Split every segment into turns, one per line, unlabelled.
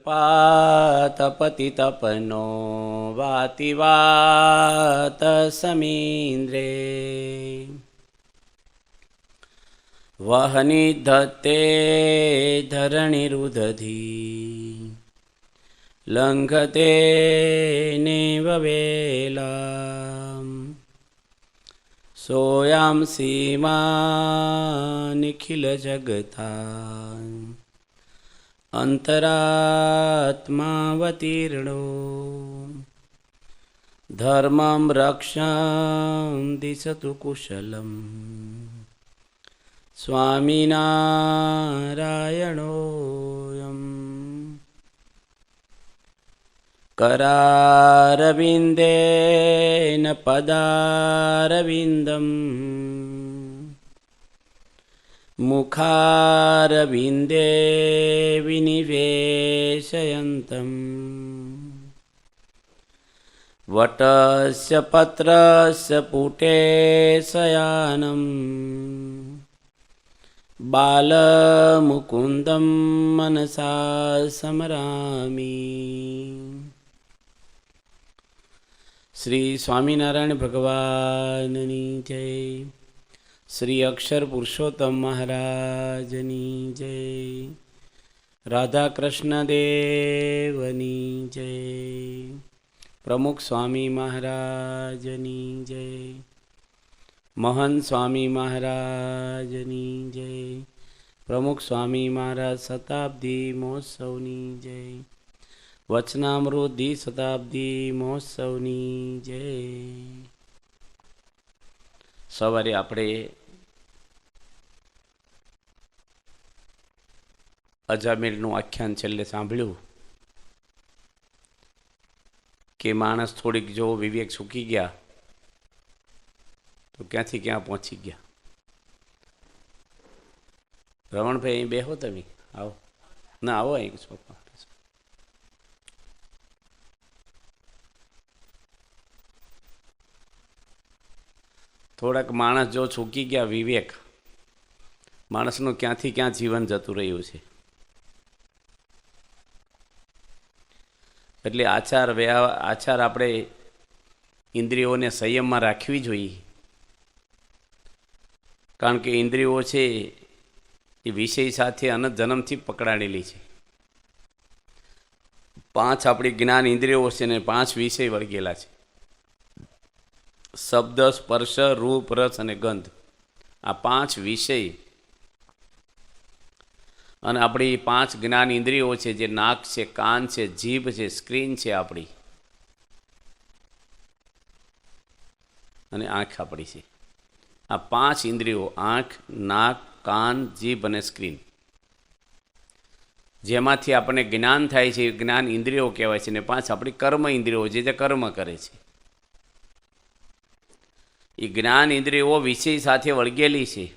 पातपतितपनो वाति वात समीन्द्रे वहनिधत्ते धरणिरुदधी लङ्घते नेव वेला सोऽयं सीमा निखिलजगता अंतरात्मावतीर्णो धर्मं रक्षं दिशतु कुशलं स्वामिनारायणोऽयम् करारविन्देन पदारविन्दम् मुखारविन्दे विनिवेशयन्तं वटस्य पत्रस्य पुटे शयानं बालमुकुन्दं मनसा स्मरामि। श्री स्वामिनारायण भगवाननी जय। श्री अक्षर पुरुषोत्तम महाराजनी जय। राधा कृष्ण देवनी जय। प्रमुख स्वामी महाराजनी जय। महंत स्वामी महाराजनी जय। प्रमुख स्वामी महाराज शताब्दी महोत्सवनी जय। वचनामृत शताब्दी महोत्सवनी जय। सवारे આપણે અજામેળનું આખ્યાન છેલ્લે સાંભળ્યું કે માણસ થોડીક જો વિવેક ચૂકી ગયા તો ક્યાંથી ક્યાં પહોંચી ગયા. રમણભાઈ અહીં બેહો, તમે આવો ના, આવો અહીં સોફા. થોડાક માણસ જો ચૂકી ગયા વિવેક, માણસનું ક્યાંથી ક્યાં જીવન જતું રહ્યું છે. એટલે આચાર આપણે ઇન્દ્રિયોને સંયમમાં રાખવી જોઈએ. કારણ કે ઇન્દ્રિયો છે એ વિષય સાથે અનંત જન્મથી પકડાયેલી છે. 5 આપણી જ્ઞાન ઇન્દ્રિયો છે ને 5 વિષય વળગેલા છે. શબ્દ, સ્પર્શ, રૂપ, રસ અને ગંધ, આ 5 વિષય અને આપણી 5 જ્ઞાન ઇન્દ્રિયો છે, જે નાક છે, કાન છે, જીભ છે, સ્ક્રીન છે આપણી, અને આંખ આપણી છે. આ 5 ઇન્દ્રિયો, આંખ, નાક, કાન, જીભ અને સ્ક્રીન, જેમાંથી આપણને જ્ઞાન થાય છે, જ્ઞાન ઇન્દ્રિયો કહેવાય છે. ને 5 આપણી કર્મ ઇન્દ્રિયો, જે કર્મ કરે છે. એ જ્ઞાન ઇન્દ્રિયો વિષય સાથે વળગેલી છે.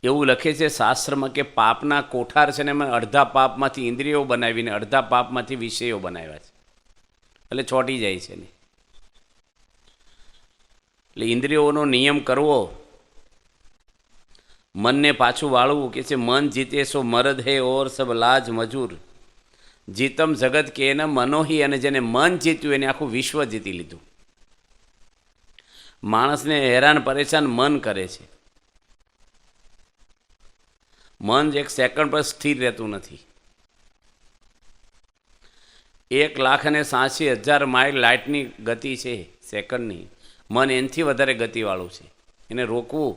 એવું લખે છે શાસ્ત્રમાં કે પાપના કોઠાર છે ને એમાં અડધા પાપમાંથી ઇન્દ્રિયો બનાવીને અડધા પાપમાંથી વિષયો બનાવ્યા છે. એટલે ચોંટી જાય છે ને. એટલે ઇન્દ્રિયોનો નિયમ કરવો, મનને પાછું વાળવું. કે છે મન જીતે સો મરદ હે ઓર સબ લાજ મજૂર, જીતમ જગત કે એને મનોહી. અને જેને મન જીત્યું એને આખું વિશ્વ જીતી લીધું. માણસને હેરાન પરેશાન મન કરે છે. મન એક સેકન્ડ પર સ્થિર રહેતું નથી. 1,80,000 માઇલ લાઇટની ગતિ છે સેકન્ડની. મન એનાથી વધારે ગતિવાળું છે. એને રોકવું.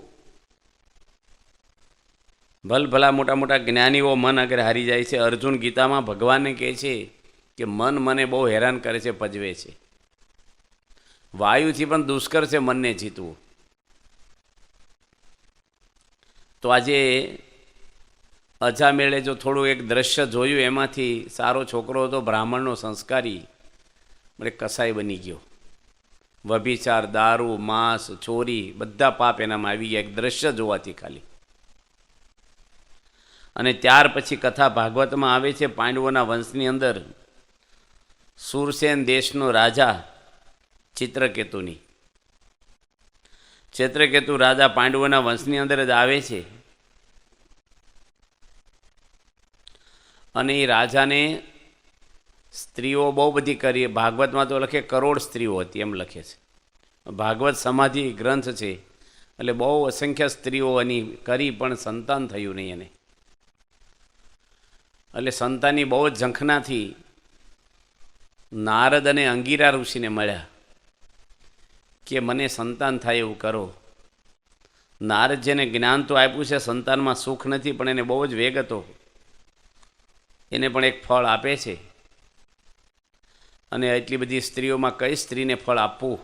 ભલભલા મોટા મોટા જ્ઞાનીઓ મન આગળ હારી જાય છે. અર્જુન ગીતામાં ભગવાનને કહે છે કે મન મને બહુ હેરાન કરે છે, પજવે છે. વાયુથી પણ દુષ્કર છે મનને જીતવું. તો આજે અજામેળે જો થોડું એક દ્રશ્ય જોયું, એમાંથી સારો છોકરો હતો, બ્રાહ્મણનો સંસ્કારી, એટલે કસાઈ બની ગયો. વ્યભિચાર, દારૂ, માંસ, ચોરી, બધા પાપ એનામાં આવી ગયા એક દ્રશ્ય જોવાથી ખાલી. અને ત્યાર પછી કથા ભાગવતમાં આવે છે, પાંડવોના વંશની અંદર સુરસેન દેશનો રાજા ચિત્રકેતુની. ચિત્રકેતુ રાજા પાંડવોના વંશની અંદર જ આવે છે. અને એ રાજાને સ્ત્રીઓ બહુ બધી કરી, ભાગવતમાં તો લખે કરોડ સ્ત્રીઓ હતી એમ લખે છે. ભાગવત સમાધિ ગ્રંથ છે એટલે બહુ અસંખ્ય સ્ત્રીઓ એની કરી પણ સંતાન થયું નહીં એને. એટલે સંતાનની બહુ જ ઝંખનાથી નારદ અને અંગીરા ઋષિને મળ્યા કે મને સંતાન થાય એવું કરો. નારદજીને જ્ઞાન તો આપ્યું છે, સંતાનમાં સુખ નથી, પણ એને બહુ જ વેગ હતો. એને પણ એક ફળ આપે છે, અને એટલી બધી સ્ત્રીઓમાં કઈ સ્ત્રીને ફળ આપવું,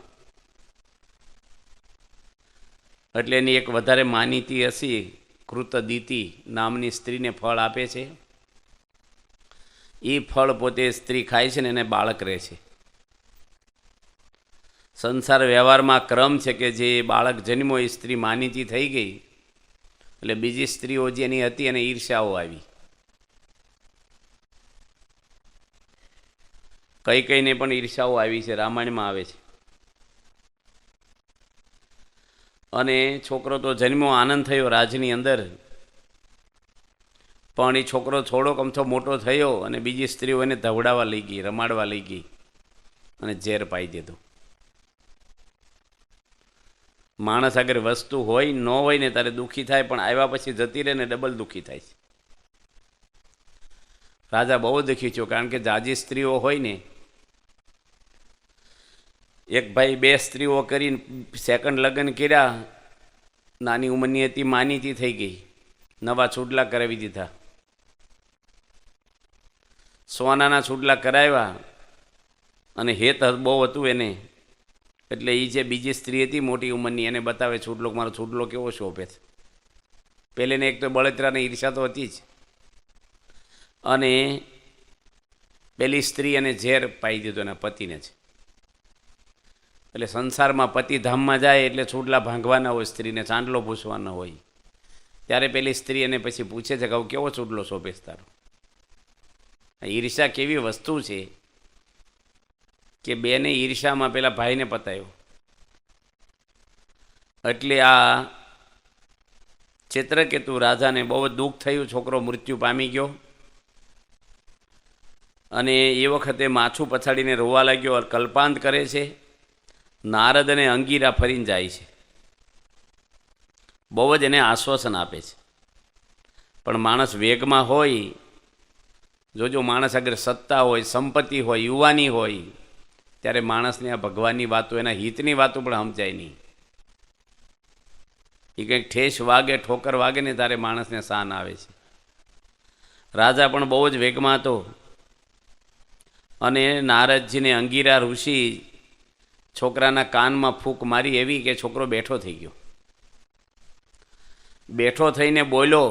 એટલે એની એક વધારે માનીતી હશે, કૃતદિતિ નામની સ્ત્રીને ફળ આપે છે. એ ફળ પોતે સ્ત્રી ખાય છે ને એને બાળક રહે છે. સંસાર વ્યવહારમાં ક્રમ છે કે જે બાળક જન્મો એ સ્ત્રી માનીતી થઈ ગઈ એટલે બીજી સ્ત્રીઓ જે એની હતી એને ઈર્ષ્યાઓ આવી. કઈ કઈને પણ ઈર્ષ્યાઓ આવી છે, રામાયણમાં આવે છે. અને છોકરો તો જન્મ્યો, આનંદ થયો રાજની અંદર, પણ એ છોકરો થોડોક અમથો મોટો થયો અને બીજી સ્ત્રીઓ એને ધવડાવવા લઈ ગઈ, રમાડવા લઈ ગઈ અને ઝેર પાઈ દીધું. માણસ આગળ વસ્તુ હોય ન હોય ને તારે દુઃખી થાય, પણ આવ્યા પછી જતી રહે ને ડબલ દુઃખી થાય છે. રાજા બહુ દુઃખી થયો, કારણ કે જાજી સ્ત્રીઓ હોય ને, એક ભાઈ 2 સ્ત્રીઓ કરીને સેકન્ડ લગ્ન કર્યા, નાની ઉંમરની હતી, માનીતી થઈ ગઈ, નવા છૂટલા કરાવી દીધા, સોનાના છૂટલા કરાવ્યા, અને હેત બહુ હતું એને, એટલે એ જે બીજી સ્ત્રી હતી મોટી ઉંમરની એને બતાવે છૂટલો, મારો છૂટલો કેવો શોભે છે. પહેલેને એક તો બળતરાની ઈર્ષા તો હતી જ, અને પેલી સ્ત્રી એને ઝેર પાઈ દીધો એના પતિને જ. એટલે સંસારમાં પતિ ધામમાં જાય એટલે છૂટલા ભાંગવાના હોય, સ્ત્રીને ચાંદલો પૂછવાનો હોય. ત્યારે પેલી સ્ત્રી એને પછી પૂછે છે કે આવું કેવો છૂટલો શોભે છે તારો. ઈર્ષા કેવી વસ્તુ છે કે બેને ઈર્ષામાં પેલા ભાઈને પતાયો. એટલે આ ચિત્રકેતુ રાજાને બહુ દુઃખ થયું, છોકરો મૃત્યુ પામી ગયો, અને એ વખતે માથું પછાડીને રોવા લાગ્યો, કલ્પાંત કરે છે. નારદ અને અંગીરા ફરીને જાય છે, બહુ જ એને આશ્વાસન આપે છે. પણ માણસ વેગમાં હોય, જોજો માણસ આગળ સત્તા હોય, સંપત્તિ હોય, યુવાની હોય, ત્યારે માણસને આ ભગવાનની વાતો, એના હિતની વાતો પણ સમજાય નહીં. એ કંઈક ઠેસ વાગે, ઠોકર વાગે ને ત્યારે માણસને શાન આવે છે. રાજા પણ બહુ જ વેગમાં હતો, અને નારદજીને અંગીરા ઋષિ છોકરાના કાનમાં ફૂંક મારી એવી કે છોકરો બેઠો થઈ ગયો. બેઠો થઈને બોલ્યો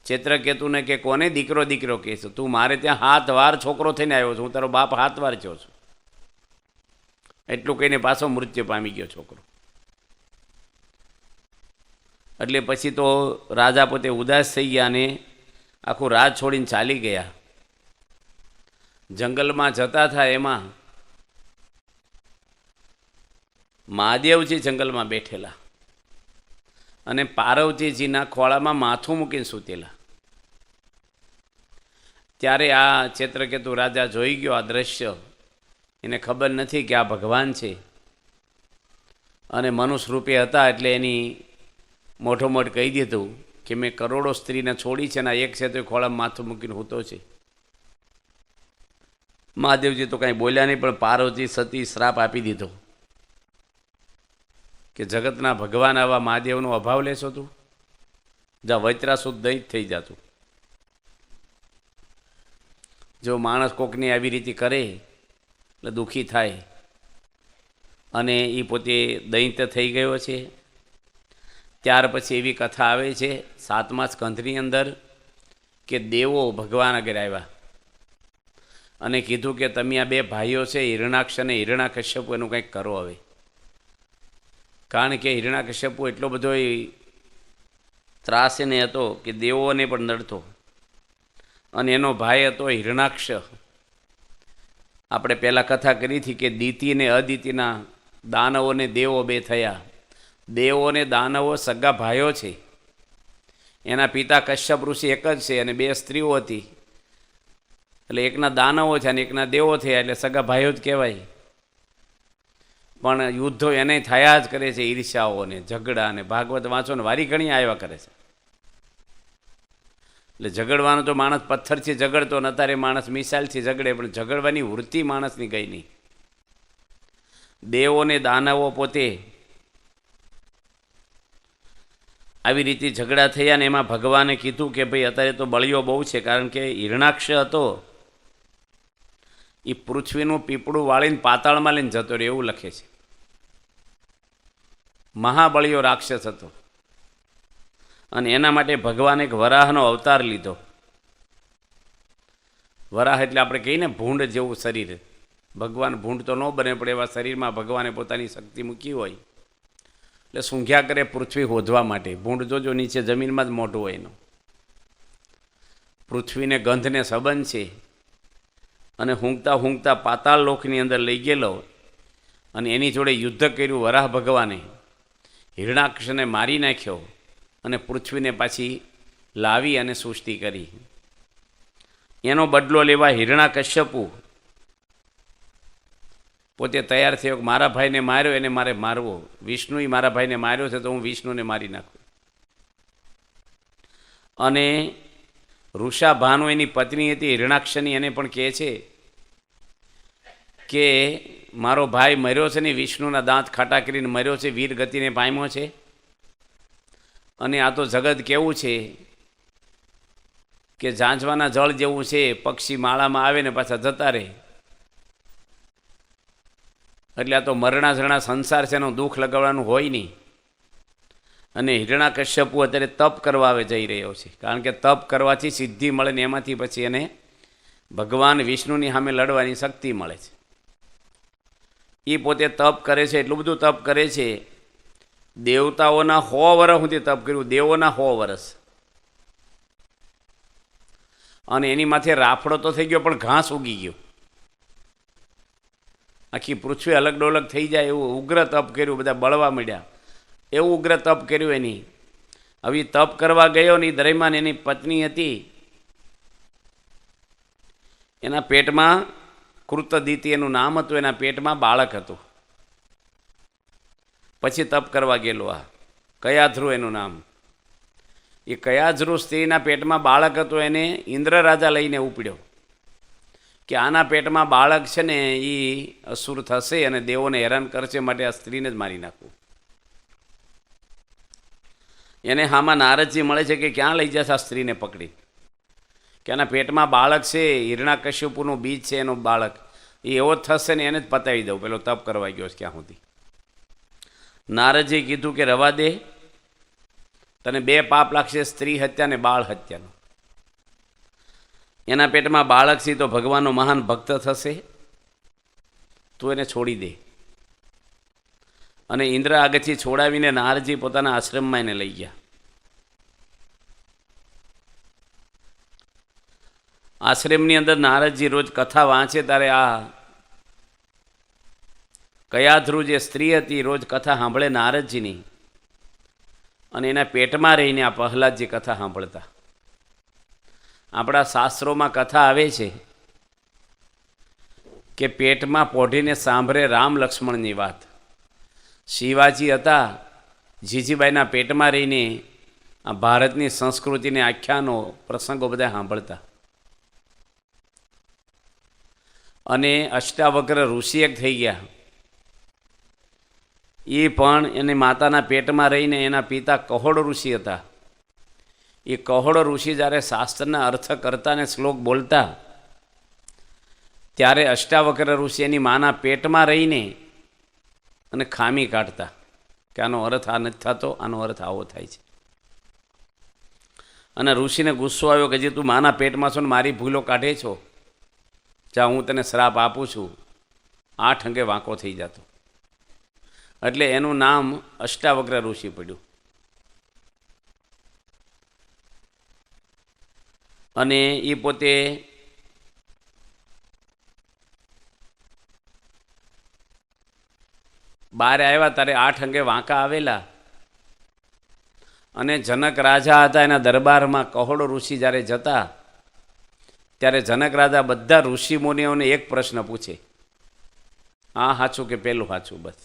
ચિત્રકેતુને કે કોને દીકરો દીકરો કહેશો? તું મારે ત્યાં 7 વાર છોકરો થઈને આવ્યો છું, હું તારો બાપ 7 વાર થયો છું. એટલું કહીને પાછો મૃત્યુ પામી ગયો છોકરો. એટલે પછી તો રાજા પોતે ઉદાસ થઈ ગયા અને આખું રાજ છોડીને ચાલી ગયા. જંગલમાં જતા હતા એમાં મહાદેવજી જંગલમાં બેઠેલા અને પાર્વતીજીના ખોળામાં માથું મૂકીને સૂતેલા. ત્યારે આ ચિત્રકેતુ રાજા જોઈ ગયો આ દ્રશ્ય. એને ખબર નથી કે આ ભગવાન છે, અને મનુષ્ય રૂપે હતા એટલે એની મોઢોમોઢ કહી દીધું કે મેં કરોડો સ્ત્રીને છોડી છે ને એક છે તો ખોળામાં માથું મૂકીને સૂતો છે. મહાદેવજી તો કાંઈ બોલ્યા નહીં, પણ પાર્વતી સતી શ્રાપ આપી દીધો કે જગતના ભગવાન આવા મહાદેવનો અભાવ લેશો તું, જા વૈત્રાસુદ દૈત થઈ જાતું. જો માણસ કોકની આવી રીતે કરે એટલે દુઃખી થાય, અને એ પોતે દૈત થઈ ગયો છે. ત્યાર પછી એવી કથા આવે છે 7મા સ્કંધની અંદર કે દેવો ભગવાન આગળ આવ્યા અને કીધું કે તમે આ 2 ભાઈઓ છે, હિરણાક્ષ અને હિરણાકશ્યપુ, એનું કંઈક કરો હવે. કારણ કે હિરણાકશ્યપુ એટલો બધો ત્રાસ એને હતો કે દેવોને પણ નડતો, અને એનો ભાઈ હતો હિરણાક્ષ. આપણે પહેલાં કથા કરી હતી કે દિતિ અને અદિતિના દાનવોને દેવો 2 થયા. દેવો અને દાનવો સગા ભાઈઓ છે. એના પિતા કશ્યપ ઋષિ એક જ છે, અને 2 સ્ત્રીઓ હતી. એટલે એકના દાનવો છે અને એકના દેવો થયા એટલે સગા ભાઈઓ જ કહેવાય. પણ યુદ્ધો એને થયા જ કરે છે, ઈર્ષ્યાઓને ઝઘડાને. ભાગવત વાંચો ને વારી ઘણી આવ્યા કરે છે. એટલે ઝઘડવાનો તો માણસ પથ્થરથી ઝઘડતો ન, અત્યારે માણસ મિસાઇલથી ઝઘડે, પણ ઝઘડવાની વૃત્તિ માણસની ગઈ નહીં. દેવોને દાનવો પોતે આવી રીતે ઝઘડા થયા ને એમાં ભગવાને કીધું કે ભાઈ અત્યારે તો બળીઓ બહુ છે, કારણ કે હિરણાક્ષ હતો એ પૃથ્વીનું પીપળું વાળીને પાતાળમાં લઈને જતો રહ્યો એવું લખે છે. મહાબળીઓ રાક્ષસ હતો અને એના માટે ભગવાને એક વરાહનો અવતાર લીધો. વરાહ એટલે આપણે કહીએ ને ભૂંડ જેવું શરીર. ભગવાન ભૂંડ તો ન બને, પણ એવા શરીરમાં ભગવાને પોતાની શક્તિ મૂકી હોય એટલે સૂંઘ્યા કરે પૃથ્વી હોધવા માટે. ભૂંડ જોજો નીચે જમીનમાં જ મોટું હોય એનું. પૃથ્વીને ગંધને સંબંધ છે અને હુંકતા હુંકતા પાતાળ લોકની અંદર લઈ ગયેલો અને એની જોડે યુદ્ધ કર્યું વરાહ ભગવાને. હિરણાક્ષને મારી નાખ્યો અને પૃથ્વીને પાછી લાવી અને સૃષ્ટિ કરી. એનો બદલો લેવા હિરણાકશ્યપુ પોતે તૈયાર થયો કે મારા ભાઈને માર્યો એને મારે મારવો. વિષ્ણુએ મારા ભાઈને માર્યો છે તો હું વિષ્ણુને મારી નાખું. અને ઋષા ભાનુ એની પત્ની હતી હિરણાક્ષની, એને પણ કહે છે કે મારો ભાઈ મર્યો છે ને વિષ્ણુના દાંત ખાટા કરીને મર્યો છે, વીર ગતિને પામ્યો છે. અને આ તો જગત કેવું છે કે ઝાંઝવાના જળ જેવું છે, પક્ષી માળામાં આવે ને પાછા જતા રહે. એટલે આ તો મરણા ઝરણા સંસાર છે, એનું દુઃખ લગાવવાનું હોય નહીં. અને હિરણાકશ્યપુ અત્યારે તપ કરવા આવે જઈ રહ્યો છે, કારણ કે તપ કરવાથી સિદ્ધિ મળે ને એમાંથી પછી એને ભગવાન વિષ્ણુની સામે લડવાની શક્તિ મળે છે. એ પોતે તપ કરે છે, એટલું બધું તપ કરે છે, દેવતાઓના 100 વર્ષ સુધી તપ કર્યું, દેવોના 100 વર્ષ. અને એની માથે રાફડો તો થઈ ગયો પણ ઘાસ ઉગી ગયો. આખી પૃથ્વી અલગ ડોલગ થઈ જાય એવું ઉગ્ર તપ કર્યું, બધા બળવા મળ્યા એવું ઉગ્ર તપ કર્યું એની. હવે તપ કરવા ગયો ને દરમિયાન એની પત્ની હતી, એના પેટમાં કૃતદિતિ એનું નામ હતું, એના પેટમાં બાળક હતું. પછી તપ કરવા ગયેલો આ કયાધ્રુ એનું નામ. એ કયાધ્રુ સ્ત્રીના પેટમાં બાળક હતું, એને ઇન્દ્ર રાજા લઈને ઉપડ્યો કે આના પેટમાં બાળક છે ને એ અસુર થશે અને દેવોને હેરાન કરશે, માટે આ સ્ત્રીને જ મારી નાખવું. એને હામાં નારદજી મળે છે કે ક્યાં લઈ જશે આ સ્ત્રીને પકડી, કે આના પેટમાં બાળક છે, હિરણાકશ્યપુનું બીજ છે એનું બાળક, એ એવો જ થશે ને એને જ પતાવી દઉં. પેલો તપ કરવા ગયો છે ક્યાં સુધી. નારદજીએ કીધું કે રવા દે, તને 2 પાપ લાગશે, સ્ત્રી હત્યા ને બાળ હત્યાનો. એના પેટમાં બાળક છે તો ભગવાનનો મહાન ભક્ત થશે, તું એને છોડી દે. અને ઇન્દ્ર આગળથી છોડાવીને નારદજી પોતાના આશ્રમમાં એને લઈ ગયા. આશ્રમની અંદર નારદજી રોજ કથા વાંચે ત્યારે આ કયાધ્રુ જે સ્ત્રી હતી રોજ કથા સાંભળે નારદજીની, અને એના પેટમાં રહીને આ પ્રહલાદજી કથા સાંભળતા. આપણા શાસ્ત્રોમાં કથા આવે છે કે પેટમાં પોઢીને સાંભળે રામ લક્ષ્મણની વાત. શિવાજી હતા, જીજીબાઈના પેટમાં રહીને આ ભારતની સંસ્કૃતિને આખ્યાનો પ્રસંગો બધા સાંભળતા. અને અષ્ટાવક્ર ઋષિ એક થઈ ગયા, એ પણ એની માતાના પેટમાં રહીને, એના પિતા કહોડ ઋષિ હતા. એ કહોડ ઋષિ જ્યારે શાસ્ત્રના અર્થ કરતા ને શ્લોક બોલતા ત્યારે અષ્ટાવક્ર ઋષિ એની માના પેટમાં રહીને અને ખામી કાઢતા કે આનો અર્થ આ નથી થતો, આનો અર્થ આવો થાય છે. અને ઋષિને ગુસ્સો આવ્યો કે જે તું માના પેટમાં છો ને મારી ભૂલો કાઢે છો, જા હું તને શ્રાપ આપું છું. 8 અંગે વાંકો થઈ જતો. એટલે એનું નામ અષ્ટાવક્ર ઋષિ પડ્યું. અને એ પોતે બહાર આવ્યા ત્યારે 8 અંગે વાંકા આવેલા. અને જનક રાજા હતા, એના દરબારમાં કહોડ ઋષિ જ્યારે જતા ત્યારે જનક રાજા બધા ઋષિ મુનિઓને એક પ્રશ્ન પૂછે, આ સાચું કે પેલું સાચું? બસ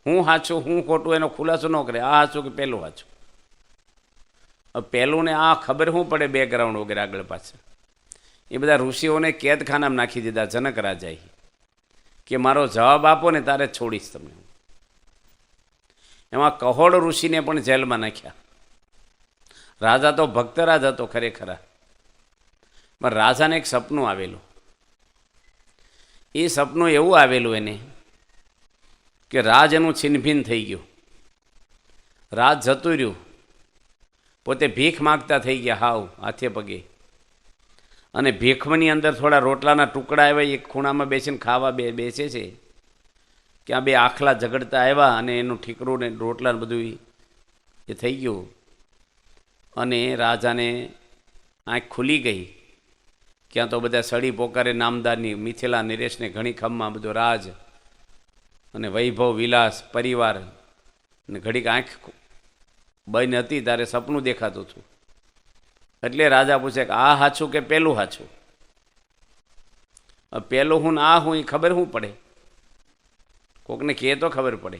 હું સાચું હું ખોટું એનો ખુલાસો ન કરે, આ સાચું કે પેલું સાચું. પહેલું ને આ ખબર શું પડે બેકગ્રાઉન્ડ વગેરે આગળ પાછળ. એ બધા ઋષિઓને કેદખાનામાં નાખી દીધા જનક રાજાએ કે મારો જવાબ આપો ને તારે છોડીશ તમને. એમાં કહોડ ઋષિને પણ જેલમાં નાખ્યા. રાજા તો ભક્તરાજ હતો ખરેખર, પણ રાજાને એક સપનું આવેલું. એ સપનું એવું આવેલું એને કે રાજ એનું છિન્નભિન્ન થઈ ગયું, રાજ જતું રહ્યું, પોતે ભીખ માગતા થઈ ગયા હાવ હાથે પગે. અને ભીખની અંદર થોડા રોટલાના ટુકડા આવ્યા, એક ખૂણામાં બેસીને ખાવા બેસે છે. ક્યાં બે આખલા ઝઘડતા આવ્યા અને એનું ઠીકરું ને રોટલા બધું એ થઈ ગયું. અને રાજાને આંખ ખુલી ગઈ. ક્યાં તો બધા સળી પોકારે નામદારની મિથિલા નરેશને ઘણી ખમમાં બધો રાજ અને વૈભવ વિલાસ પરિવાર ને ઘડીક આંખ બંધ હતી ત્યારે સપનું દેખાતું હતું. એટલે રાજા પૂછે કે આ સાચું કે પેલું સાચું? પેલું હું ને આ હું એ ખબર શું પડે? કોકને કહે તો ખબર પડે.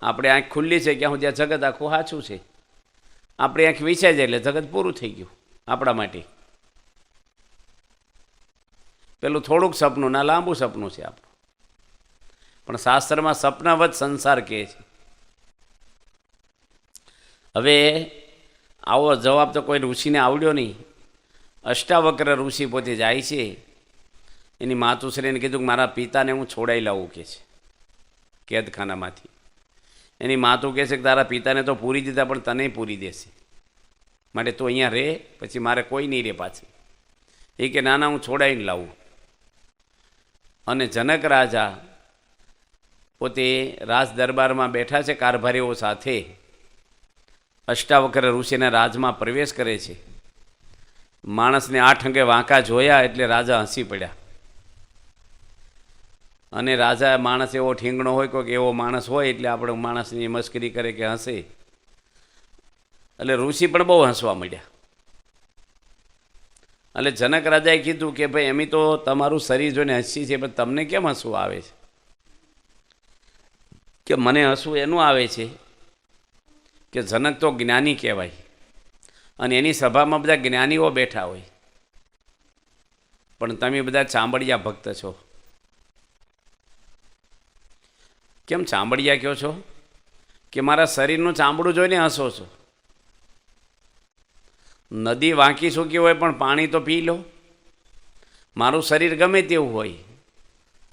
આપણે આંખ ખુલ્લી છે ક્યાં સુધી આ જગત આખું સાચું છે. આપણે આંખ વિચાઈ જાય એટલે જગત પૂરું થઈ ગયું આપણા માટે. પેલું થોડુંક સપનું ના લાંબુ સપનું છે આપણું. પણ શાસ્ત્રમાં સપનાવત સંસાર કહે છે. હવે આવો જવાબ તો કોઈ ઋષિને આવડ્યો નહીં. અષ્ટાવક્ર ઋષિ પોતે જાય છે, એની માતુશ્રીને કીધું કે મારા પિતાને હું છોડાઈ લાવું કે છે કેદખાનામાંથી. એની માતું કહે છે કે તારા પિતાને તો પૂરી દીધા પણ તને પૂરી દેશે, માટે તું અહીંયા રહે, પછી મારે કોઈ નહીં રહે પાછી. એ કે નાના હું છોડાઈને લાવું. અને જનક રાજા પોતે રાજ દરબારમાં બેઠા છે કારભારીઓ સાથે. અષ્ટાવક્ર ઋષિના રાજમાં પ્રવેશ કરે છે. માણસને 8 અંગે વાંકા જોયા એટલે રાજા હસી પડ્યા. અને રાજા માણસ એવો ઠીંગણો હોય, કોઈક એવો માણસ હોય એટલે આપણે માણસની મસ્કરી કરે કે હસે. એટલે ઋષિ પણ બહુ હસવા માંડ્યા. એટલે જનક રાજાએ કીધું કે ભાઈ એમ તો તમારું શરીર જોઈને હસી છે, પણ તમને કેમ હસવું આવે છે? કે મને હસવું એનું આવે છે કે જનક તો જ્ઞાની કહેવાય અને એની સભામાં બધા જ્ઞાનીઓ બેઠા હોય, પણ તમે બધા ચાંબડિયા ભક્ત છો. કેમ ચાંબડિયા કહો છો? કે મારા શરીરનું ચામડું જોઈને હસો છો. નદી વાંકી સૂકી હોય પણ પાણી તો પી લો. મારું શરીર ગમે તેવું હોય,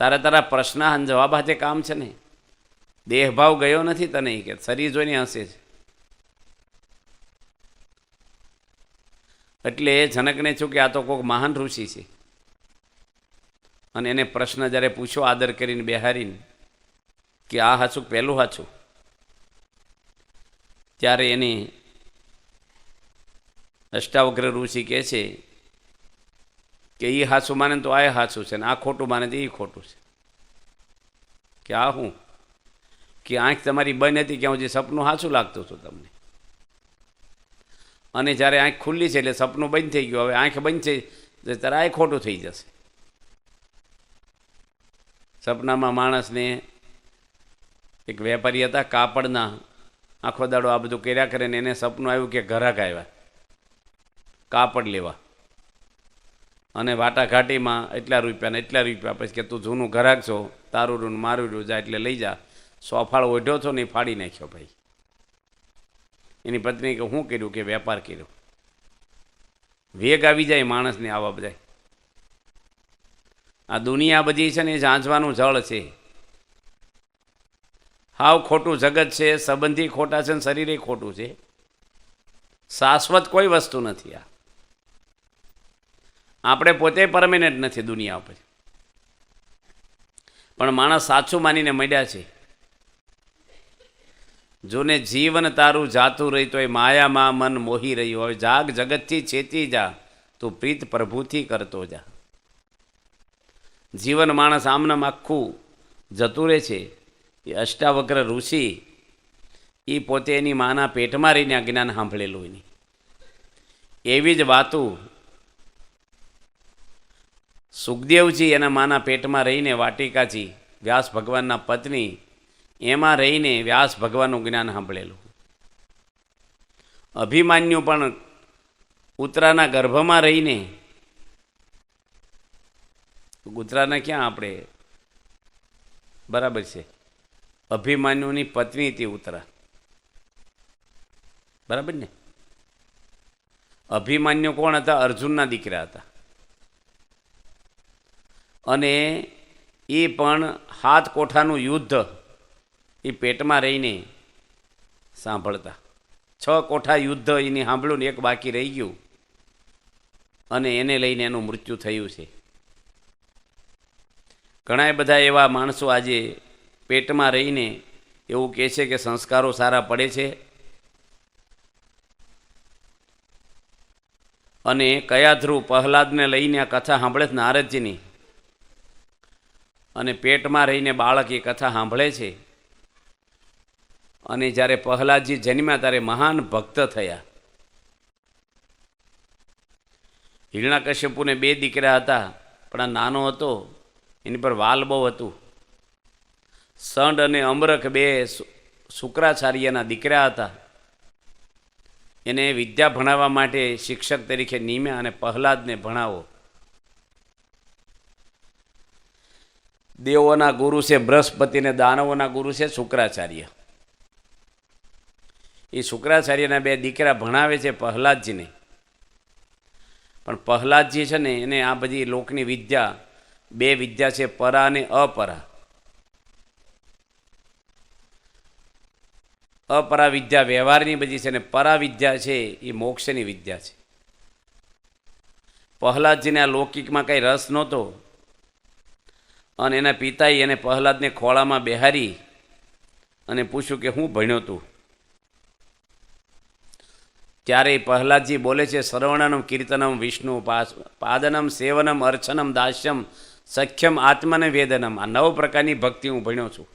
તારા પ્રશ્ન જવાબ હાથે કામ છે ને. દેહભાવ ગયો નથી તને કે શરીર જોઈને હસે છે. એટલે જનકને છું કે આ તો કોઈક મહાન ઋષિ છે. અને એને પ્રશ્ન જ્યારે પૂછ્યો આદર કરીને બેહારીને કે આ સાચું પહેલું સાચું, ત્યારે એને અષ્ટાવક્ર ઋષિ કહે છે કે એ સાચું માને તો આ સાચું છે ને આ ખોટું માને તો એ ખોટું છે. કે આ હું કે આંખ તમારી બંધ હતી ક્યાં સુધી સપનું સાચું લાગતું હતું તમને, અને જ્યારે આંખ ખુલ્લી છે એટલે સપનું બંધ થઈ ગયું. હવે આંખ બંધ થઈ ત્યારે આ ખોટું થઈ જશે. સપનામાં માણસને એક વેપારી હતા કાપડના, આખો દાડો આ બધું કર્યા કરે ને એને સપનું આવ્યું કે ગ્રાહક આવ્યા કાપડ લેવા, અને વાટાઘાટીમાં એટલા રૂપિયા, પછી કે તું જૂનું ગ્રાહક છો, તારું રૂન મારું રૂ જા એટલે લઈ જા. સોફાળ ઓઢ્યો છો ને એ ફાડી નાખ્યો ભાઈ. એની પત્ની કે શું કર્યું? કે વેપાર કર્યો. વેગ આવી જાય માણસને આવા બધા. આ દુનિયા બધી છે ને એ જાંચવાનું જળ છે. હાવ ખોટું જગત છે, સંબંધી ખોટા છે ને શરીરે ખોટું છે. શાશ્વત કોઈ વસ્તુ નથી. આ આપણે પોતે પરમેનન્ટ નથી દુનિયા ઉપર, પણ માણસ સાચું માનીને મળ્યા છે. જોને જીવન તારું જાતું રહી તો એ માયામાં મન મોહી રહ્યું હોય. જાગ જગતથી ચેતી જા, તું પ્રીત પ્રભુથી કરતો જા. જીવન માણસ આમનામ આખું જતું રહે છે. એ અષ્ટાવક્ર ઋષિ એ પોતે એની માના પેટમાં રહીને આ જ્ઞાન સાંભળેલું એની. એવી જ વાતું સુખદેવજી એના માના પેટમાં રહીને વાટિકાજી વ્યાસ ભગવાનના પત્ની એમાં રહીને વ્યાસ ભગવાનનું જ્ઞાન સાંભળેલું. અભિમાન્યુ પણ ઉત્તરાના ગર્ભમાં રહીને, ઉત્તરાના ક્યાં આપણે બરાબર છે, અભિમાન્યુની પત્ની હતી ઉત્તરા, બરાબર ને. અભિમાન્યુ કોણ હતા? અર્જુનના દીકરા હતા. અને એ પણ 7 કોઠાનું યુદ્ધ એ પેટમાં રહીને સાંભળતા. 6 કોઠા યુદ્ધ એને સાંભળ્યું ને એક બાકી રહી ગયું અને એને લઈને એનું મૃત્યુ થયું છે. ઘણા બધા એવા માણસો આજે પેટમાં રહીને એવું કહે છે કે સંસ્કારો સારા પડે છે અને કયા ધ્રુવ પ્રહલાદને લઈને આ કથા સાંભળે છે નારદજીની, અને પેટમાં રહીને બાળક એ કથા સાંભળે છે. અને જ્યારે પ્રહલાદજી જન્મ્યા ત્યારે મહાન ભક્ત થયા. હિરણ્યકશ્યપુને 2 દીકરા હતા, પણ આ નાનો હતો, એની પર વાલ બહુ હતું. સંડ અને અમરખ 2 શુક્રાચાર્યના દીકરા હતા. એને વિદ્યા ભણાવવા માટે શિક્ષક તરીકે નિમ્યા અને પ્રહલાદને ભણાવો. દેવોના ગુરુ છે બૃહસ્પતિ ને દાનવોના ગુરુ છે શુક્રાચાર્ય. એ શુક્રાચાર્યના 2 દીકરા ભણાવે છે પ્રહલાદજીને. પણ પ્રહલાદજી છે ને એને આ બધી લોકની વિદ્યા, 2 વિદ્યા છે, પરા અને અપરા. અપરા વિદ્યા વ્યવહારની બધી છે ને પરા વિદ્યા છે એ મોક્ષની વિદ્યા છે. પ્રહલાદજીને આ લૌકિકમાં કંઈ રસ નહોતો અને એના પિતાએ એને પ્રહલાદને ખોળામાં બેહારી અને પૂછ્યું કે હું ભણ્યો તું? ત્યારે પ્રહલાદજી બોલે છે, શ્રવણમ કીર્તનમ વિષ્ણુ પાદનમ સેવનમ અર્ચનમ દાસ્યમ સખ્યમ આત્મને વેદનમ. આ 9 પ્રકારની ભક્તિ હું ભણ્યો છું.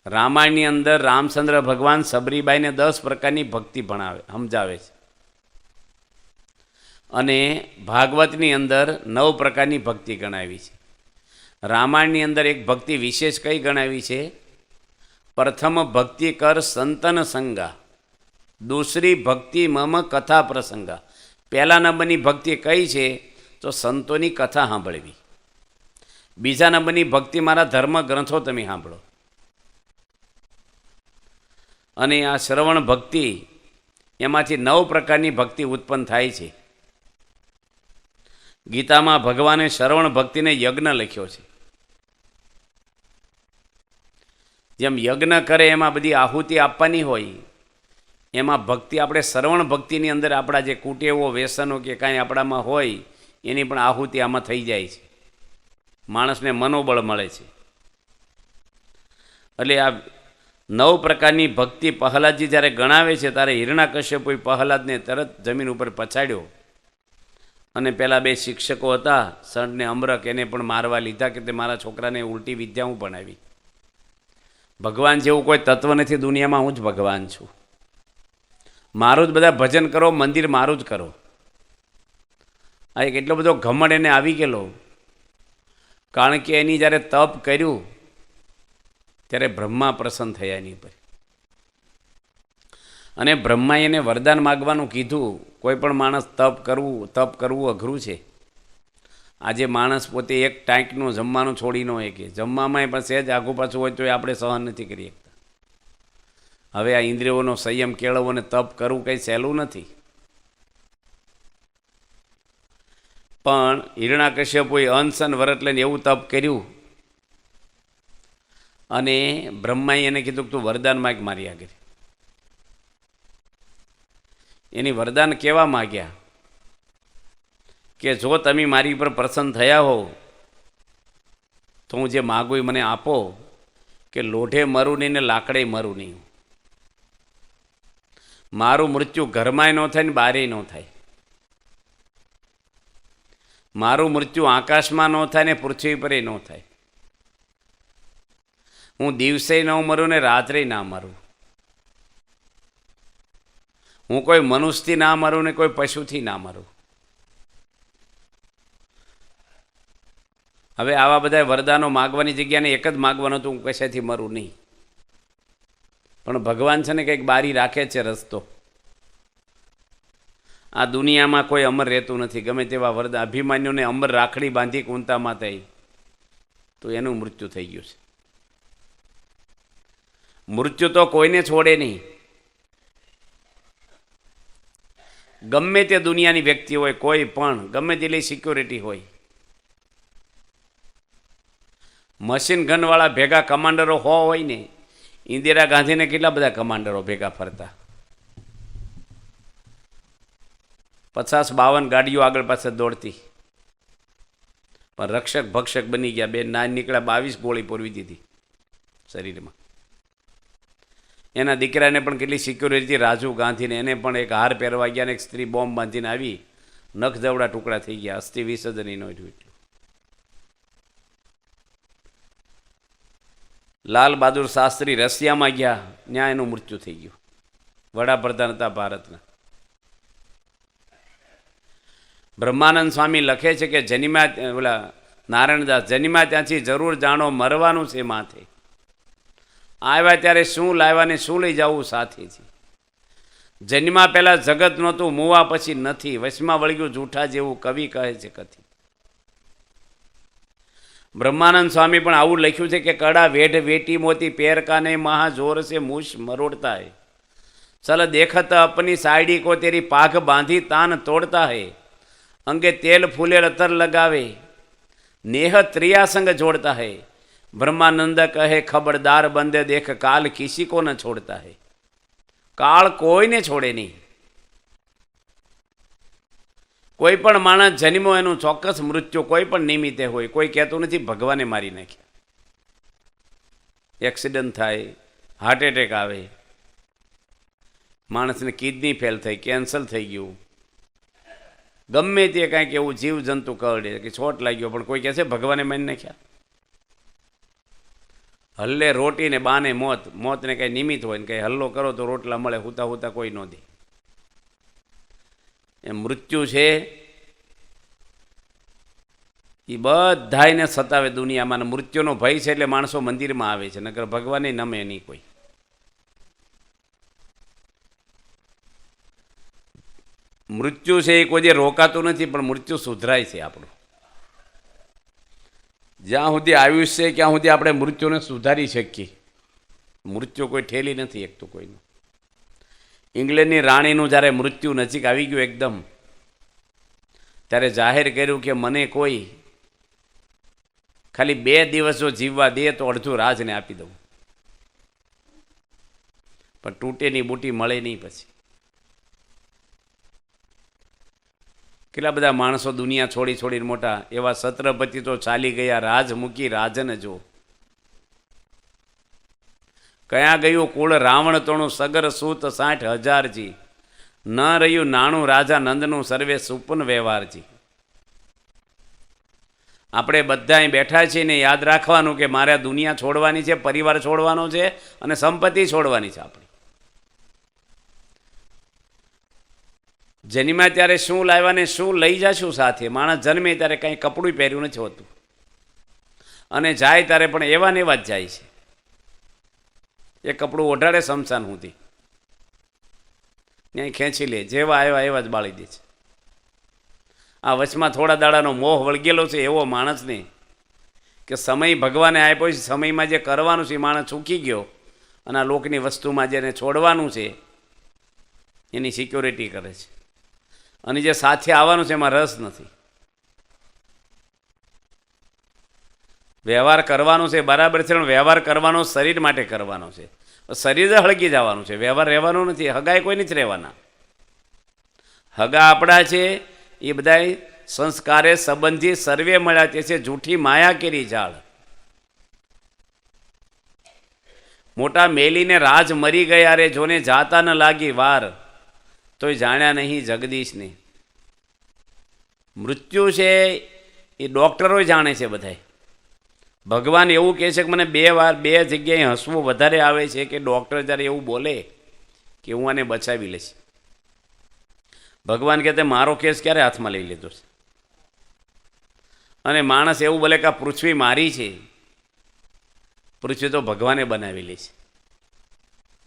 રામાયણની અંદર રામચંદ્ર ભગવાન સબરીબાઈને 10 પ્રકારની ભક્તિ ભણાવે, સમજાવે છે. અને ભાગવતની અંદર 9 પ્રકારની ભક્તિ ગણાવી છે. રામાયણની અંદર એક ભક્તિ વિશેષ કઈ ગણાવી છે? પ્રથમ ભક્તિ કર સંતન સંગા, દૂસરી ભક્તિ મમ કથા પ્રસંગા. પહેલા નંબરની ભક્તિ કઈ છે? તો સંતોની કથા સાંભળવી. બીજા નંબરની ભક્તિ મારા ધર્મ ગ્રંથો તમે સાંભળો. અને આ શ્રવણ ભક્તિ એમાંથી 9 પ્રકારની ભક્તિ ઉત્પન્ન થાય છે. ગીતામાં ભગવાને શ્રવણ ભક્તિને યજ્ઞ લખ્યો છે. જેમ યજ્ઞ કરે એમાં બધી આહુતિ આપવાની હોય, એમાં ભક્તિ આપણે શ્રવણ ભક્તિની અંદર આપણા જે કુટેવો વ્યસનો કે કાંઈ આપણામાં હોય એની પણ આહુતિ આમાં થઈ જાય છે. માણસને મનોબળ મળે છે. એટલે આ 9 પ્રકારની ભક્તિ પ્રહલાદજી જ્યારે ગણાવે છે ત્યારે હિરણ્યકશ્યપુએ પ્રહલાદને તરત જમીન ઉપર પછાડ્યો અને પેલા 2 શિક્ષકો હતા સંડ ને અમરક, એને પણ મારવા લીધા કે તે મારા છોકરાને ઉલટી વિદ્યા હું ભણાવી. ભગવાન જેવું કોઈ તત્વ નથી દુનિયામાં, હું જ ભગવાન છું. મારું જ બધા ભજન કરો, મંદિર મારું જ કરો. આ એક એટલો બધો ઘમંડ એને આવી ગયેલો, કારણ કે એની જ્યારે તપ કર્યું ત્યારે બ્રહ્મા પ્રસન્ન થયા એની પર. અને બ્રહ્માએ એને વરદાન માગવાનું કીધું. કોઈ પણ માણસ તપ કરવું અઘરું છે. આજે માણસ પોતે એક ટાંકનું જમવાનું છોડી ન હોય, કે જમવામાં પણ સહેજ આઘું પાછું હોય તો એ આપણે સહન નથી કરી શકતા. હવે આ ઇન્દ્રિયોનો સંયમ કેળવવો અને તપ કરવું કંઈ સહેલું નથી. પણ હિરણ્યકશ્યપુએ અનશન વ્રત લઈને એવું તપ કર્યું અને બ્રહ્માએ એને કીધું કે તું વરદાન માગ મારી આગળ. એની વરદાન કેવા માગ્યા કે જો તમે મારી પર પ્રસન્ન થયા હો તો હું જે માગું એ મને આપો, કે લોઢે મરું નહીં ને લાકડે મરું નહીં. મારું મૃત્યુ ઘરમાંય ન થાય ને બારેય ન થાય. મારું મૃત્યુ આકાશમાં ન થાય ને પૃથ્વી પર ન થાય. હું દિવસે ન મરું ને રાત્રે ના મરું. હું કોઈ મનુષ્યથી ના મરું ને કોઈ પશુથી ના મરું. હવે આવા બધા વરદાનો માગવાની જગ્યાને એક જ માગવાનું હતું, હું કશાથી મરું નહીં. પણ ભગવાન છે ને કંઈક બારી રાખે છે રસ્તો. આ દુનિયામાં કોઈ અમર રહેતું નથી. ગમે તેવા વરદાન અભિમાન્યુને અમર રાખડી બાંધી કુંતામાં થઈ તો એનું મૃત્યુ થઈ ગયું છે. મૃત્યુ તો કોઈને છોડે નહીં. ગમે તે દુનિયાની વ્યક્તિ હોય, કોઈ પણ ગમે તેટલી સિક્યોરિટી હોય, મશીન ગનવાળા ભેગા કમાન્ડરો હોય ને, ઇન્દિરા ગાંધીને કેટલા બધા કમાન્ડરો ભેગા ફરતા, 50-52 ગાડીઓ આગળ પાછળ દોડતી, પણ રક્ષક ભક્ષક બની ગયા. બે ના નીકળ્યા, 22 ગોળી પૂરવી દીધી શરીરમાં. એના દીકરાને પણ કેટલી સિક્યોરિટી, રાજીવ ગાંધીને, એને પણ એક હાર પહેરવા ગયા ને એક સ્ત્રી બોમ્બ બાંધીને આવી, નખ જવડા ટુકડા થઈ ગયા, અસ્થિ વિસર્જન ન એટલું. લાલ બહાદુર શાસ્ત્રી રશિયામાં ગયા, ત્યાં એનું મૃત્યુ થઈ ગયું. વડાપ્રધાન હતા ભારતના. બ્રહ્માનંદ સ્વામી લખે છે કે જન્મ્યા, ઓલા નારાયણદાસ, જન્મ્યા ત્યાંથી જરૂર જાણો મરવાનું છે માથે. આવ્યા ત્યારે શું લાવ્યા ને શું લઈ જવું સાથેથી. જન્મા પહેલાં જગત નહોતું, મુવા પછી નથી, વશમાં વળગ્યું જૂઠા જેવું કવિ કહે છે કથી. બ્રહ્માનંદ સ્વામી પણ આવું લખ્યું છે કે કડા વેઢ વેટી મોતી પેર કાને મહા જોર સે મૂછ મરોડતા હૈ, ચલ દેખત અપની સાયડી કો તેરી પાઘ બાંધી તાન તોડતા હૈ, અંગે તેલ ફૂલે અતર લગાવે નેહ ત્રિયા સંગ જોડતા હૈ, બ્રહ્માનંદ કહે ખબરદાર બંદે દેખ કાલ કિસી કો ન છોડતા હૈ. કાળ કોઈને છોડે નહીં. કોઈ પણ માણસ જન્મો એનું ચોક્કસ મૃત્યુ કોઈ પણ નિમિત્તે હોય. કોઈ કહેતું નથી ભગવાને મારી નાખ્યા. એક્સિડન્ટ થાય, હાર્ટ એટેક આવે, માણસને કિડની ફેલ થઈ, કેન્સર થઈ ગયું, ગમે તે કાંઈક એવું જીવ જંતુ કરડે કે છોટ લાગ્યો, પણ કોઈ કહે છે ભગવાને મારી નાખ્યા. હલ્લે રોટી ને બાને મોત, મોતને કંઈ નિમિત્ત હોય ને કંઈ હલ્લો કરો તો રોટલા મળે, હુતા હુતા કોઈ ન દે. એ મૃત્યુ છે એ બધાને સતાવે દુનિયામાં. મૃત્યુનો ભય છે એટલે માણસો મંદિરમાં આવે છે, નકર ભગવાને નમે નહીં કોઈ. મૃત્યુ છે એ કોઈ જે રોકાતું નથી, પણ મૃત્યુ સુધરાય છે આપણું. જ્યાં સુધી આયુષ્ય છે ત્યાં સુધી આપણે મૃત્યુને સુધારી શકીએ. મૃત્યુ કોઈ ઠેલી નથી એકતું કોઈનું. ઇંગ્લેન્ડની રાણીનું જ્યારે મૃત્યુ નજીક આવી ગયું એકદમ, ત્યારે જાહેર કર્યું કે મને કોઈ ખાલી 2 દિવસ જો જીવવા દે તો અડધું રાજને આપી દઉં. પણ તૂટેની બૂટી મળે નહીં. પછી કેટલા બધા માણસો દુનિયા છોડી છોડીને મોટા એવા છત્રપતિ તો ચાલી ગયા, રાજ મૂકી રાજન જો. કયા ગયું કુળ રાવણ તોણું, સગર સૂત 60,000જી, ન રહ્યું નાણું રાજા નંદનું, સર્વે સુપન વ્યવહારજી. આપણે બધા બેઠા છીએ ને યાદ રાખવાનું કે મારે આ દુનિયા છોડવાની છે, પરિવાર છોડવાનો છે અને સંપત્તિ છોડવાની છે. આપણી જન્મ્યા ત્યારે શું લાવ્યા ને શું લઈ જશું સાથે. માણસ જન્મે ત્યારે કંઈ કપડું પહેર્યું નથી હોતું, અને જાય ત્યારે પણ એવા ને એવા જ જાય છે. એ કપડું ઓઢાડે શમશાન સુધી, ત્યાં ખેંચી લે, જેવા આવ્યા એવા જ બાળી દે છે. આ વચમાં થોડા દાડાનો મોહ વળગેલો છે એવો માણસને કે સમય ભગવાને આપ્યો છે, સમયમાં જે કરવાનું છે એ માણસ ચૂકી ગયો, અને આ લોકની વસ્તુમાં જેને છોડવાનું છે એની સિક્યોરિટી કરે છે, અને જે સાથે આવવાનું છે એમાં રસ નથી. વ્યવહાર કરવાનો છે બરાબર છે, પણ વ્યવહાર કરવાનો શરીર માટે કરવાનો છે. શરીર હળગી જવાનું છે, વ્યવહાર રહેવાનો નથી. હગાએ કોઈ નથી રહેવાના. હગા આપણા છે એ બધા સંસ્કારે સંબંધી સર્વે મળ્યા તે છે જૂઠી માયા કેરી ઝાડ. મોટા મેલીને રાજ મરી ગયા રે, જોને જાતા ન લાગી વાર, તોય જાણ્યા નહીં જગદીશને. મૃત્યુ છે એ ડૉક્ટરો જાણે છે બધાય. ભગવાન એવું કહે છે કે મને 2 વાર 2 જગ્યાએ હસવું વધારે આવે છે કે ડૉક્ટર જ્યારે એવું બોલે કે હું આને બચાવી લઈશ. ભગવાન કહેતે મારો કેસ ક્યારે હાથમાં લઈ લીધો છે? અને માણસ એવું બોલે કે આ પૃથ્વી મારી છે. પૃથ્વી તો ભગવાને બનાવેલી છે.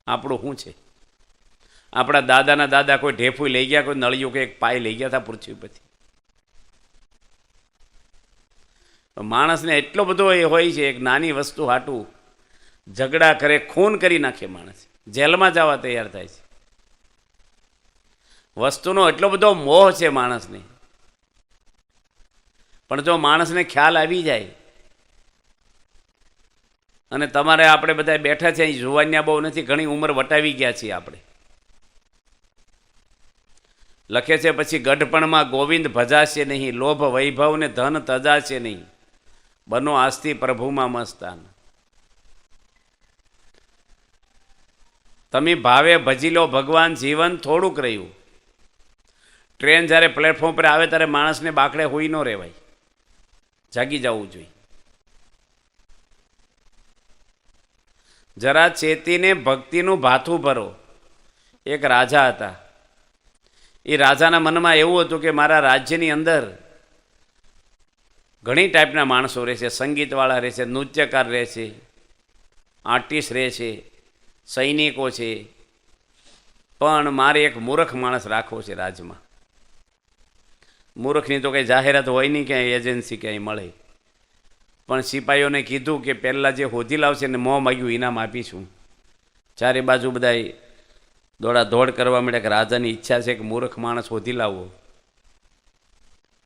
આપણું શું છે? આપણા દાદાના દાદા કોઈ ઢેફું લઈ ગયા, કોઈ નળિયું કે એક પાય લઈ ગયા હતા પૃથ્વી પરથી. માણસને એટલો બધો એ હોય છે, એક નાની વસ્તુ હાટું ઝઘડા કરે, ખૂન કરી નાખે, માણસ જેલમાં જવા તૈયાર થાય છે. વસ્તુનો એટલો બધો મોહ છે માણસને. પણ જો માણસને ખ્યાલ આવી જાય, અને તમારે આપણે બધા બેઠા છે અહીં, જુવાનિયા બહુ નથી, ઘણી ઉંમર વટાવી ગયા છીએ આપણે. લખે છે પછી ગઢપણમાં ગોવિંદ ભજાશે નહીં, લોભ વૈભવ ને ધન તજાશે નહીં, બનો આસ્તી પ્રભુમાં મસ્તાન. તમે ભાવે ભજી લો ભગવાન, જીવન થોડુંક રહ્યું. ટ્રેન જ્યારે પ્લેટફોર્મ પર આવે ત્યારે માણસને બાકડે હોઈ ન રહેવાય, જાગી જવું જોઈએ. જરા ચેતીને ભક્તિનું ભાથું ભરો. એક રાજા હતા. એ રાજાના મનમાં એવું હતું કે મારા રાજ્યની અંદર ઘણી ટાઈપના માણસો રહે છે. સંગીતવાળા રહે છે, નૃત્યકાર રહે છે, આર્ટિસ્ટ રહે છે, સૈનિકો છે, પણ મારે એક મૂર્ખ માણસ રાખવો છે રાજમાં. મૂર્ખની તો કંઈ જાહેરાત હોય નહીં, ક્યાંય એજન્સી ક્યાંય મળે. પણ સિપાહીઓને કીધું કે પહેલાં જે હોધી લાવશે ને મોં માગ્યું ઇનામ આપીશું. ચારે બાજુ બધાય દોડાદોડ કરવા માંડ્યા કે રાજાની ઈચ્છા છે કે મૂર્ખ માણસ હોધી લાવવો.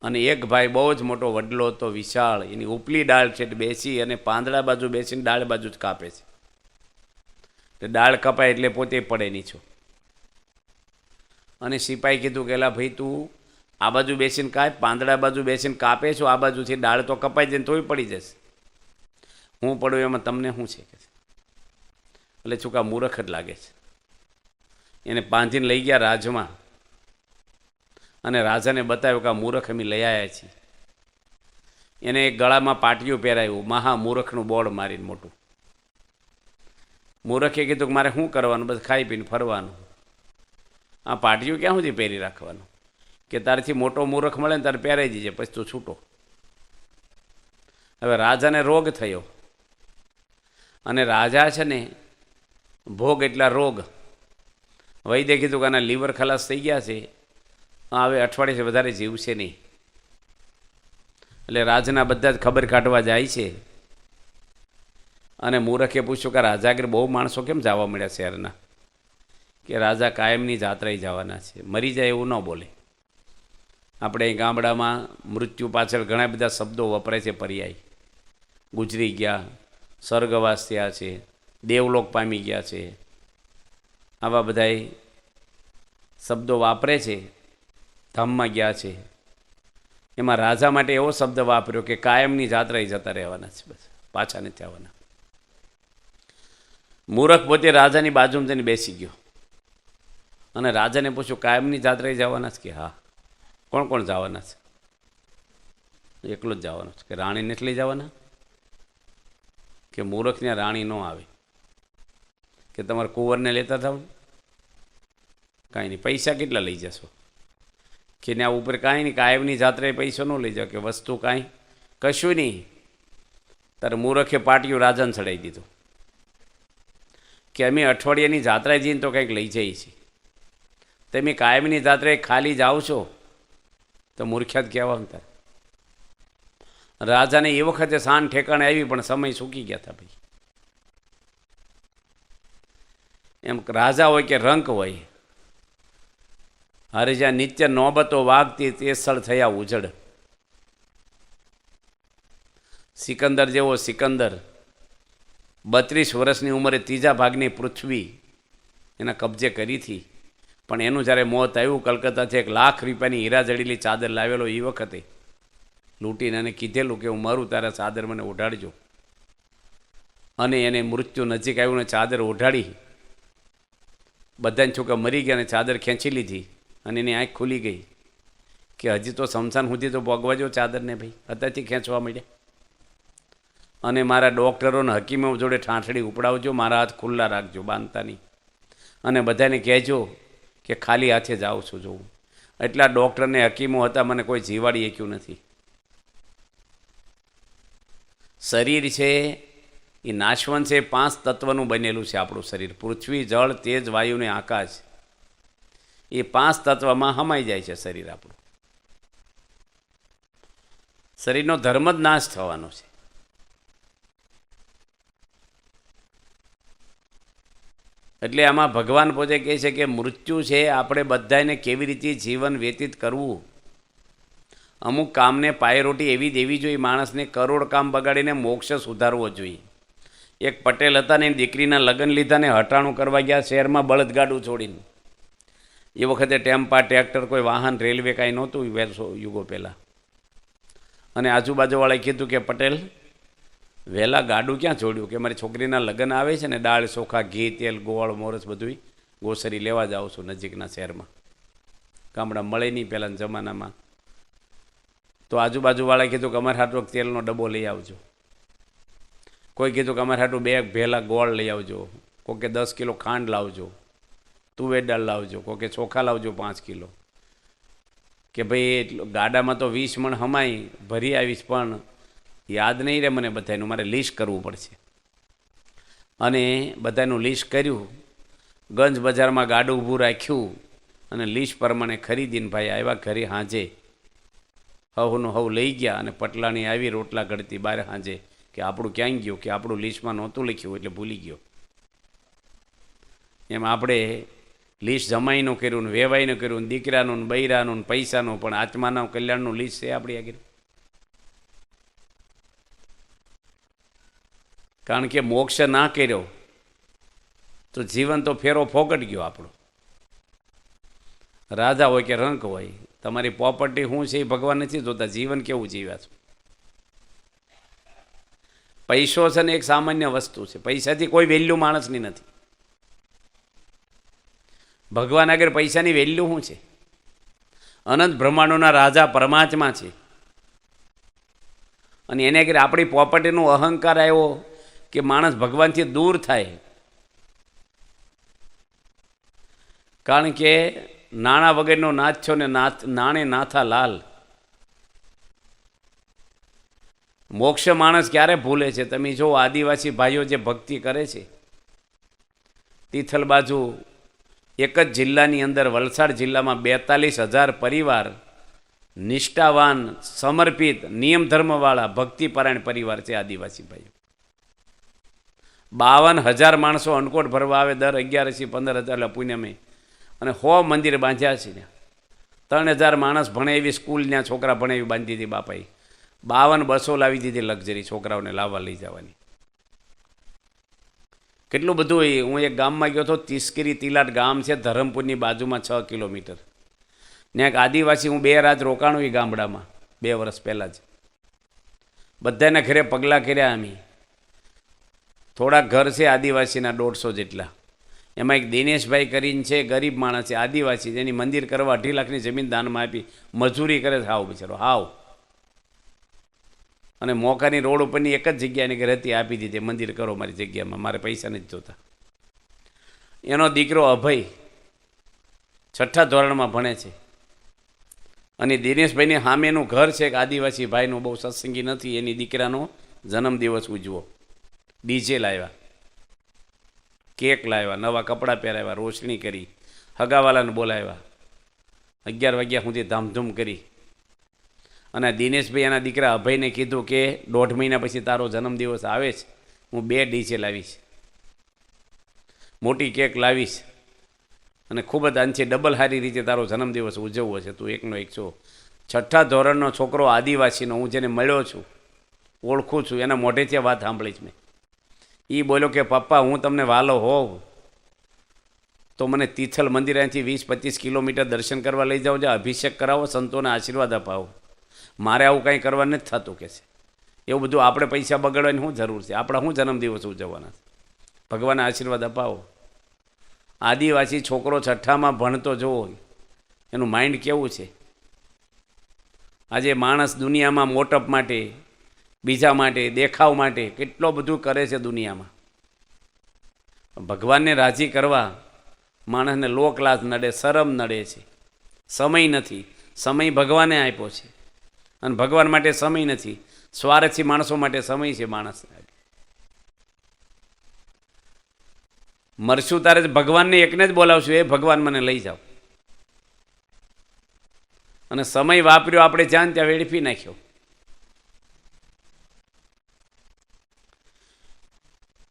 અને એક ભાઈ બહુ જ મોટો વડલો હતો, વિશાળ, એની ઉપલી ડાળ છે બેસી અને પાંદડા બાજુ બેસીને ડાળ બાજુ જ કાપે છે. તો ડાળ કપાય એટલે પોતે પડે નીચો. અને સિપાહી કીધું કે એલા ભાઈ તું આ બાજુ બેસીને કાંઈ પાંદડા બાજુ બેસીને કાપે છો, આ બાજુથી ડાળ તો કપાઈ જાય તોય પડી જશે, હું પડું એમાં તમને શું છે? એટલે ચૂકા મૂર્ખ જ લાગે છે. એને બાંધીને લઈ ગયા રાજમાં, અને રાજાને બતાવ્યું કે આ મૂર્ખ અમે લઈ આવ્યા છીએ. એને એક ગળામાં પાટિયું પહેરાવ્યું, મહામૂર્ખનું બોર્ડ મારીને મોટું. મૂર્ખે કીધું કે મારે શું કરવાનું? બસ ખાઈ પીને ફરવાનું. આ પાટિયું ક્યાં સુધી પહેરી રાખવાનું? કે તારથી મોટો મૂર્ખ મળે ને તારે પહેરાઈ દીજે, પછી તું છૂટો. હવે રાજાને રોગ થયો, અને રાજા છે ને ભોગ એટલા રોગ. વૈદ્ય કીધું કે આના લીવર ખલાસ થઈ ગયા છે, હવે અઠવાડિયે વધારે જીવશે નહીં. એટલે રાજના બધા જ ખબર કાઢવા જાય છે. અને મૂર્ખે પૂછ્યું કે રાજા આગળ બહુ માણસો કેમ જવા મળ્યા શહેરના? કે રાજા કાયમની જાત્રાએ જવાના છે, મરી જાય એવું ન બોલે. આપણે અહીં ગામડામાં મૃત્યુ પાછળ ઘણા બધા શબ્દો વપરાય છે, પર્યાય. ગુજરી ગયા, સ્વર્ગવાસ થયા છે, દેવલોક પામી ગયા છે, આવા બધાય શબ્દો વાપરે છે. ધામમાં ગયા છે. એમાં રાજા માટે એવો શબ્દ વાપર્યો કે કાયમની જાત્રાએ જતા રહેવાના છે, બસ પાછા નથી આવવાના. મૂર્ખ પોતે રાજાની બાજુમાં જઈને બેસી ગયો, અને રાજાને પૂછ્યું કાયમની જાત્રાએ જવાના છે? કે હા. કોણ કોણ જવાના છે? એકલો જ જવાનો છે. કે રાણીને નથી લઈ જવાના? કે મૂર્ખને રાણી ન આવે. કે તમારે કુંવરને લેતા થાવ? કાંઈ નહીં. પૈસા કેટલા લઈ જશો? કે ને આ ઉપર કાંઈ નહીં, કાયમની જાત્રાએ પૈસો ન લઈ જાઓ. કે વસ્તુ કાંઈ કશું નહીં. તારે મૂર્ખે પાટિયું રાજાને ચડાવી દીધું કે અમે અઠવાડિયાની જાત્રાએ જઈને તો કંઈક લઈ જઈએ છીએ, તમે કાયમની જાત્રાએ ખાલી જાઓ છો તો મૂર્ખ્યાત કહેવાનું. તારે રાજાને એ વખતે શાન ઠેકાણે આવી, પણ સમય સૂકી ગયા હતા ભાઈ. એમ રાજા હોય કે રંક હોય, હારે જ્યાં નિત્ય નોબતો વાગતી તે સ્થળ થયા ઉજળ. સિકંદર જેવો સિકંદર 32 વર્ષની ઉંમરે ત્રીજા ભાગની પૃથ્વી એના કબજે કરી હતી, પણ એનું જ્યારે મોત આવ્યું, કલકત્તાથી 1 લાખ રૂપિયાની હીરા જડેલી ચાદર લાવેલો એ વખતે લૂંટીને એને કીધેલું કે હું મારું, તારા ચાદર મને ઓઢાડજો. અને એને મૃત્યુ નજીક આવ્યું ને ચાદર ઓઢાડી. બધાને છોકરા મરી ગયા અને ચાદર ખેંચી લીધી, અને એની આંખ ખુલી ગઈ કે હજી તો શમશાન સુધી તો ભોગવાજો ચાદરને ભાઈ, અત્યારથી ખેંચવા માંડ્યા. અને મારા ડૉક્ટરોને હકીમો જોડે ઠાંઠડી ઉપડાવજો, મારા હાથ ખુલ્લા રાખજો, બાંધતા નહીં. અને બધાને કહેજો કે ખાલી હાથે જાઉં છું જોઉં. એટલા ડૉક્ટરને હકીમો હતા, મને કોઈ જીવાડી શક્યું નથી. શરીર છે એ નાશવંત છે, 5 તત્વનું બનેલું છે આપણું શરીર. પૃથ્વી, જળ, તેજ, વાયુ ને આકાશ, એ 5 તત્વમાં હમાઈ જાય છે શરીર આપણું. શરીરનો ધર્મ જ નાશ થવાનો છે. એટલે આમાં ભગવાન પોતે કહે છે કે મૃત્યુ છે, આપણે બધાને કેવી રીતે જીવન વ્યતીત કરવું. અમુક કામને પાયરોટી એવી દેવી જોઈએ માણસને, કરોડ કામ બગાડીને મોક્ષ સુધારવો જોઈએ. એક પટેલ હતા ને દીકરીના લગ્ન લીધા ને હટાણું કરવા ગયા શહેરમાં બળદગાડું છોડીને. એ વખતે ટેમ્પા, ટ્રેક્ટર, કોઈ વાહન, રેલવે કાંઈ નહોતું વર્ષો યુગો પહેલાં. અને આજુબાજુવાળાએ કીધું કે પટેલ વહેલા ગાડું ક્યાં છોડ્યું, કે મારી છોકરીના લગ્ન આવે છે ને દાળ ચોખા, ઘી, તેલ, ગોળ, મોરસ બધું ગોસરી લેવા જાઉં છું નજીકના શહેરમાં. ગામડા મળે નહીં પહેલાંના જમાનામાં. તો આજુબાજુવાળાએ કીધું કે અમારે હાટું તેલનો ડબ્બો લઈ આવજો. કોઈ કીધું કે અમારે હાટું 2 ભેલા ગોળ લઈ આવજો, કોઈ કે 10 કિલો ખાંડ લાવજો, તુવેર દાળ લાવજો, કોઈ કે ચોખા લાવજો 5 કિલો. કે ભાઈ એટલું ગાડામાં તો 20 મણ હમાઈ ભરી આવીશ, પણ યાદ નહીં રહે મને બધાનું, મારે લિસ્ટ કરવું પડશે. અને બધાનું લિસ્ટ કર્યું, ગંજ બજારમાં ગાડું ઊભું રાખ્યું અને લિસ્ટ પ્રમાણે ખરીદીને ભાઈ આવ્યા ઘરે સાંજે. હવનું હવ લઈ ગયા અને પટલાણી આવી રોટલા ઘડતી બહાર સાંજે કે આપણું ક્યાં ગયું, કે આપણું લિસ્ટમાં નહોતું લખ્યું એટલે ભૂલી ગયો. એમ આપણે લિસ્ટ જમાઈનું કર્યું ને વેવાઈનું કર્યું ને દીકરાનું ને બૈરાનું ને પૈસાનું, પણ આત્માના કલ્યાણનું લિસ્ટ છે આપણી આગળ. કારણ કે મોક્ષ ના કર્યો તો જીવન તો ફેરો ફોકટ ગયો આપણો. રાજા હોય કે રંક હોય, તમારી પ્રોપર્ટી શું છે એ ભગવાન નથી જોતા, જીવન કેવું જીવ્યા છો. પૈસો છે ને એક સામાન્ય વસ્તુ છે, પૈસાથી કોઈ વેલ્યુ માણસની નથી. ભગવાન આગળ પૈસાની વેલ્યુ શું છે? અનંત બ્રહ્માંડોના રાજા પરમાત્મા છે, અને એને આગળ આપણી પ્રોપર્ટીનો અહંકાર આવ્યો કે માણસ ભગવાનથી દૂર થાય. કારણ કે નાણાં વગરનો નાથ છો ને નાણે નાથા લાલ. મોક્ષ માણસ ક્યારે ભૂલે છે? તમે જો આદિવાસી ભાઈઓ જે ભક્તિ કરે છે, તિથલ બાજુ એક જ જિલ્લાની અંદર વલસાડ જિલ્લામાં 42,000 પરિવાર નિષ્ઠાવાન, સમર્પિત, નિયમ ધર્મવાળા, ભક્તિપરાયણ પરિવાર છે આદિવાસી ભાઈઓ. 52,000 માણસો અન્નકોટ ભરવા આવે દર 11 15,000 પુણ્યમે, અને 100 મંદિર બાંધ્યા છે. 3,000 માણસ ભણે એવી સ્કૂલ ત્યાં છોકરા ભણે એવી બાંધી દીધી બાપાએ. 52 બસો લાવી દીધી લક્ઝરી છોકરાઓને લાવવા લઈ જવાની. કેટલું બધું. હું એક ગામમાં ગયો હતો, તિસ્કરી તિલાટ ગામ છે ધરમપુરની બાજુમાં 6 કિલોમીટર. ત્યાં એક આદિવાસી, હું 2 રાત રોકાણો એ ગામડામાં 2 વર્ષ પહેલાં જ. બધાના ઘરે પગલાં કર્યા અમે. થોડાક ઘર છે આદિવાસીના 150 જેટલા. એમાં એક દિનેશભાઈ કરીને છે, ગરીબ માણસ છે આદિવાસી, જેની મંદિર કરવા 2.5 લાખની જમીન દાનમાં આપી, મજૂરી કરે છે હાવ બિચારો હાવ. અને મોકાની રોડ ઉપરની એક જ જગ્યાની ઘરે હતી, આપી દીધી, મંદિર કરો મારી જગ્યામાં, મારે પૈસા નથી જોતા. એનો દીકરો અભય 6ઠ્ઠા ધોરણમાં ભણે છે, અને દિનેશભાઈની સામેનું ઘર છે એક આદિવાસી ભાઈનું, બહુ સત્સંગી નથી, એની દીકરાનો જન્મદિવસ ઉજવો. ડીજે લાવ્યા, કેક લાવ્યા, નવા કપડાં પહેરાવ્યા, રોશની કરી, હગાવાલાને બોલાવ્યા, 11 વાગ્યા સુધી ધામધૂમ કરી. અને દિનેશભાઈ એના દીકરા અભયને કીધું કે 1.5 મહિના પછી તારો જન્મદિવસ આવે છે, હું 2 ડીજે લાવીશ, મોટી કેક લાવીશ, અને ખૂબ જ આનથી ડબલ સારી રીતે તારો જન્મદિવસ ઉજવવો છે, તું એકનો એક છો. 6ઠ્ઠા ધોરણનો છોકરો આદિવાસીનો, હું જેને મળ્યો છું, ઓળખું છું, એના મોઢેથી વાત સાંભળી જ મેં. એ બોલ્યો કે પપ્પા, હું તમને વાલો હોઉં તો મને તિથલ મંદિર અહીંથી 20-25 કિલોમીટર દર્શન કરવા લઈ જાઓ, અભિષેક કરાવો, સંતોને આશીર્વાદ અપાવો. મારે આવું કાંઈ કરવા નથી થતું કે છે. એવું બધું આપણે પૈસા બગાડવાની શું જરૂર છે? આપણા શું જન્મદિવસ ઉજવવાના? ભગવાનને આશીર્વાદ અપાવો. આદિવાસી છોકરો 6ઠ્ઠામાં ભણતો જોવો, એનું માઇન્ડ કેવું છે? આજે માણસ દુનિયામાં મોટપ માટે, બીજા માટે, દેખાવ માટે કેટલો બધું કરે છે દુનિયામાં. ભગવાનને રાજી કરવા માણસને લોક લાજ નડે, શરમ નડે છે. સમય નથી. સમય ભગવાને આપ્યો છે અને ભગવાન માટે સમય નથી. સ્વાર્થી માણસો માટે સમય છે માણસને. મરશું તારે ભગવાનને એકને જ બોલાવશું, એ ભગવાન મને લઈ જાઓ. અને સમય વાપર્યો આપણે જ્યાં ત્યાં વેડફી નાખ્યો.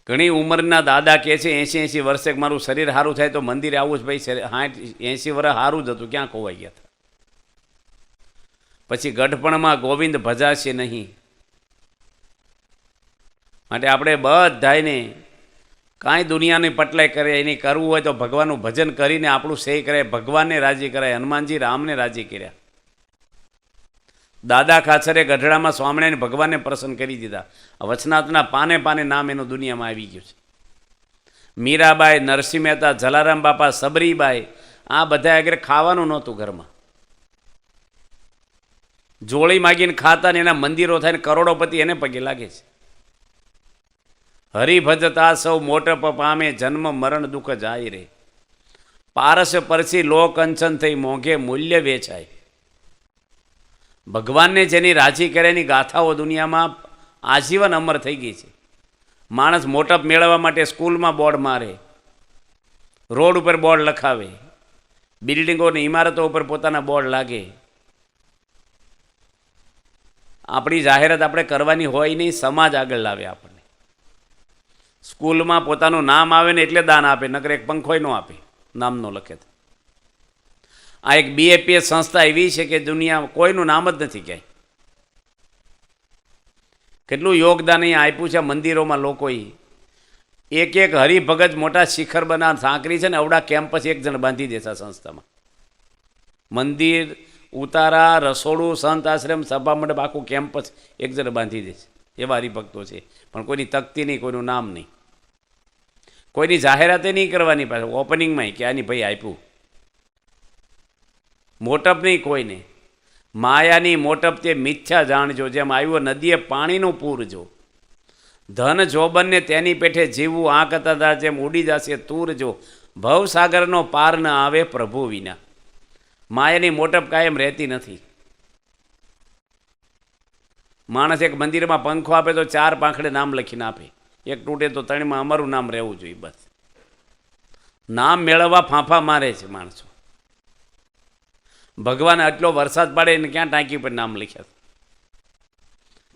ઘણી ઉંમરના દાદા કહે છે 80-80 વર્ષે મારું શરીર સારું થાય તો મંદિરે આવું જ. ભાઈ 60-80 વર્ષ સારું જ હતું, ક્યાં ખોવાઈ ગયા હતા. પછી ગઢપણમાં ગોવિંદ ભજાશે નહીં. માટે આપણે બધાને કાંઈ દુનિયાની પટલાઈ કરે એની કરવું હોય તો ભગવાનનું ભજન કરીને આપણું સહી કરાય, ભગવાનને રાજી કરાય. હનુમાનજી રામને રાજી કર્યા. દાદા ખાચરે ગઢડામાં સ્વામિનારાયણ ભગવાનને પ્રસન્ન કરી દીધા. વચનાથના પાને પાને નામ એનું દુનિયામાં આવી ગયું છે. મીરાબાઈ, નરસિંહ મહેતા, જલારામ બાપા, સબરીબાઈ, આ બધા આગળ ખાવાનું નહોતું ઘરમાં. જોળી માગીને ખાતા ને એના મંદિરો થાય ને કરોડોપતિ એને પગે લાગે છે. હરિભજતા સૌ મોટપ પામે, જન્મ મરણ દુઃખ જાય રે. પારસ પરસી લોક અંચન થઈ, મોંઘે મૂલ્ય વેચાય. ભગવાનને જેની રાજી કર્યાની ગાથાઓ દુનિયામાં આજીવન અમર થઈ ગઈ છે. માણસ મોટપ મેળવવા માટે સ્કૂલમાં બોર્ડ મારે, રોડ ઉપર બોર્ડ લખાવે, બિલ્ડિંગોની ઇમારતો ઉપર પોતાના બોર્ડ લાગે. આપણી જાહેરાત આપણે કરવાની હોય નહીં, સમાજ આગળ લાવે આપણને. સ્કૂલમાં પોતાનું નામ આવે ને એટલે દાન આપે, નકર એક પંખોય ન આપે નામ ન લખે તો. આ એક BAPS સંસ્થા એવી છે કે દુનિયા કોઈનું નામ જ નથી ક્યાંય. કેટલું યોગદાન અહીંયા આપ્યું છે મંદિરોમાં લોકોએ. એક હરિભગત મોટા શિખર બના સાંકરી છે ને, અવડા કેમ્પસ એક જણ બાંધી દેશે આ સંસ્થામાં. મંદિર, ઉતારા, રસોડું, સંત આશ્રમ, સભા મંડપ, આખું કેમ્પસ એક જણ બાંધી દેશે. એવા હરિભક્તો છે. પણ કોઈની તકતી નહીં, કોઈનું નામ નહીં, કોઈની જાહેરાતે નહીં કરવાની. પાસે ઓપનિંગમાં કે આની ભાઈ આપ્યું. મોટપ નહીં કોઈને. માયાની મોટપ તે મિથ્યા જાણજો, જેમ આવ્યું નદીએ પાણીનું પૂર જો. ધન જોબનને તેની પેઠે જીવવું, આંખ હતા જેમ ઉડી જશે તૂર જો. ભવસાગરનો પાર ન આવે પ્રભુ વિના. માયાની મોટપ કાયમ રહેતી નથી. માણસ એક મંદિરમાં પંખો આપે તો 4 પાંખડે નામ લખીને આપે, એક તૂટે તો 3માં અમારું નામ રહેવું જોઈએ. બસ નામ મેળવવા ફાંફા મારે છે માણસો. ભગવાન આટલો વરસાદ પાડે એને ક્યાં ટાંકી પર નામ લખ્યા?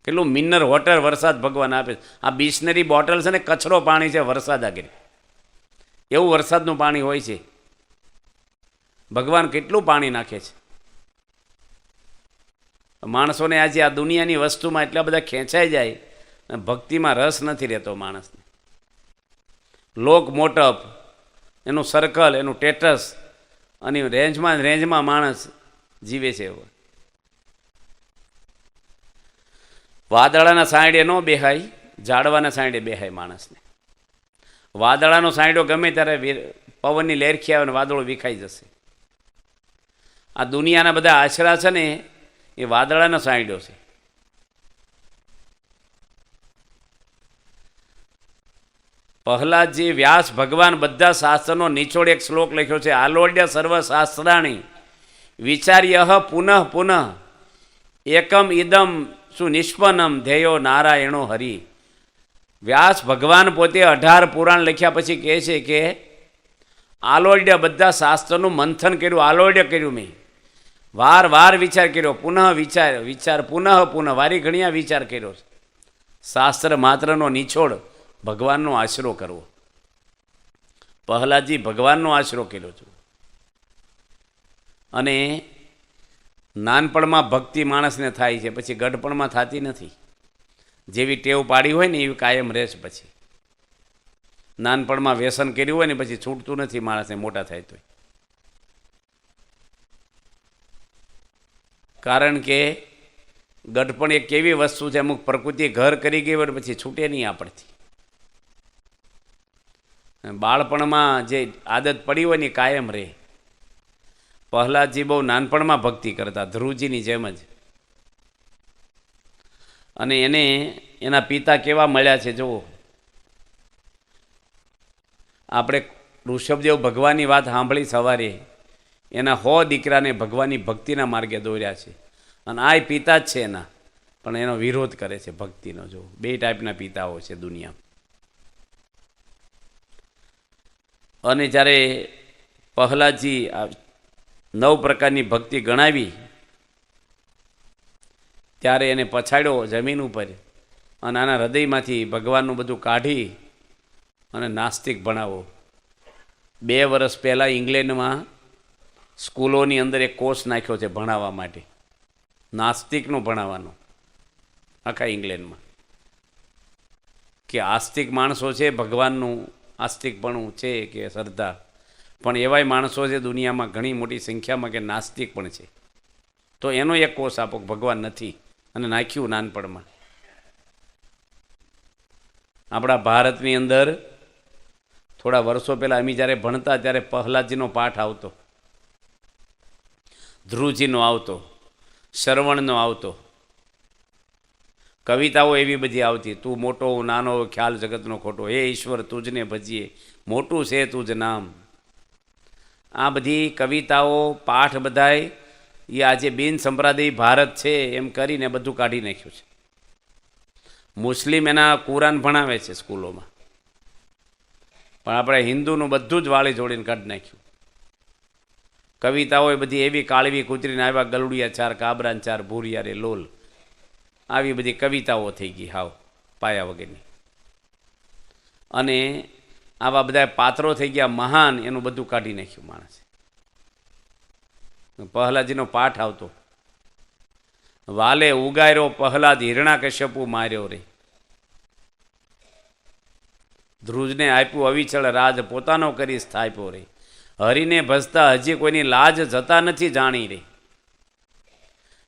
કેટલું મિનરલ વોટર વરસાદ ભગવાન આપે. આ બિસ્લરી બોટલ છે ને, કચરો પાણી છે વરસાદ આગળ. એવું વરસાદનું પાણી હોય છે. ભગવાન કેટલું પાણી નાખે છે. માણસોને આજે આ દુનિયાની વસ્તુમાં એટલા બધા ખેંચાઈ જાય અને ભક્તિમાં રસ નથી રહેતો માણસને. લોક મોટપ, એનું સર્કલ, એનું સ્ટેટસ અને રેન્જમાં માણસ જીવે છે. વાદળાના સાંયડે ન બેહાય, ઝાડવાના સાંયડે બેહાય માણસને. વાદળાનો સાંયડો ગમે ત્યારે પવનની લહેરખી આવે ને વાદળો વિખાઈ જશે. આ દુનિયાના બધા આશરા છે ને, એ વાદળાનો સાંયડો છે. પ્રહલાદજી, વ્યાસ ભગવાન બધા શાસ્ત્રનો નિચોડ એક શ્લોક લખ્યો છે. આલોડ્ય સર્વ શાસ્ત્રાણી વિચાર્ય પુનઃ પુનઃ એકમ ઇદમ સુનિષ્પન્નમ ધ્યેયો નારાયણો હરિ. વ્યાસ ભગવાન પોતે 18 પુરાણ લખ્યા પછી કહે છે કે આલોડ્ય બધા શાસ્ત્રનું મંથન કર્યું, આલોડ્ય કર્યું મેં. વાર વિચાર કર્યો, પુનઃ વિચાર પુનઃ વારી ઘણીયા વિચાર કર્યો. શાસ્ત્ર માત્રનો નિછોડ ભગવાનનો આશરો કરવો. પ્રહલાદજી ભગવાનનો આશરો કર્યો છે. અને નાનપણમાં ભક્તિ માણસને થાય છે, પછી ગઢપણમાં થતી નથી. જેવી ટેવ પાડી હોય ને એવી કાયમ રહે છે. પછી નાનપણમાં વ્યસન કર્યું હોય ને પછી છૂટતું નથી માણસને મોટા થાય તો. કારણ કે ગઢપણ એક એવી વસ્તુ છે, અમુક પ્રકૃતિ ઘર કરી ગઈ હોય પછી છૂટે નહીં આપણથી. બાળપણમાં જે આદત પડી હોય ને કાયમ રહે. પ્રહલાદજી બહુ નાનપણમાં ભક્તિ કરતા, ધ્રુવજીની જેમ જ. અને એને એના પિતા કેવા મળ્યા છે જુઓ. આપણે ઋષભદેવ ભગવાનની વાત સાંભળી સવારે. એના 100 દીકરાને ભગવાનની ભક્તિના માર્ગે દોર્યા છે. અને આ પિતા જ છે એના, પણ એનો વિરોધ કરે છે ભક્તિનો. જો 2 ટાઈપના પિતાઓ છે દુનિયામાં. અને જ્યારે પ્રહલાદજી 9 પ્રકારની ભક્તિ ગણાવી ત્યારે એને પછાડ્યો જમીન ઉપર અને આના હૃદયમાંથી ભગવાનનું બધું કાઢી અને નાસ્તિક ભણાવો. 2 વર્ષ પહેલાં ઇંગ્લેન્ડમાં સ્કૂલોની અંદર એક કોર્સ નાખ્યો છે ભણાવવા માટે, નાસ્તિકનું ભણાવવાનું આખા ઇંગ્લેન્ડમાં, કે આસ્તિક માણસો છે, ભગવાનનું આસ્તિકપણું છે કે શ્રદ્ધા, પણ એવાય માણસો છે દુનિયામાં ઘણી મોટી સંખ્યામાં કે નાસ્તિક પણ છે. તો એનો એક કોર્સ આપો ભગવાન નથી, અને નાખ્યું નાનપણમાં. આપણા ભારતની અંદર થોડા વર્ષો પહેલાં અમે જ્યારે ભણતા ત્યારે પ્રહલાદજીનો પાઠ આવતો, ધ્રુવજીનો આવતો, શ્રવણનો આવતો, કવિતાઓ એવી બધી આવતી. તું મોટો હું નાનો, ખ્યાલ જગતનો ખોટો, હે ઈશ્વર તુજને ભજીએ, મોટું છે તુજ નામ. આ બધી કવિતાઓ પાઠ બધાય એ આજે બિન સંપ્રદાય ભારત છે એમ કરીને બધું કાઢી નાખ્યું છે. મુસ્લિમ એના કુરાન ભણાવે છે સ્કૂલોમાં, પણ આપણે હિન્દુનું બધું જ વાળી જોડીને કાઢી નાખ્યું. કવિતાઓ એ બધી એવી કાળવી કૂતરીને આવ્યા, ગલુડિયા 4, કાબરાન 4, ભૂરિયા રે લોલ, આવી બધી કવિતાઓ થઈ ગઈ હાવ પાયા વગરની. અને આવા બધા પાત્રો થઈ ગયા મહાન, એનું બધું કાઢી નાખ્યું માણસે. પ્રહલાદજીનો પાઠ આવતો, વાલે ઉગાર્યો પ્રહલાદ હિરણાકશ્યપુ માર્યો રે, ધ્રુજને આપ્યું અવિચળ રાજ પોતાનો કરી સ્થાપ્યો રે, હરિને ભજતા હજી કોઈની લાજ જતા નથી જાણી રે.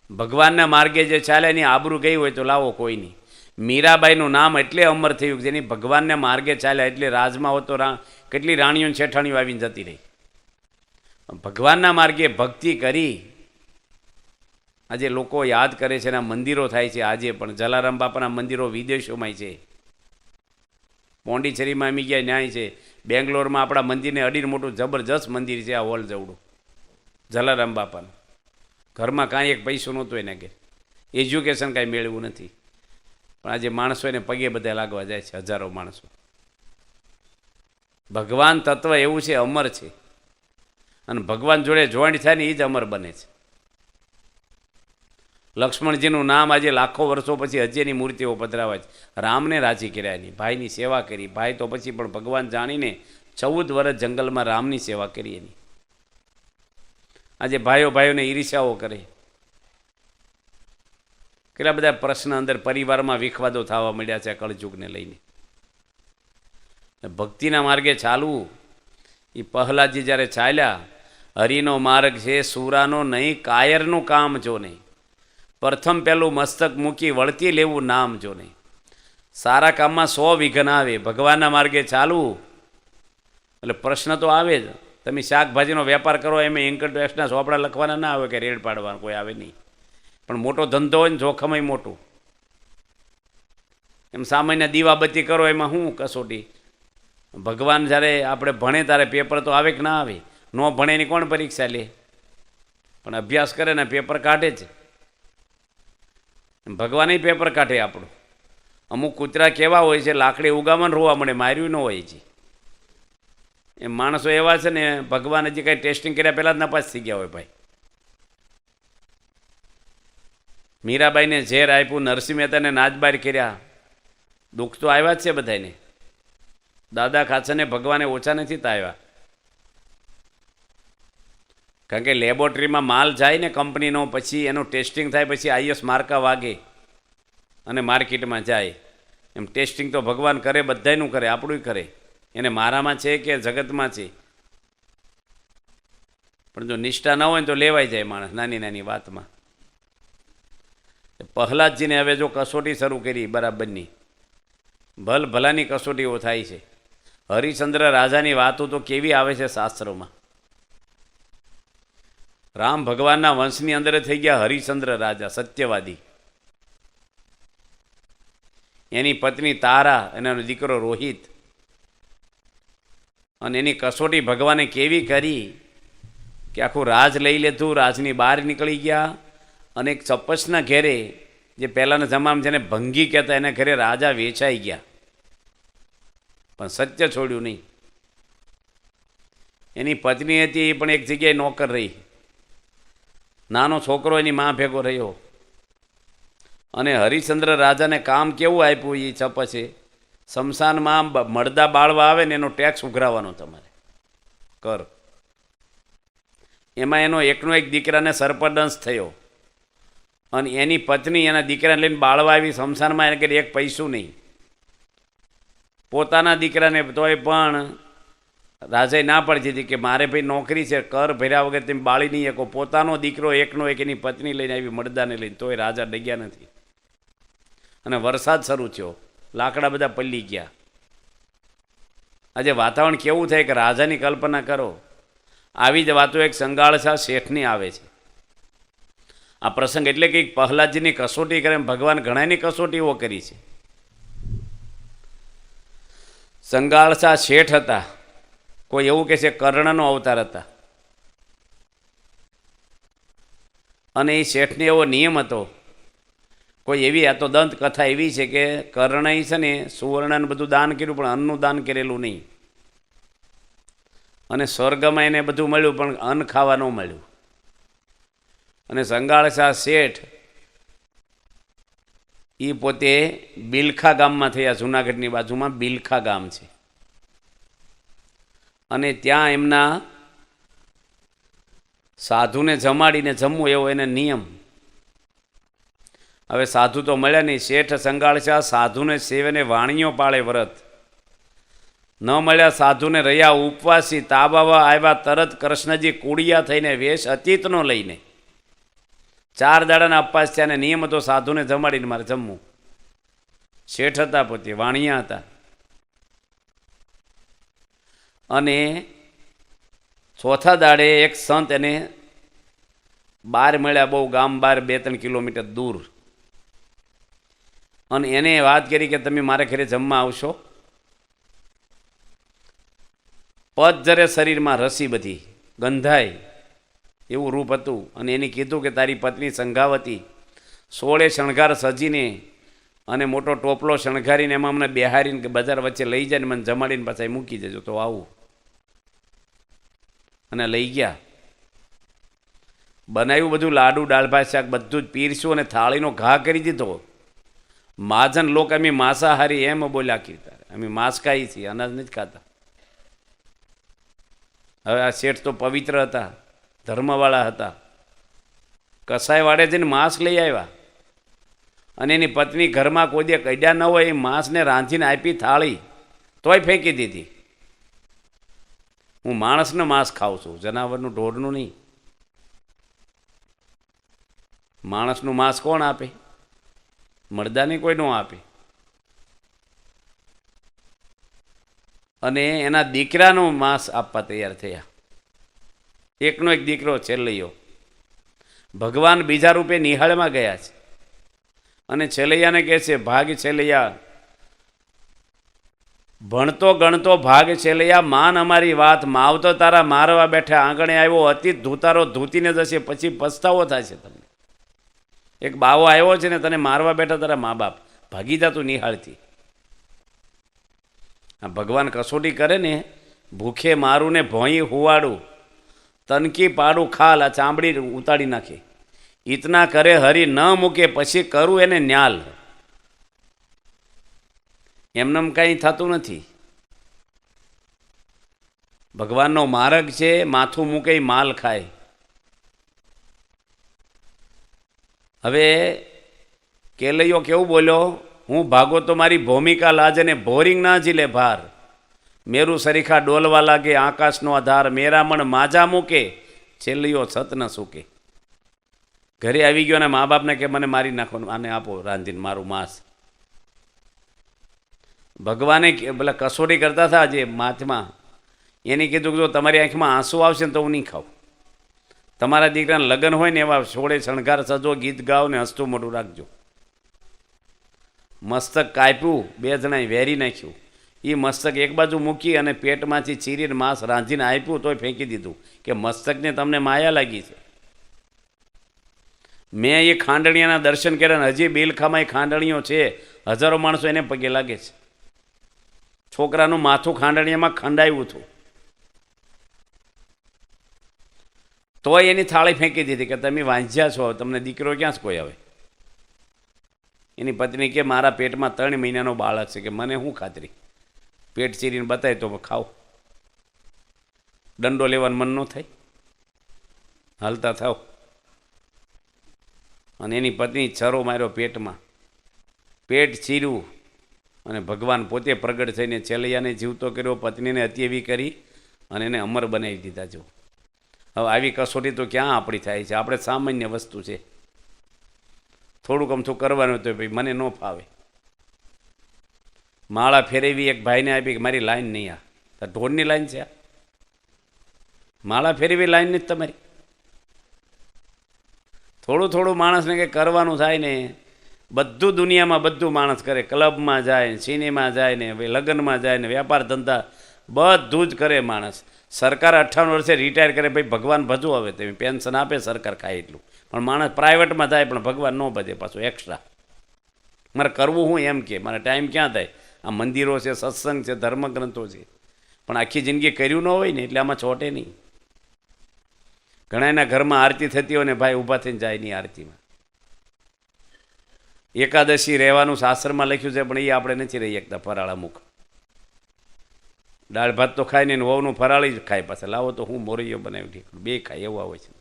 ભગવાનના માર્ગે જે ચાલે એની આબરૂ ગઈ હોય તો લાવો કોઈ નહીં. મીરાબાઈનું નામ એટલે અમર થયું જેની ભગવાનના માર્ગે ચાલ્યા, એટલે રાજમાં હોતો કેટલી રાણીઓ છેઠાણીઓ આવીને જતી રહી. ભગવાનના માર્ગે ભક્તિ કરી આજે લોકો યાદ કરે છે, એના મંદિરો થાય છે આજે પણ. જલારામ બાપાના મંદિરો વિદેશોમાં છે, પોંડિચેરીમાં અમી ગયા ન્યાય છે, બેંગ્લોરમાં આપણા મંદિરને અડીને મોટું જબરજસ્ત મંદિર છે આ હોલ જવડું જલારામ બાપાનું. ઘરમાં કાંઈ એક પૈસો નહોતો એને, કે એજ્યુકેશન કાંઈ મેળવું નથી, પણ આજે માણસો એને પગે બધા લાગવા જાય છે, હજારો માણસો. ભગવાન તત્વ એવું છે, અમર છે, અને ભગવાન જોડે જોઈન્ટ થાય ને એ જ અમર બને છે. લક્ષ્મણજીનું નામ આજે લાખો વર્ષો પછી હજી એની મૂર્તિઓ પધરાવાય છે. રામને રાજી કર્યા એની, ભાઈની સેવા કરી. ભાઈ તો પછી પણ ભગવાન જાણીને 14 વર્ષ જંગલમાં રામની સેવા કરી એની. આજે ભાઈઓ ભાઈઓને ઈર્ષ્યાઓ કરે. કેટલા બધા પ્રશ્ન અંદર પરિવારમાં વિખવાદો થવા મળ્યા છે કળયુગને લઈને. ભક્તિના માર્ગે ચાલવું એ પ્રહલાદજી જ્યારે ચાલ્યા, હરિનો માર્ગ છે સુરાનો નહીં, કાયરનું કામ જો નહીં, પ્રથમ પહેલું મસ્તક મૂકી વળતી લેવું નામ જો નહીં. સારા કામમાં 100 વિઘ્ન આવે, ભગવાનના માર્ગે ચાલવું એટલે પ્રશ્ન તો આવે જ. તમે શાકભાજીનો વેપાર કરો, એમાં ઇન્કમ ટેક્સના ચોપડા લખવાના ના આવે કે રેડ પાડવાના, કોઈ આવે નહીં. પણ મોટો ધંધો હોય ને જોખમય મોટું. એમ સામાન્ય દીવાબત્તી કરો એમાં શું કસોટી? ભગવાન જ્યારે આપણે ભણે ત્યારે પેપર તો આવે કે ના આવે? ન ભણે એની કોણ પરીક્ષા લે? પણ અભ્યાસ કરે ને પેપર કાઢે જ. ભગવાન પેપર કાઢે આપણું. અમુક કૂતરા કેવા હોય છે, લાકડી ઉગામાં રોવા મળે, માર્યું ન હોય છે. એમ માણસો એવા છે ને, ભગવાન હજી કાંઈ ટેસ્ટિંગ કર્યા પહેલાં જ નપાસ થઈ ગયા હોય ભાઈ. મીરાબાઈને ઝેર આપ્યું, નરસિંહ મહેતાને નાચબાર કર્યા, દુઃખ તો આવ્યા જ છે બધાને. દાદા ખાચરને ભગવાને ઓછા નથી આવ્યા, કારણ કે લેબોરેટરીમાં માલ જાય ને કંપનીનો, પછી એનું ટેસ્ટિંગ થાય, પછી આઈએસ માર્કા વાગે અને માર્કેટમાં જાય. એમ ટેસ્ટિંગ તો ભગવાન કરે, બધાયનું કરે, આપણું કરે. એને મારામાં છે કે જગતમાં છે. પણ જો નિષ્ઠા ન હોય ને તો લેવાઈ જાય માણસ નાની નાની વાતમાં. પ્રહલાદજીને હવે જો કસોટી શરૂ કરી બરાબરની, ભલ ભલાની કસોટીઓ થાય છે. હરિશ્ચંદ્ર રાજાની વાતો તો કેવી આવે છે શાસ્ત્રોમાં. રામ ભગવાનના વંશની અંદર થઈ ગયા હરિશ્ચંદ્ર રાજા, સત્યવાદી. એની પત્ની તારા, એનો દીકરો રોહિત. અને એની કસોટી ભગવાને કેવી કરી કે આખું રાજ લઈ લીધું, રાજની બહાર નીકળી ગયા અને એક ચપ્પસના ઘેરે, જે પહેલાંના જમાનામાં જેને ભંગી કહેતા, એના ઘરે રાજા વેચાઈ ગયા, પણ સત્ય છોડ્યું નહીં. એની પત્ની હતી, એ પણ એક જગ્યાએ નોકર રહી. નાનો છોકરો એની મા ભેગો રહ્યો. અને હરિશ્ચંદ્ર રાજાને કામ કેવું આપ્યું એ ચપસે, શમશાનમાં મળદા બાળવા આવે ને એનો ટેક્સ ઉઘરાવવાનો તમારે કર. એમાં એનો એકનો એક દીકરાને સરપદંશ થયો અને એની પત્ની એના દીકરાને લઈને બાળવા આવી શમશાનમાં, એને કરી એક પૈસું નહીં. પોતાના દીકરાને તોય પણ રાજાએ ના પાડી દીધી કે મારે ભાઈ નોકરી છે, કર ભર્યા વગર તમે બાળી નહીં શકો. પોતાનો દીકરો એકનો એક એની પત્ની લઈને આવી મળદાને લઈને, તોય રાજા ડગ્યા નથી. અને વરસાદ શરૂ થયો, લાકડા બધા પલ્લી ગયા. આજે વાતાવરણ કેવું થાય કે રાજાની કલ્પના કરો. આવી જ વાતો એક સંગાળસા શેઠની આવે છે. આ પ્રસંગ એટલે કે પ્રહલાદજીની કસોટી કરે, ભગવાન ઘણાની કસોટીઓ કરી છે. સંગાળસા શેઠ હતા. કોઈ એવું કહે છે કર્ણનો અવતાર હતા. અને એ શેઠને એવો નિયમ હતો, કોઈ એવી, આ તો દંત કથા એવી છે કે કર્ણએ છે ને સુવર્ણને બધું દાન કર્યું, પણ અન્નનું દાન કરેલું નહીં. અને સ્વર્ગમાં એને બધું મળ્યું, પણ અન્ન ખાવા ન મળ્યું. અને સંગાળસા શેઠ એ પોતે બિલખા ગામમાં થયા. જૂનાગઢની બાજુમાં બિલખા ગામ છે. અને ત્યાં એમના સાધુને જમાડીને જમવું એવો એને નિયમ. હવે સાધુ તો મળ્યા નહીં. શેઠ સંગાળસા સાધુને સેવને વાણીઓ પાળે વ્રત. ન મળ્યા સાધુને રહ્યા ઉપવાસી. તાબાવા આવ્યા તરત કૃષ્ણજી કુડિયા થઈને વેશ અતીતનો લઈને. 4 દાડાના અપવાસ થયા. અને નિયમ હતો સાધુને જમાડીને મારે જમવું. શેઠ હતા, પોતે વાણિયા હતા. અને ચોથા દાડે એક સંત એને બહાર મળ્યા, બહુ ગામ બહાર 2-3 કિલોમીટર દૂર. અને એને વાત કરી કે તમે મારે ઘરે જમવા આવશો. પદજરે શરીરમાં રસી બધી ગંધાય એવું રૂપ હતું. અને એને કીધું કે તારી પત્ની સંઘાવતી 16 શણગાર સજીને અને મોટો ટોપલો શણગારીને એમાં અમને બેહારીને બજાર વચ્ચે લઈ જાય ને મને જમાડીને પાછા મૂકી દેજો તો આવું. અને લઈ ગયા. બનાવ્યું બધું, લાડુ, દાળ ભાત, શાક બધું જ પીરસ્યું અને થાળીનો ઘા કરી દીધો. મહાજન લોક અમે માંસાહારી એમ બોલ્યા કીધા, અમે માંસ ખાઈ છીએ, અનાજ નથી ખાતા. હવે આ શેઠ તો પવિત્ર હતા, ધર્મવાળા હતા. કસાઈ વાડે જઈને માંસ લઈ આવ્યા. અને એની પત્ની ઘરમાં કોઈ દે કડ્યા ન હોય એ માંસને રાંધીને આપી થાળી, તોય ફેંકી દીધી. હું માણસનું માંસ ખાઉં છું, જનાવરનું, ઢોરનું નહીં. માણસનું માંસ કોણ આપે? મળદાની કોઈ ન આપે. અને એના દીકરાનું માંસ આપવા તૈયાર થયા. એકનો એક દીકરો છેલ્લૈયો. ભગવાન બીજા રૂપે નિહાળમાં ગયા છે. અને છેલ્લૈયાને કહે છે, ભાગ છેલ્લૈયા, ભણતો ગણતો ભાગ છેલ્લૈયા, માન અમારી વાત, માવતો તારા મારવા બેઠા આંગણે આવ્યો, અતીત ધૂતારો ધૂતીને જશે, પછી પસ્તાવો થશે તમને. એક બાવો આવ્યો છે ને તને મારવા બેઠા તારા મા બાપ, ભાગી જા તું નિહાળથી. આ ભગવાન કસોટી કરે ને, ભૂખે મારું ને ભોંઈ હુવાડું, તનકી પાડું ખાલ, આ ચામડી ઉતાડી નાખે. ઇતના કરે હરી ન મૂકે, પછી કરું એને ન્યાલ. એમનેમ કાંઈ થતું નથી. ભગવાનનો માર્ગ છે, માથું મૂકે માલ ખાય. હવે કેલૈયો કેવું બોલ્યો, હું ભાગો તો મારી ભૂમિકા લાજે ને ભોરિંગ ના ઝીલે ભાર. મેરું સરીખા ડોલવા લાગે આકાશનો આધાર, મેરા મણ માજા મૂકે, છેલ્લીઓ છત ન સૂકે. ઘરે આવી ગયો અને મા બાપને કે મને મારી નાખો, આને આપો રાંધીને મારું માંસ. ભગવાને પેલા કસોટી કરતા હતા જે માથમાં, એને કીધું કે જો તમારી આંખમાં આંસુ આવશે ને તો હું નહીં ખાઉં. તમારા દીકરાને લગ્ન હોય ને એવા 16 શણગાર સજો, ગીત ગાઓ ને હસતું મોઢું રાખજો. મસ્તક કાપ્યું, 2 જણાએ વેરી નાખ્યું. એ મસ્તક એક બાજુ મૂકી અને પેટમાંથી ચીરીને માંસ રાંધીને આપ્યું તોય ફેંકી દીધું કે મસ્તકને તમને માયા લાગી છે. મેં એ ખાંડણીયાના દર્શન કર્યા ને હજી બેલખામાં એ ખાંડણીઓ છે, હજારો માણસો એને પગે લાગે છે. છોકરાનું માથું ખાંડણીયામાં ખંડાયું હતું તોય એની થાળી ફેંકી દીધી કે તમે વાંચ્યા છો, તમને દીકરો ક્યાં જ કોઈ આવે. એની પત્ની કે મારા પેટમાં 3 મહિનાનો બાળક છે, કે મને શું ખાતરી, પેટ ચીરીને બતાય તો ખાઓ. દંડો લેવાનું મન ન થાય, હાલતા થાવ. અને એની પત્ની છરો માર્યો પેટમાં, પેટ ચીર્યું અને ભગવાન પોતે પ્રગટ થઈને છેલ્લૈયાને જીવતો કર્યો, પત્નીને અત્યેવી કરી અને એને અમર બનાવી દીધા. જો હવે આવી કસોટી તો ક્યાં આપણી થાય છે? આપણે સામાન્ય વસ્તુ છે, થોડુંક અમથું કરવાનું તો ભાઈ મને ન ફાવે. માળા ફેરવી એક ભાઈને આપી કે મારી લાઈન નહીં, આ ઢોરની લાઈન છે, આ માળા ફેરવી લાઈન નથી તમારી. થોડું થોડું માણસને કંઈ કરવાનું થાય ને, બધું દુનિયામાં બધું માણસ કરે, ક્લબમાં જાય, સિનેમા જાય ને, લગ્નમાં જાય ને, વેપાર ધંધા બધું જ કરે માણસ. સરકાર 58 વર્ષે રિટાયર કરે, ભાઈ ભગવાન ભજવું આવે તમે પેન્શન આપે સરકાર ખાય એટલું, પણ માણસ પ્રાઇવેટમાં જાય પણ ભગવાન ન ભજે પાછું એક્સ્ટ્રા. મારે કરવું હું એમ કે મારે ટાઈમ ક્યાં થાય? આ મંદિરો છે, સત્સંગ છે, ધર્મગ્રંથો છે, પણ આખી જિંદગી કર્યું ન હોય ને એટલે આમાં ચોટે નહીં. ઘણાના ઘરમાં આરતી થતી હોય ને ભાઈ ઊભા થઈને જાય નહીં આરતીમાં. એકાદશી રહેવાનું શાસ્ત્રમાં લખ્યું છે, પણ એ આપણે નથી રહી શકતા ફરાળા મુખ. દાળ ભાત તો ખાય ને વહુનું ફરાળી જ ખાય, પાછા લાવો તો હું મોરૈયો બનાવી ઠીક બે ખાય એવા હોય છે.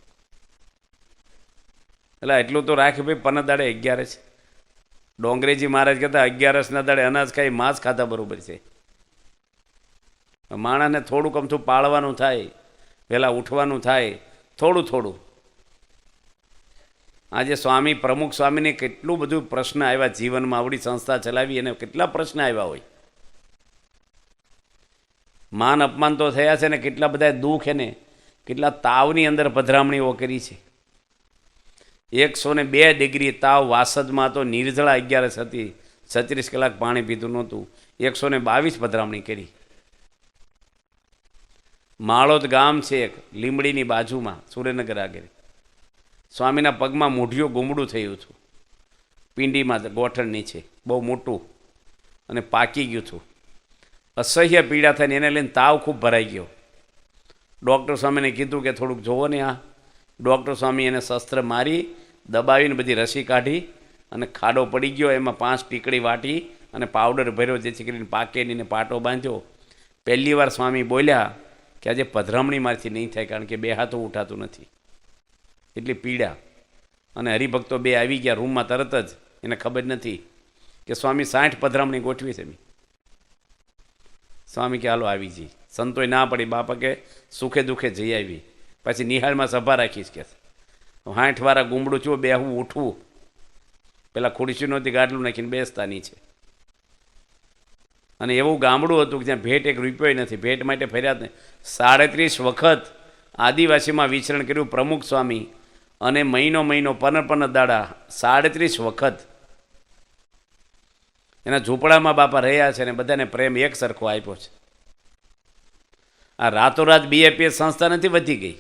એટલે એટલું તો રાખે ભાઈ, પન દાડે 11 છે. ડોંગરેજી મહારાજ કહેતા 11ના દાડે અનાજ ખાઈ માંસ ખાતા બરોબર છે. માણસને થોડુંક અમથું પાળવાનું થાય, વહેલા ઉઠવાનું થાય, થોડું થોડું. આજે સ્વામી પ્રમુખ સ્વામીને કેટલું બધું પ્રશ્ન આવ્યા જીવનમાં, આવડી સંસ્થા ચલાવી એને કેટલા પ્રશ્ન આવ્યા હોય. માન અપમાન તો થયા છે ને, કેટલા બધા દુઃખ એને કેટલા તાવની અંદર પધરામણીઓ કરી છે. 102 ડિગ્રી તાવ વાસદમાં તો નિર્જળા 11 હતી, 36 કલાક પાણી પીધું નહોતું, 122 પધરામણી કરી. માળોદ ગામ છે એક લીંબડીની બાજુમાં, સુરેન્દ્રનગર આગળ, સ્વામીના પગમાં મૂઢિયું ગુમડું થયું હતું, પિંડીમાં ગોઠણ નીચે બહુ મોટું અને પાકી ગયું હતું. અસહ્ય પીડા થઈને એને લઈને તાવ ખૂબ ભરાઈ ગયો. ડૉક્ટર સ્વામીને કીધું કે થોડુંક જોવો ને આ. ડૉક્ટર સ્વામી એને શસ્ત્ર મારી દબાવીને બધી રસી કાઢી અને ખાડો પડી ગયો, એમાં 5 ટીકડી વાટી અને પાવડર ભર્યો, જેથી કરીને પાકે નહીં, પાટો બાંધ્યો. પહેલી વાર સ્વામી બોલ્યા કે આજે પધરામણી મારથી નહીં થાય, કારણ કે 2 હાથો ઉઠાતું નથી, એટલી પીડા. અને હરિભક્તો 2 આવી ગયા રૂમમાં તરત જ, એને ખબર નથી કે સ્વામી 60 પધરામણી ગોઠવી છે. સ્વામી કે હાલો આવી જઈ. સંતોય ના પડી, બાપા કે સુખે દુઃખે જઈ આવી. પછી નિહાળમાં સભા રાખીશ કે 60 વાળા ગુમડું છું, બેહવું ઉઠવું, પેલા ખુરશી નહોતી, ગાડલું નાખીને બેસતાની છે. અને એવું ગામડું હતું કે જ્યાં ભેટ 1 રૂપિયો નથી, ભેટ માટે ફર્યા જ નહીં. 37 વખત આદિવાસીમાં વિચરણ કર્યું પ્રમુખ સ્વામી, અને મહિનો પન દાડા 37 વખત એના ઝૂંપડામાં બાપા રહ્યા છે, અને બધાને પ્રેમ એક સરખો આપ્યો છે. આ રાતોરાત BAPS સંસ્થા નથી વધી ગઈ,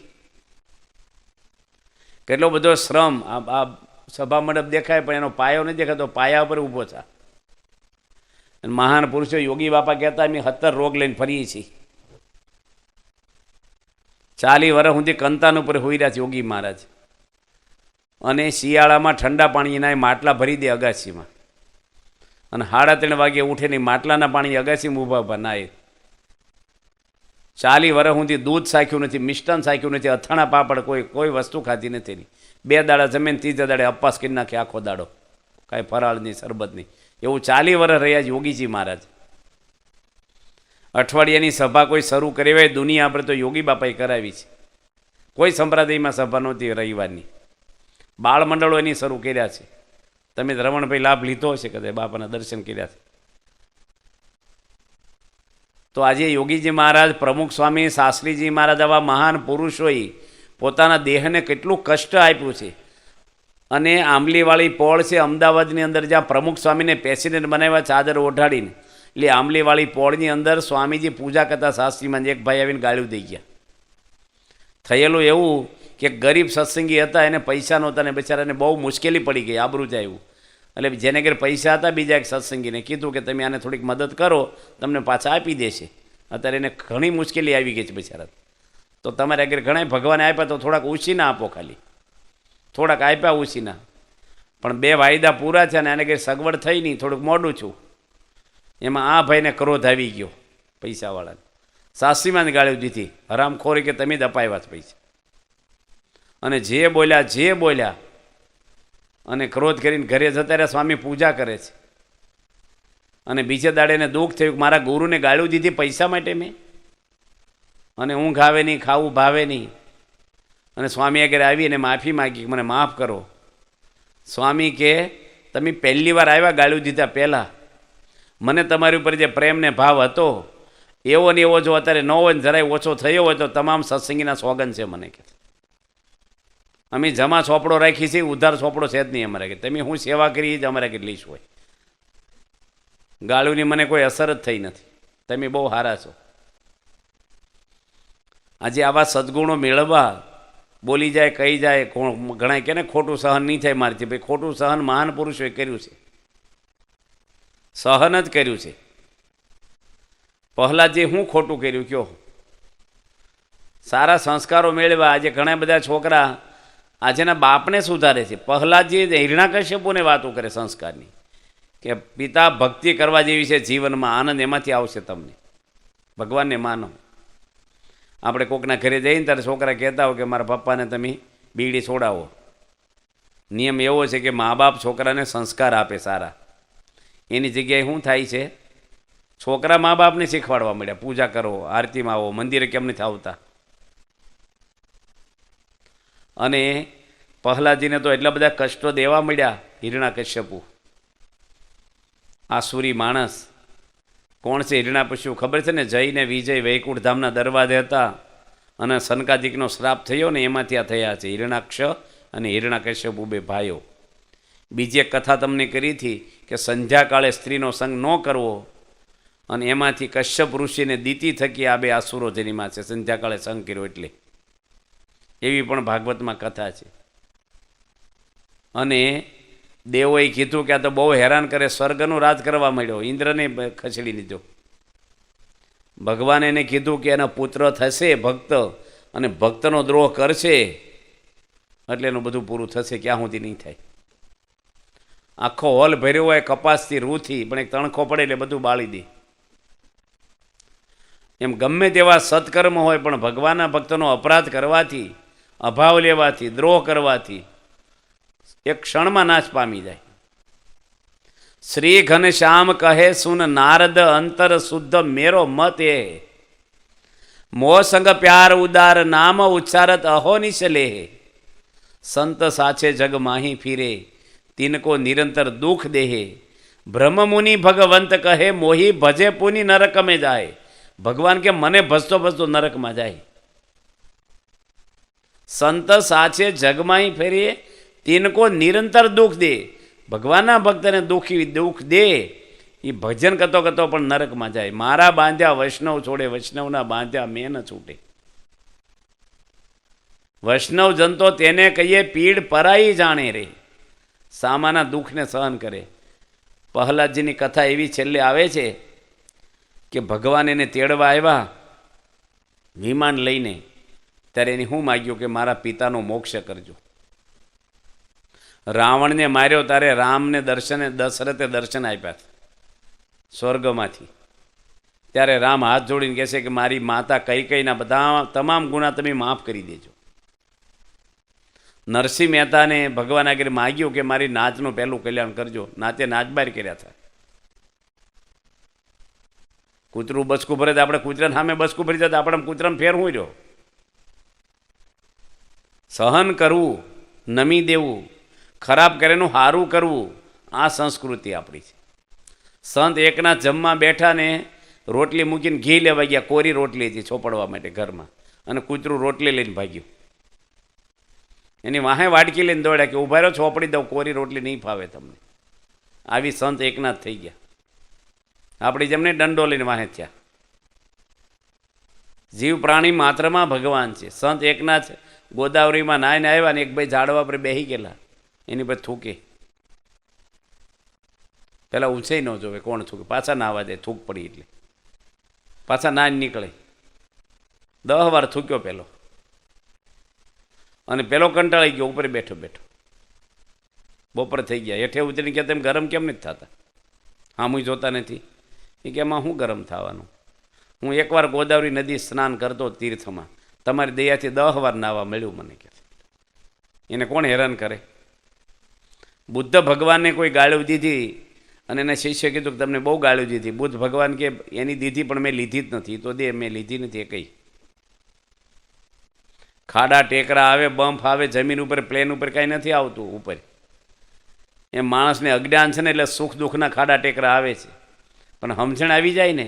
કેટલો બધો શ્રમ. આ સભા મંડપ દેખાય પણ એનો પાયો નથી દેખાતો, પાયા ઉપર ઊભો છે. અને મહાન પુરુષો યોગી બાપા કહેતા અમે 17 રોગ લઈને ફરીએ છીએ. 40 વર્ષ સુધી કંતાન ઉપર હોઈ રહ્યા છે યોગી મહારાજ. અને શિયાળામાં ઠંડા પાણીના માટલા ભરી દે અગાસીમાં, અને 3:30 વાગે ઉઠે નહીં, માટલાના પાણી અગાસીમાં ઊભા ઊભા નાય. 40 વર્ષ સુધી દૂધ સાખ્યું નથી, મિષ્ટાન સાખ્યું નથી, અથાણા પાપડ કોઈ વસ્તુ ખાધી નથી. 2 દાડા જમીન, 3જા દાડે અપાસ કરી નાખે આખો દાડો, કાંઈ ફરાળ નહીં, શરબત નહીં. એવું 40 વર્ષ રહ્યા છે યોગીજી મહારાજ. અઠવાડિયાની સભા કોઈ શરૂ કરી હોય દુનિયા, આપણે તો યોગી બાપાએ કરાવી છે. કોઈ સંપ્રદાયમાં સભા નહોતી રવિવારની. બાળ મંડળો એની શરૂ કર્યા છે. તમે રમણભાઈ લાભ લીધો હશે કદાચ, બાપાના દર્શન કર્યા છે. તો આજે યોગીજી મહારાજ, પ્રમુખ સ્વામી, શાસ્ત્રીજી મહારાજ, આવા મહાન પુરુષોએ પોતાના દેહને કેટલું કષ્ટ આપ્યું છે. અને આંબલીવાળી પોળ છે અમદાવાદની અંદર, જ્યાં પ્રમુખ સ્વામીને પ્રેસિડેન્ટ બનાવ્યા ચાદર ઓઢાડીને, એટલે આંબલીવાળી પોળની અંદર સ્વામીજી પૂજા કરતા શાસ્ત્રીમાં એક ભાઈ આવીને ગાળ્યું દઈ ગયા. થયેલું એવું કે ગરીબ સત્સંગી હતા, એને પૈસા નહોતા ને બિચારાને બહુ મુશ્કેલી પડી ગઈ, આબરૂ જાય એવું. એટલે જેને ઘેર પૈસા હતા બીજા એક સત્સંગીને કીધું કે તમે આને થોડીક મદદ કરો, તમને પાછા આપી દેશે. અત્યારે એને ઘણી મુશ્કેલી આવી ગઈ છે બિચારા. તો તમારે આગળ ઘણા ભગવાને આપ્યા તો થોડાક ઉછીના આપો, ખાલી થોડાક આપ્યા ઉછીના. પણ 2 વાયદા પૂરા છે અને આને કંઈ સગવડ થઈ નહીં, થોડુંક મોડું છું. એમાં આ ભાઈને ક્રોધ આવી ગયો પૈસાવાળાને. શાસ્ત્રીમાં જ ગાળ્યું દીધી, હરામખોરી કે તમે જ અપાવ્યા છે પૈસા. અને જે બોલ્યા અને ક્રોધ કરીને ઘરે જતા રહ્યા. સ્વામી પૂજા કરે છે અને બીજે દાડે એને દુઃખ થયું કે મારા ગુરુને ગાળ્યું દીધી પૈસા માટે મેં, અને ઊંઘ આવે નહીં, ખાવું ભાવે નહીં. અને સ્વામી આગળ આવીને માફી માગી કે મને માફ કરો. સ્વામી કે તમે પહેલી વાર આવ્યા ગાળ્યું દીધા પહેલાં, મને તમારી ઉપર જે પ્રેમને ભાવ હતો એવો ને એવો જો અત્યારે ન હોય ને જરાય ઓછો થયો હોય તો તમામ સત્સંગીના સોગન છે મને કે અમે જમા ચોપડો રાખી છે, ઉધાર ચોપડો છે જ નહીં અમારે કે. તમે હું સેવા કરી જ અમારે કેટલી જ હોય. ગાળુની મને કોઈ અસર જ થઈ નથી, તમે બહુ સારા છો. આજે આવા સદગુણો મેળવવા બોલી જાય કહી જાય, ઘણા કે ને ખોટું સહન નહીં થાય મારથી. ભાઈ ખોટું સહન મહાન પુરુષોએ કર્યું છે, સહન જ કર્યું છે. પહેલાં જે હું ખોટું કર્યું કયો? સારા સંસ્કારો મેળવ્યા. આજે ઘણા બધા છોકરા આજેના બાપને સુધારે છે. પહેલાં જે હિરણ્યકશ્યપુને વાતો કરે સંસ્કારની કે પિતા ભક્તિ કરવા જેવી છે જીવનમાં, આનંદ એમાંથી આવશે તમને, ભગવાનને માનો. આપણે કોકના ઘરે જઈને ત્યારે છોકરા કહેતા હોય કે મારા પપ્પાને તમે બીડી છોડાવો. નિયમ એવો છે કે મા બાપ છોકરાને સંસ્કાર આપે સારા. એની જગ્યાએ શું થાય છે, છોકરા મા બાપને શીખવાડવા મળ્યા પૂજા કરો, આરતીમાં આવો, મંદિરે કેમ નથી આવતા. અને પ્રહલાદજીને તો એટલા બધા કષ્ટો દેવા મળ્યા હિરણ્યકશ્યપુ. આસુરી માણસ કોણ છે હિરણ્યકશ્યપુ ખબર છે ને? જઈને વિજય વૈકુંઠ ધામના દરવાજે હતા અને સનકાદિકનો શ્રાપ થયો ને એમાંથી આ થયા છે હિરણાક્ષ અને હિરણ્યકશ્યપુ, 2 ભાઈઓ. બીજી એક કથા તમને કરી હતી કે સંધ્યાકાળે સ્ત્રીનો સંગ ન કરવો, અને એમાંથી કશ્યપ ઋષિને દીતિ થકી આ 2 આસુરો જન્મ્યા છે, સંધ્યાકાળે સંગ કર્યો એટલે. એવી પણ ભાગવતમાં કથા છે. અને દેવોએ કીધું કે આ તો બહુ હેરાન કરે, સ્વર્ગનું રાજ કરવા માંડ્યો, ઇન્દ્રને ખસેડી લીધો. ભગવાને એને કીધું કે એના પુત્ર થશે ભક્ત, અને ભક્તનો દ્રોહ કરશે એટલે એનું બધું પૂરું થશે, ક્યાં સુધી નહીં થાય. આખો હોલ ભર્યો હોય કપાસથી, રૂથી, પણ એક તણખો પડે એટલે બધું બાળી દે. એમ ગમે તેવા સત્કર્મ હોય પણ ભગવાનના ભક્તનો અપરાધ કરવાથી, અભાવ લેવાથી, દ્રોહ કરવાથી એક ક્ષણમાં નાશ પામી જાય. શ્રી ઘનશ્યામ કહે સુન નારદ અંતર શુદ્ધ મેરો મત એ, મોહ સંગ પ્યાર ઉદાર નામ ઉચ્ચારત અહો નિશલે, સંત સાચે જગ માહી ફીરે તિनको નિરંતર દુઃખ દેહે, બ્રહ્મ મુનિ ભગવંત કહે મોહી ભજે પુની નરક में જાય. ભગવાન કે મને ભજતો ભજતો નરકમાં જાય. સંત સાચે જગમાઈ ફેરીએ તિनको નિરંતર દુઃખ દે. ભગવાનના ભક્તને દુઃખ દે એ ભજન કરતો કરતો પણ નરકમાં જાય. મારા બાંધ્યા વૈષ્ણવ છોડે, વૈષ્ણવના બાંધ્યા મેં ન છૂટે. વૈષ્ણવ જનતો તેને કહીએ પીડ પરાઈ જાણે રે, સામાના દુઃખને સહન કરે. પ્રહલાદજીની કથા એવી છેલ્લે આવે છે કે ભગવાન એને તેડવા આવ્યા વિમાન લઈને, ત્યારે એને શું માગ્યું કે મારા પિતાનો મોક્ષ કરજો. રાવણને માર્યો ત્યારે રામને દશરથે દર્શન આપ્યા સ્વર્ગમાંથી. ત્યારે રામ હાથ જોડીને કહે છે કે મારી માતા કૈકેયીના બધા તમામ ગુના તમે માફ કરી દેજો. નરસિંહ મહેતાને ભગવાન આગળ માગ્યું કે મારી નાચનું પહેલું કલ્યાણ કરજો. નાચે નાચબાર કર્યા હતા. કૂતરું બસકું ભરે તો આપણે કૂતરાને સામે બસકું ભરી જતા, આપણે કૂતરાને ફેર હું રહ્યો. સહન કરવું, નમી દેવું, ખરાબ કરેનું સારું કરવું, આ સંસ્કૃતિ આપણી છે. સંત એકના જમવા બેઠા ને રોટલી મૂકીને ઘી લેવા ગયા, કોરી રોટલી હતી ચોપડવા માટે ઘરમાં, અને કૂતરું રોટલી લઈને ભાગ્યું. એની વાહે વાટકી લઈને દોડ્યા કે ઉભા રહ્યો ચોપડી દઉં, કોરી રોટલી નહીં ફાવે તમને. આવી સંત એકના જ થઈ ગયા. આપણી જેમને દંડો લઈને વાહે થયા. જીવ પ્રાણી માત્રમાં ભગવાન છે. સંત એકના જ ગોદાવરીમાં નાહીને આવ્યા ને એક ભાઈ ઝાડવા પર બેસી ગયેલા, એની પર થૂકે. પહેલાં ઊંચાઈ ન જોવે કોણ થૂકે, પાછા નાવા દે, થૂક પડી એટલે પાછા ના નીકળે. 10 વાર થૂક્યો પેલો, અને પેલો કંટાળી ગયો, ઉપર બેઠો બેઠો બપોર થઈ ગયા. હેઠે ઉતરીને કે તેમ ગરમ કેમ નથી થતા? હા હું જોતા નથી. એ કે એમાં શું ગરમ થવાનું? હું એકવાર ગોદાવરી નદી સ્નાન કરતો તીર્થમાં, તમારી દયાથી 10 વાર નાવા મળ્યું મને. કે એને કોણ હેરાન કરે? બુદ્ધ ભગવાનને કોઈ ગાળ્યું દીધી અને એના શિષ્ય કીધું કે તમને બહુ ગાળ્યું દીધી. બુદ્ધ ભગવાન કે એની દીધી પણ મેં લીધી જ નથી. તો દે, મેં લીધી નથી એ કંઈ. ખાડા ટેકરા આવે, બમ્પ આવે, જમીન ઉપર પ્લેન ઉપર કાંઈ નથી આવતું ઉપર. એમ માણસને અજ્ઞાન છે ને, એટલે સુખ દુઃખના ખાડા ટેકરા આવે છે. પણ સમજણ આવી જાય ને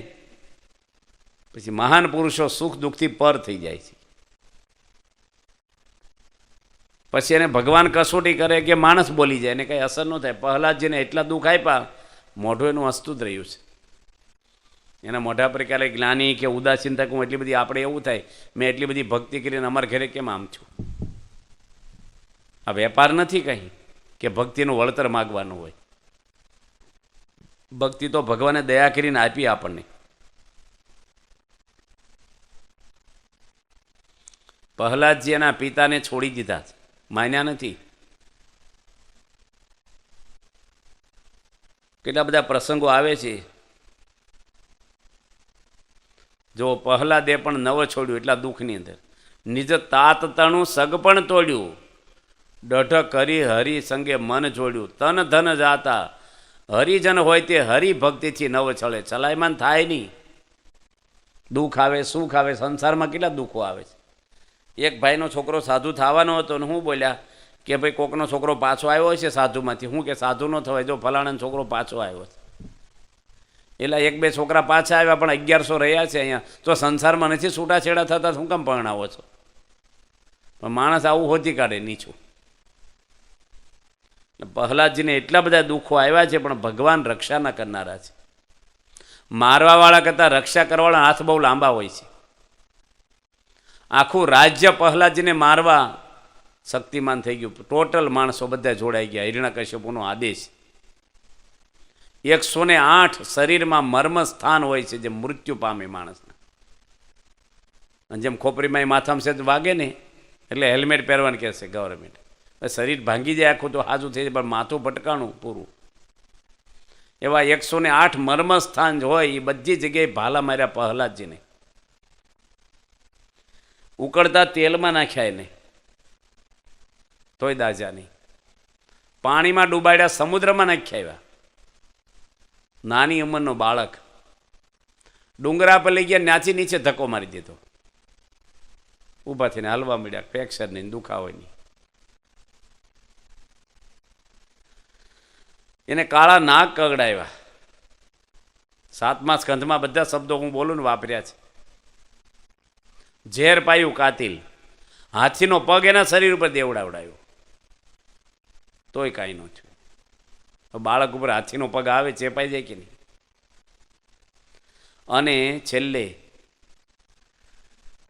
પછી મહાન પુરુષો સુખ દુઃખથી પર થઈ જાય છે. પછી એને ભગવાન કસોટી કરે કે માણસ બોલી જાય, એને કંઈ અસર ન થાય. પ્રહલાદજીને એટલા દુઃખ આપ્યા, મોઢું એનું હસતું જ રહ્યું છે. એના મોઢા પર ક્યારેય જ્ઞાની કે ઉદાસીનતા કહું એટલી બધી આપણે એવું થાય મેં એટલી બધી ભક્તિ કરીને અમારા ઘરે કેમ આમ છું? આ વેપાર નથી કંઈ કે ભક્તિનું વળતર માગવાનું હોય. ભક્તિ તો ભગવાને દયા કરીને આપી આપણને. પ્રહલાદજી એના પિતાને છોડી દીધા, માન્યા નથી. કેટલા બધા પ્રસંગો આવે છે. જો પ્રહલાદે પણ નવ છોડ્યું એટલા દુઃખની અંદર. નિજ તાત તણું સગ પણ તોડ્યું, દઢ કરી હરિ સંગે મન જોડ્યું. તન ધન જાતા હરિજન હોય તે હરિભક્તિથી નવ છળે. ચલાયમાન થાય નહીં. દુઃખ આવે, સુખ આવે, સંસારમાં કેટલા દુઃખો આવે છે. એક ભાઈનો છોકરો સાધુ થવાનો હતો ને હું બોલ્યા કે ભાઈ કોકનો છોકરો પાછો આવ્યો છે સાધુમાંથી. હું કે સાધુ ન થવાય, જો ફલાણાનો છોકરો પાછો આવ્યો છે. એટલે 1-2 છોકરા પાછા આવ્યા, પણ 1100 રહ્યા છે અહીંયા. તો સંસારમાં નથી છૂટાછેડા થતા, શું કામ પરણાવો છો? પણ માણસ આવું હોતી કાઢે નીચું. પ્રહલાદજીને એટલા બધા દુઃખો આવ્યા છે, પણ ભગવાન રક્ષાના કરનારા છે. મારવાવાળા કરતાં રક્ષા કરવાવાળા હાથ બહુ લાંબા હોય છે. આખું રાજ્ય પ્રહલાદજીને મારવા શક્તિમાન થઈ ગયું. ટોટલ માણસો બધા જોડાઈ ગયા. હિરણ્યકશ્યપુનો આદેશ. 108 શરીરમાં મર્મ સ્થાન હોય છે, જે મૃત્યુ પામે માણસના. અને જેમ ખોપરીમાં માથામાં સેજ વાગે ને એટલે હેલ્મેટ પહેરવાનું કહેશે ગવર્મેન્ટ. શરીર ભાંગી જાય આખું તો હાજુ થઈ જાય, પણ માથું ભટકાણું પૂરું. એવા 108 મર્મ સ્થાન હોય, એ બધી જગ્યાએ ભાલા માર્યા પ્રહલાદજીને. ઉકળતા તેલમાં નાખ્યા એને, તોય દાજા નહીં. પાણીમાં ડૂબાડ્યા, સમુદ્રમાં નાખ્યા આવ્યા. નાની ઉંમરનો બાળક ડુંગરા પર લઈ ગયા, નાચી નીચે ધક્કો મારી દીધો. ઊભા થઈને હાલવા મળ્યા, ફ્રેક્ચર નહીં, દુખાવાની. એને કાળા નાગ કગડાવ્યા. 7મા સ્કંધમાં બધા શબ્દો હું બોલું ને વાપર્યા છે. ઝેર પાયું કાતિલ, હાથીનો પગ એના શરીર ઉપર દેવડાવડાયો, તોય કાંઈ ન થયું. બાળક ઉપર હાથીનો પગ આવે, ચેપાઈ જાય કે નહીં? અને છેલ્લે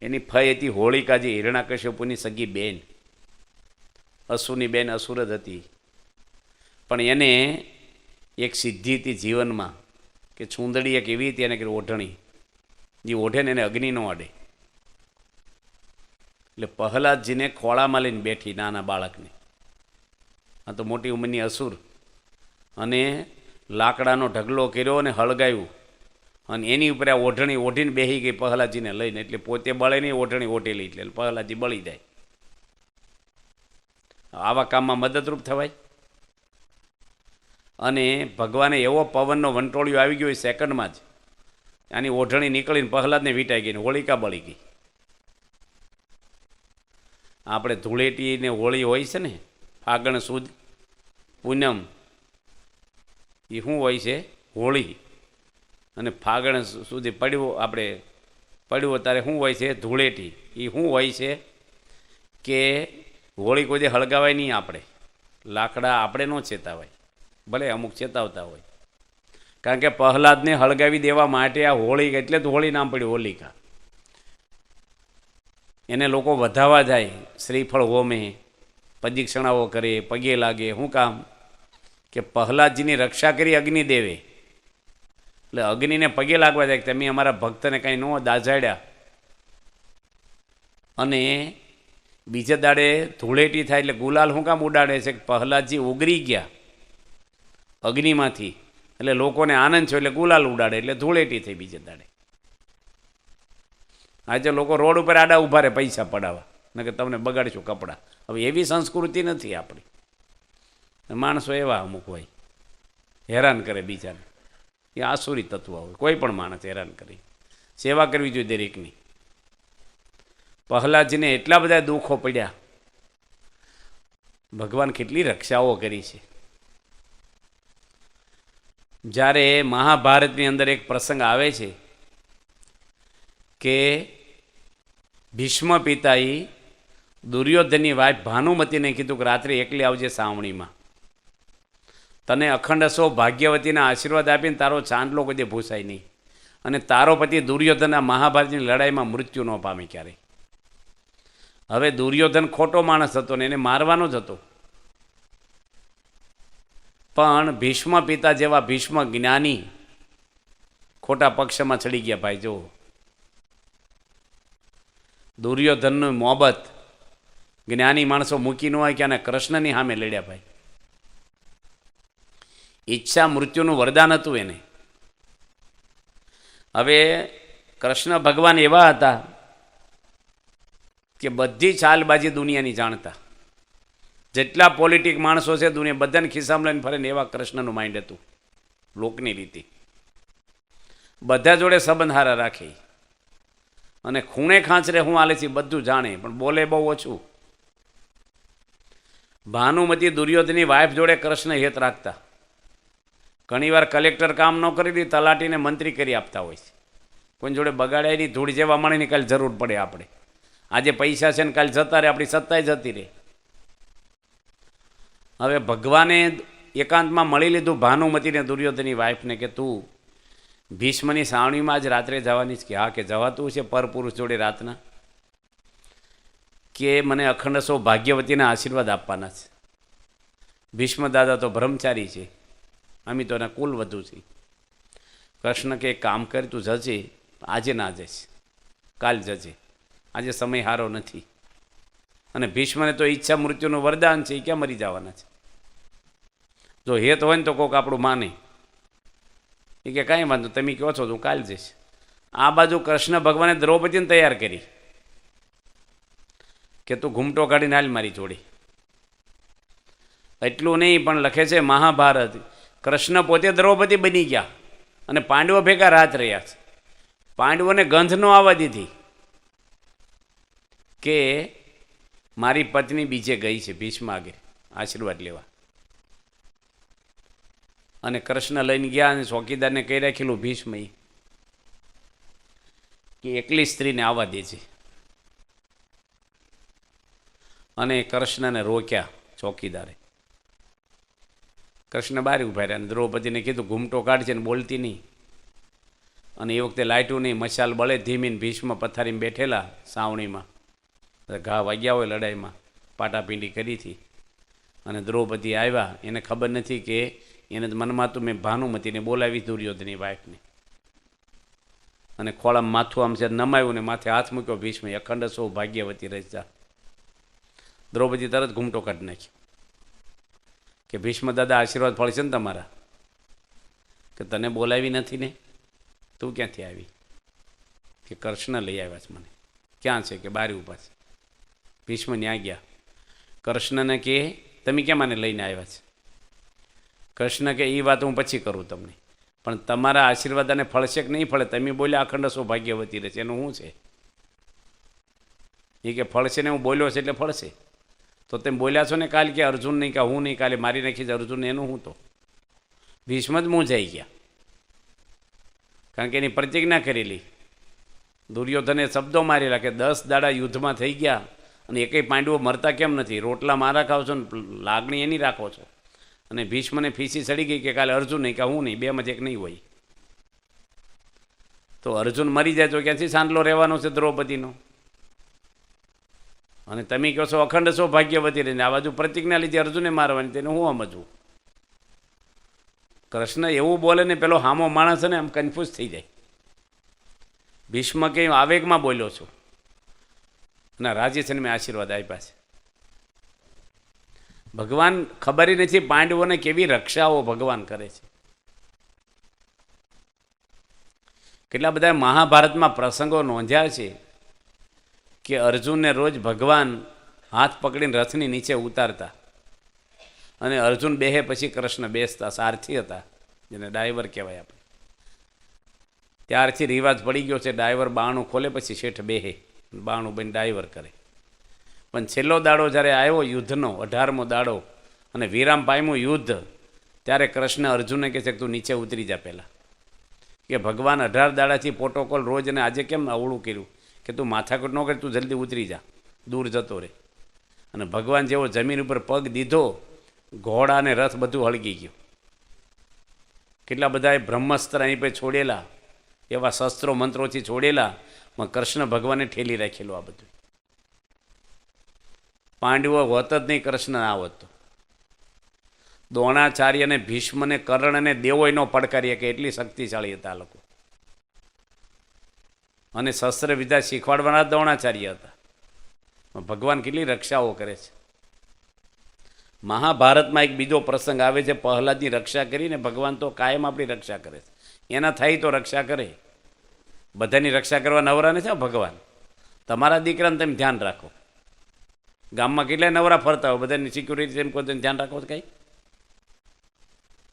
એની ફઈ હતી હોળિકાજી, હિરણ્યકશ્યપુની સગી બેન, અસુરની બેન અસુર જ હતી. પણ એને એક સિદ્ધિ હતી જીવનમાં કે ચૂંદડી એક એવી હતી એને કે ઓઢણી, જે ઓઢે ને એને અગ્નિ ન અડે. એટલે પ્રહલાદજીને ખોળામાં લઈને બેઠી નાના બાળકને. આ તો મોટી ઉંમરની અસુર. અને લાકડાનો ઢગલો કર્યો અને હળગાવ્યું, અને એની ઉપર આ ઓઢણી ઓઢીને બેસી ગઈ પ્રહલાદજીને લઈને. એટલે પોતે બળે નહીં, ઓઢણી ઓઢેલી એટલે પ્રહલાદજી બળી જાય. આવા કામમાં મદદરૂપ થવાય. અને ભગવાને એવો પવનનો વંટોળિયો આવી ગયો એ સેકન્ડમાં જ આની ઓઢણી નીકળીને પ્રહલાદને વીંટાઈ ગઈ ને હોળિકા બળી ગઈ. આપણે ધૂળેટી ને હોળી હોય છે ને, ફાગણ સુદ પૂનમ, એ શું હોય છે? હોળી. અને ફાગણ સુધી પડ્યું, આપણે પડ્યું ત્યારે શું હોય છે? ધૂળેટી. એ શું હોય છે કે હોળી કોઈ દે હળગાવાય નહીં. આપણે લાકડા આપણે ન ચેતાવાય, ભલે અમુક ચેતાવતા હોય. કારણ કે પ્રહલાદને હળગાવી દેવા માટે આ હોળી, એટલે જ હોળી નામ પડ્યું હોલિકા. એને લોકો વધાવવા જાય, શ્રીફળ હોમે, પ્રદક્ષિણાઓ કરે, પગે લાગે. શું કામ? કે પ્રહલાદજીની રક્ષા કરી અગ્નિદેવે, એટલે અગ્નિને પગે લાગવા જાય કે તમે અમારા ભક્તને કંઈ ન દાઝાડ્યા. અને બીજે દાડે ધૂળેટી થાય એટલે ગુલાલ શું કામ ઉડાડે છે? કે પ્રહલાદજી ઉગરી ગયા અગ્નિમાંથી, એટલે લોકોને આનંદ છે એટલે ગુલાલ ઉડાડે, એટલે ધૂળેટી થઈ બીજે દાડે. આજે લોકો રોડ ઉપર આડા ઊભા રહે પૈસા પડાવવા, ને કે તમને બગાડશું કપડાં. હવે એવી સંસ્કૃતિ નથી આપણી. માણસો એવા અમુક હોય, હેરાન કરે બીજાને. એ આસુરી તત્વ હોય, કોઈ પણ માણસ હેરાન કરી. સેવા કરવી જોઈએ દરેકની. પ્રહલાદજીને એટલા બધા દુઃખો પડ્યા, ભગવાન કેટલી રક્ષાઓ કરી છે. જ્યારે મહાભારતની અંદર એક પ્રસંગ આવે છે કે ભીષ્મ પિતાએ દુર્યોધનની વાઈફ ભાનુમતીને કીધું કે રાત્રે એકલી આવજે સાવણીમાં, તને અખંડ અસો ભાગ્યવતીના આશીર્વાદ આપીને તારો ચાંદલો કદી ભૂસાય નહીં, અને તારો પતિ દુર્યોધનના મહાભારતની લડાઈમાં મૃત્યુ ન પામે ક્યારેય. હવે દુર્યોધન ખોટો માણસ હતો ને એને મારવાનો જ હતો, પણ ભીષ્મ પિતા જેવા ભીષ્મ જ્ઞાની ખોટા પક્ષમાં ચડી ગયા. ભાઈ જો, દુર્યોધનનું મોહબત જ્ઞાની માણસો મૂકી ન હોય કે આને કૃષ્ણની સામે લડ્યા. ભાઈ, ઈચ્છા મૃત્યુનું વરદાન હતું એને. હવે કૃષ્ણ ભગવાન એવા હતા કે બધી ચાલબાજી દુનિયાની જાણતા. જેટલા પોલિટિક માણસો છે દુનિયા બધાને ખિસ્સામાં લઈને ફરે ને એવા કૃષ્ણનું માઇન્ડ હતું. લોકની રીતે બધા જોડે સંબંધ હારા રાખે, અને ખૂણે ખાંચરે હું હાલે છે બધું જાણે, પણ બોલે બહુ ઓછું. ભાનુમતી દુર્યોધનની વાઇફ જોડે કૃષ્ણ હેત રાખતા. ઘણીવાર કલેક્ટર કામ ન કરી દી, તલાટીને મંત્રી કરી આપતા હોય છે. કોઈ જોડે બગાડાય નહીં, ધૂળ જેવા માણીને કાલે જરૂર પડે આપણે. આજે પૈસા છે ને કાલે જતા રહે, આપણી સત્તાય જતી રહે. હવે ભગવાને એકાંતમાં મળી લીધું ભાનુમતીને દુર્યોધનની વાઇફને કે તું ભીષ્મની સાવણીમાં જ રાત્રે જવાની જ. કે હા, કે જવાતું છે પરપુરુષ જોડે રાતના, કે મને અખંડ સો ભાગ્યવતીના આશીર્વાદ આપવાના છે. ભીષ્મ દાદા તો બ્રહ્મચારી છે, અમે તો એના કુલ વધુ છે. કૃષ્ણ કે એક કામ કરી, તું જજે, આજે ના જઈશ, કાલ જજે, આજે સમય સારો નથી. અને ભીષ્મને તો ઈચ્છા મૃત્યુનું વરદાન છે, એ ક્યાં મરી જવાના છે? જો હેત હોય ને તો કોઈક આપણું માને. એ કે કાંઈ વાંધો, તમે કહો છો તું કાલ જઈશ. આ બાજુ કૃષ્ણ ભગવાને દ્રૌપદીને તૈયાર કરી કે તું ઘૂમટો કાઢીને હાલ મારી જોડે. એટલું નહીં, પણ લખે છે મહાભારત, કૃષ્ણ પોતે દ્રૌપદી બની ગયા અને પાંડવો ભેગા રાત રહ્યા છે. પાંડવોને ગંધ ન આવવા દીધી કે મારી પત્ની બીજે ગઈ છે ભીષ્મ આગળ આશીર્વાદ લેવા. અને કૃષ્ણ લઈને ગયા અને ચોકીદારને કહી રાખેલું ભીષ્મ કે એકલી સ્ત્રીને આવવા દે છે. અને કૃષ્ણને રોક્યા ચોકીદારે. કૃષ્ણ બહાર ઉભા રહ્યા અને દ્રૌપદીને કીધું ઘૂમટો કાઢશે ને બોલતી નહીં. અને એ વખતે લાઇટું નહીં, મશાલ બળે ધીમીને ભીષ્મ પથારીમાં બેઠેલા સાવણીમાં. ઘા વાગ્યા હોય લડાઈમાં, પાટાપીંડી કરી હતી. અને દ્રૌપદી આવ્યા, એને ખબર નથી કે એને મનમાં તો મેં ભાનુમતીને બોલાવી દુર્યોધનની વાઇફને. અને ખોળામાં માથું આમ છે નમાયું ને માથે હાથ મૂક્યો ભીષ્મે, અખંડ સો ભાગ્યવતી રચતા. દ્રૌપદી તરત ઘૂમટો કાઢી નાખ્યો કે ભીષ્મ દાદા આશીર્વાદ ફળશે ને તમારા, કે તને બોલાવી નથી ને, તું ક્યાંથી આવી? કે કૃષ્ણ લઈ આવ્યા છે મને. ક્યાં છે? કે બારી ઊભા છે. ભીષ્મ ન્યા ગયા. કૃષ્ણને કે તમે કેમ મને લઈને આવ્યા છે? કૃષ્ણ કે એ વાત હું પછી કરું તમને, પણ તમારા આશીર્વાદ અને ફળશે કે નહીં ફળે? તમે બોલ્યા અખંડ સૌભાગ્યવતી રહેશે, એનું શું છે? એ કે ફળશે ને હું બોલ્યો છે એટલે ફળશે. તો તમે બોલ્યા છો ને કાલે કે અર્જુન નહીં, કે હું નહીં, કાલે મારી નાખીશ અર્જુનને, એનું હું? તો ભીષ્મ જ મૂંઝાઈ ગયા, કારણ કે એની પ્રતિજ્ઞા કરેલી. દુર્યોધને શબ્દો મારેલા કે 10 દાડા યુદ્ધમાં થઈ ગયા અને એકેય પાંડવો મરતા કેમ નથી? રોટલા મારા ખાવ છો ને લાગણી એની રાખો છો. અને ભીષ્મને ફીસી ચડી ગઈ કે કાલે અર્જુન નહીં કે હું નહીં, બેમાં જ એક નહીં હોય. તો અર્જુન મરી જાય તો ક્યાંથી સાંડલો રહેવાનો છે દ્રૌપદીનો? અને તમે કહો છો અખંડ સૌભાગ્યવતી રહીને, આ બાજુ પ્રતિજ્ઞા લીધી અર્જુને મારવાની, તેને હું સમજવું? કૃષ્ણ એવું બોલે ને પેલો હામો માણસ ને આમ કન્ફ્યુઝ થઈ જાય. ભીષ્મ કે આવેગમાં બોલ્યો છું અને રાજી છે ને મેં આશીર્વાદ આપ્યા છે. ભગવાન ખબર નથી પાંડવોને કેવી રક્ષાઓ ભગવાન કરે છે. કેટલા બધા મહાભારતમાં પ્રસંગો નોંધ્યા છે કે અર્જુનને રોજ ભગવાન હાથ પકડીને રથની નીચે ઉતારતા અને અર્જુન બેહે પછી કૃષ્ણ બેસતા. સારથી હતા, જેને ડાયવર કહેવાય આપણે. ત્યારથી રિવાજ પડી ગયો છે, ડાયવર બાણું ખોલે પછી શેઠ બેહે, બાણું બની ડાયવર કરે. પણ છેલ્લો દાડો જ્યારે આવ્યો યુદ્ધનો, 18મો દાડો, અને વિરામ પામ્યું યુદ્ધ, ત્યારે કૃષ્ણ અર્જુનને કહે છે કે તું નીચે ઉતરી જા. પહેલાં કે ભગવાન 18 દાડાથી પ્રોટોકોલ રોજ, અને આજે કેમ અવળું કર્યું કે તું માથાકૂટ ન કરે, તું જલ્દી ઉતરી જા, દૂર જતો રહે. અને ભગવાન જેવો જમીન ઉપર પગ દીધો, ઘોડા અને રથ બધું હળગી ગયું. કેટલા બધાએ બ્રહ્મસ્ત્ર અહીં પર છોડેલા, એવા શસ્ત્રો મંત્રોથી છોડેલા, પણ કૃષ્ણ ભગવાને ઠેલી રાખેલું. આ બધું પાંડવો હોત જ નહીં, કૃષ્ણ ના હોત તો. દ્રોણાચાર્યને, ભીષ્મને, કર્ણ અને દેવોયનો પડકારીએ કે એટલી શક્તિશાળી હતા આ લોકો. અને શસ્ત્ર વિદ્યા શીખવાડવાના દ્રોણાચાર્ય હતા. ભગવાન કેટલી રક્ષાઓ કરે છે. મહાભારતમાં એક બીજો પ્રસંગ આવે છે, પ્રહલાદની રક્ષા કરીને ભગવાન તો કાયમ આપણી રક્ષા કરે છે. એના થાય તો રક્ષા કરે, બધાની રક્ષા કરવા નવરા નથી ભગવાન. તમારા દીકરાને તમે ધ્યાન રાખો. ગામમાં કેટલાય નવરા ફરતા હોય, બધાની સિક્યુરિટી તેમ કોઈ ધ્યાન રાખો કંઈ?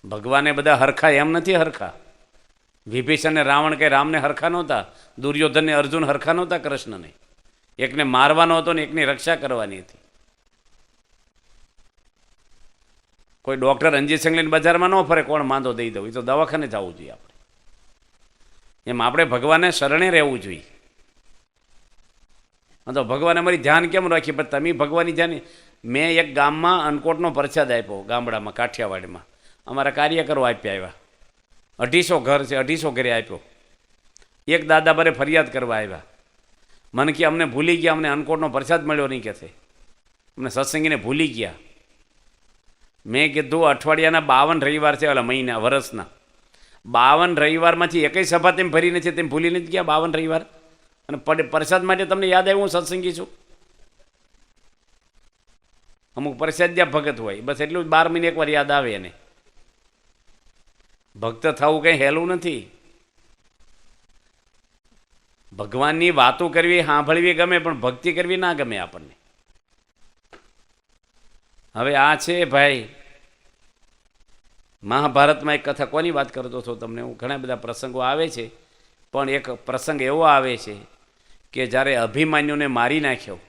ભગવાને બધા હરખા એમ નથી હરખા. વિભીષણ ને રાવણ કંઈ રામને હરખા નહોતા, દુર્યોધનને અર્જુન હરખા નહોતા કૃષ્ણને. એકને મારવાનો હતો ને એકની રક્ષા કરવાની હતી. કોઈ ડૉક્ટર અંજીસંગ લઈને બજારમાં ન ફરે, કોણ માંદો દઈ દઉં, એ તો દવાખાને જવું જોઈએ આપણે. એમ આપણે ભગવાનને શરણે રહેવું જોઈએ. તો ભગવાને અમારી ધ્યાન કેમ રાખી? પણ તમે ભગવાનની ધ્યાન. મેં એક ગામમાં અનકોટનો પ્રસાદ આપ્યો, ગામડામાં કાઠિયાવાડમાં અમારા કાર્યકરો આપ્યા આવ્યા. 250 ઘર છે, 250 ઘરે આપ્યો. એક દાદા બરે ફરિયાદ કરવા આવ્યા, મને કે અમને ભૂલી ગયા, અમને અનકોટનો પ્રસાદ મળ્યો નહીં, કે છે અમને સત્સંગીને ભૂલી ગયા. મેં કીધું અઠવાડિયાના 52 રવિવાર છે, ઓલા મહિના વર્ષના 52 રવિવારમાંથી એકય સભા તેમ ભરી નથી, તેમ ભૂલી નથી ગયા 52 રવિવાર. અને પ્રસાદ માટે તમને યાદ આવ્યું હું સત્સંગી છું? અમુક પ્રસાદ જ્યાં ભગત હોય બસ એટલું જ 12 મહિને એકવાર યાદ આવે એને. ભક્ત થવું કંઈ હેલું નથી. ભગવાનની વાતો કરવી, સાંભળવી ગમે, પણ ભક્તિ કરવી ના ગમે આપણને. હવે આ છે ભાઈ મહાભારતમાં એક કથા. કોની વાત કરતો હતો તમને હું? ઘણા બધા પ્રસંગો આવે છે, પણ એક પ્રસંગ એવો આવે છે કે જ્યારે અભિમન્યુને મારી નાખ્યો.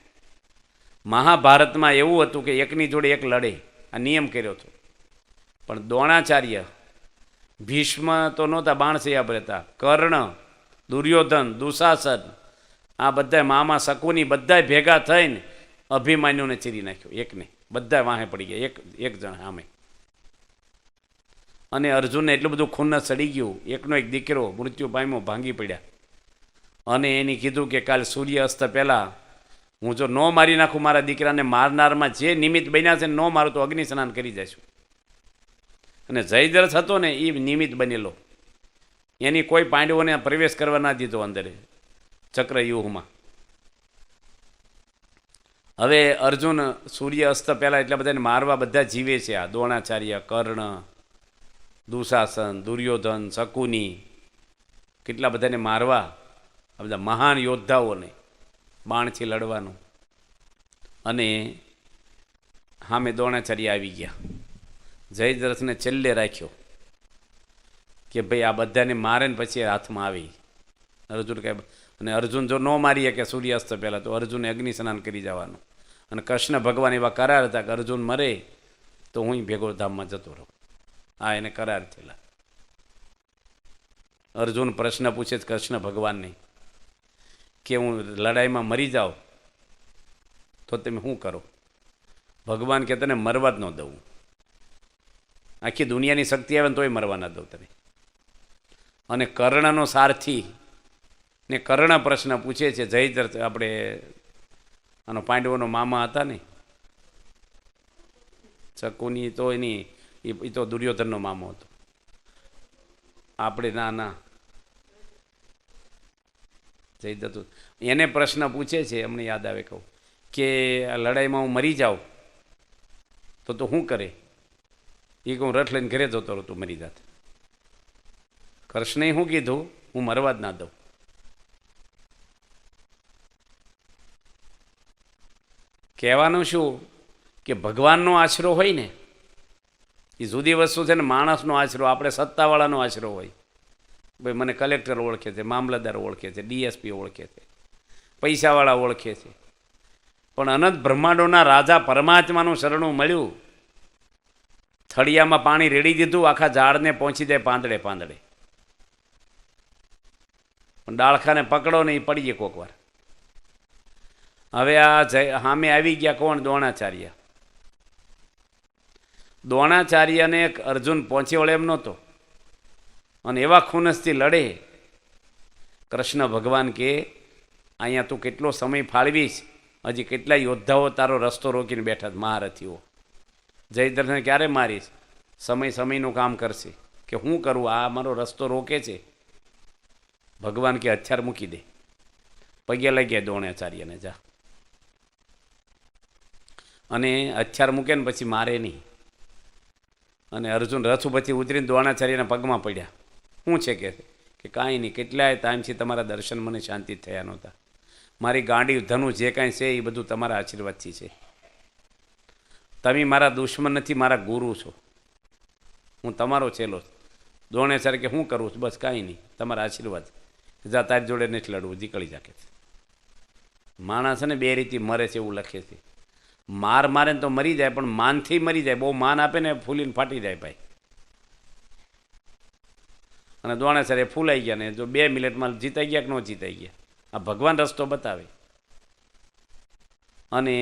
મહાભારતમાં એવું હતું કે એકની જોડે એક લડે, આ નિયમ કર્યો હતો. પણ દ્રોણાચાર્ય, ભીષ્મ તો નહોતા, બાણસૈયા પર હતા, કર્ણ, દુર્યોધન, દુશાસન, આ બધા મામા શકુની બધા ભેગા થઈને અભિમન્યુને ચીરી નાખ્યો એકને. બધા વાહે પડી ગયા, એક જણ સામે. અને અર્જુનને એટલું બધું ખૂન સડી ગયું, એકનો એક દીકરો મૃત્યુ પામ્યો, ભાંગી પડ્યા. અને એને કીધું કે કાલ સૂર્ય અસ્ત પહેલાં હું જો ન મારી નાખું મારા દીકરાને, મારનારમાં જે નિમિત્ત બન્યા છે ન મારું તો અગ્નિ સ્નાન કરી જઈશું. અને જયદ્રથ હતો ને એ નિમિત્ત બનેલો, એની કોઈ પાંડવોને પ્રવેશ કરવા ના દીધો અંદર ચક્રવ્યૂહમાં. હવે અર્જુન સૂર્ય અસ્ત પહેલાં એટલા બધાને મારવા બધા જીવે છે. આ દ્રોણાચાર્ય, કર્ણ, દુશાસન, દુર્યોધન, શકુની, કેટલા બધાને મારવા, આ બધા મહાન યોદ્ધાઓને બાણથી લડવાનું. અને સામે દ્રોણાચાર્ય આવી ગયા. જયદ્રથને છેલ્લે રાખ્યો કે ભાઈ આ બધાને મારે ને પછી હાથમાં આવી. અર્જુન કહે, અને અર્જુન જો ન મારીએ કે સૂર્યાસ્ત પહેલાં તો અર્જુને અગ્નિ સ્નાન કરી જવાનું. અને કૃષ્ણ ભગવાન એવા કરાર હતા કે અર્જુન મરે તો હું ભેગો ધામમાં જતો રહું. આ એને કરાર થયેલા. અર્જુન પ્રશ્ન પૂછે છે કૃષ્ણ ભગવાનને કે હું લડાઈમાં મરી જાઉં તો તમે શું કરો? ભગવાન કે તને મરવા જ ન દઉં. આખી દુનિયાની શક્તિ આવે ને તોય મરવા ના દઉં તને. અને કર્ણનો સારથી ને કર્ણ પ્રશ્ન પૂછે છે, જયદ્રથ આપણે આનો પાંડવોનો મામા હતા ને, શકુની તો એની એ તો દુર્યોધનનો મામો હતો. આપણે ના જયદ્રથ એને પ્રશ્ન પૂછે છે, અમને યાદ આવે કહું કે આ લડાઈમાં હું મરી જાઉં તો શું કરે? એ કહું રથ લઈને ઘરે જતો રહો, તું મરી જાત. કૃષ્ણએ શું કીધું? હું મરવા જ ના દઉં. કહેવાનું શું કે ભગવાનનો આશરો હોય ને એ જુદી વસ્તુ છે ને. માણસનો આશરો, આપણે સત્તાવાળાનો આશરો હોય. ભાઈ મને કલેક્ટર ઓળખે છે, મામલતદાર ઓળખે છે, ડીએસપી ઓળખે છે, પૈસાવાળા ઓળખે છે, પણ અનંત બ્રહ્માંડોના રાજા પરમાત્માનું શરણું મળ્યું. થળિયામાં પાણી રેડી દીધું, આખા ઝાડને પહોંચી જાય પાંદડે પાંદડે. પણ ડાળખાને પકડો ને એ પડીએ કોક વાર. હવે આ સામે આવી ગયા કોણ? દ્રોણાચાર્ય. દ્રોણાચાર્યને અર્જુન પહોંચી વળે એમ નહોતો, અને એવા ખુનસથી લડે. કૃષ્ણ ભગવાન કે અહીંયા તું કેટલો સમય ફાળવીશ, હજી કેટલા યોદ્ધાઓ તારો રસ્તો રોકીને બેઠા મહારથીઓ. જયદ્રથને ક્યારે મારીશ? સમયનું કામ કરશે કે હું કરું, આ મારો રસ્તો રોકે છે. ભગવાન કે હથિયાર મૂકી દે. પગે લાગ્યા દ્રોણાચાર્યને, જા. અને હથિયાર મૂકે ને પછી મારે નહીં. અને અર્જુન રથ ઉપરથી ઉતરીને દ્રોણાચાર્યના પગમાં પડ્યા. શું છે કે કાંઈ નહીં, કેટલાય ટાઈમથી તમારા દર્શન મને શાંતિ થયા નહોતા. મારી ગાંડી ધનુષ જે કાંઈ છે એ બધું તમારા આશીર્વાદથી છે. તમે મારા દુશ્મન નથી, મારા ગુરુ છો. હું તમારો ચેલો. દ્રોણાચાર્ય કે શું કરું છું? બસ કાંઈ નહીં, તમારા આશીર્વાદ. જા, તારી જોડે નથી લડવું, નીકળી જાકે. માણસ ને બે રીતે મરે છે એવું લખે છે. મારે ને તો મરી જાય, પણ માનથી મરી જાય. બહુ માન આપે ને ફૂલીને ફાટી જાય ભાઈ. અને દ્રોણાચાર્ય ફૂલાઈ ગયા ને જો 2 મિનિટમાં જીતાઈ ગયા કે ન જીતાઈ ગયા. આ ભગવાન રસ્તો બતાવે. અને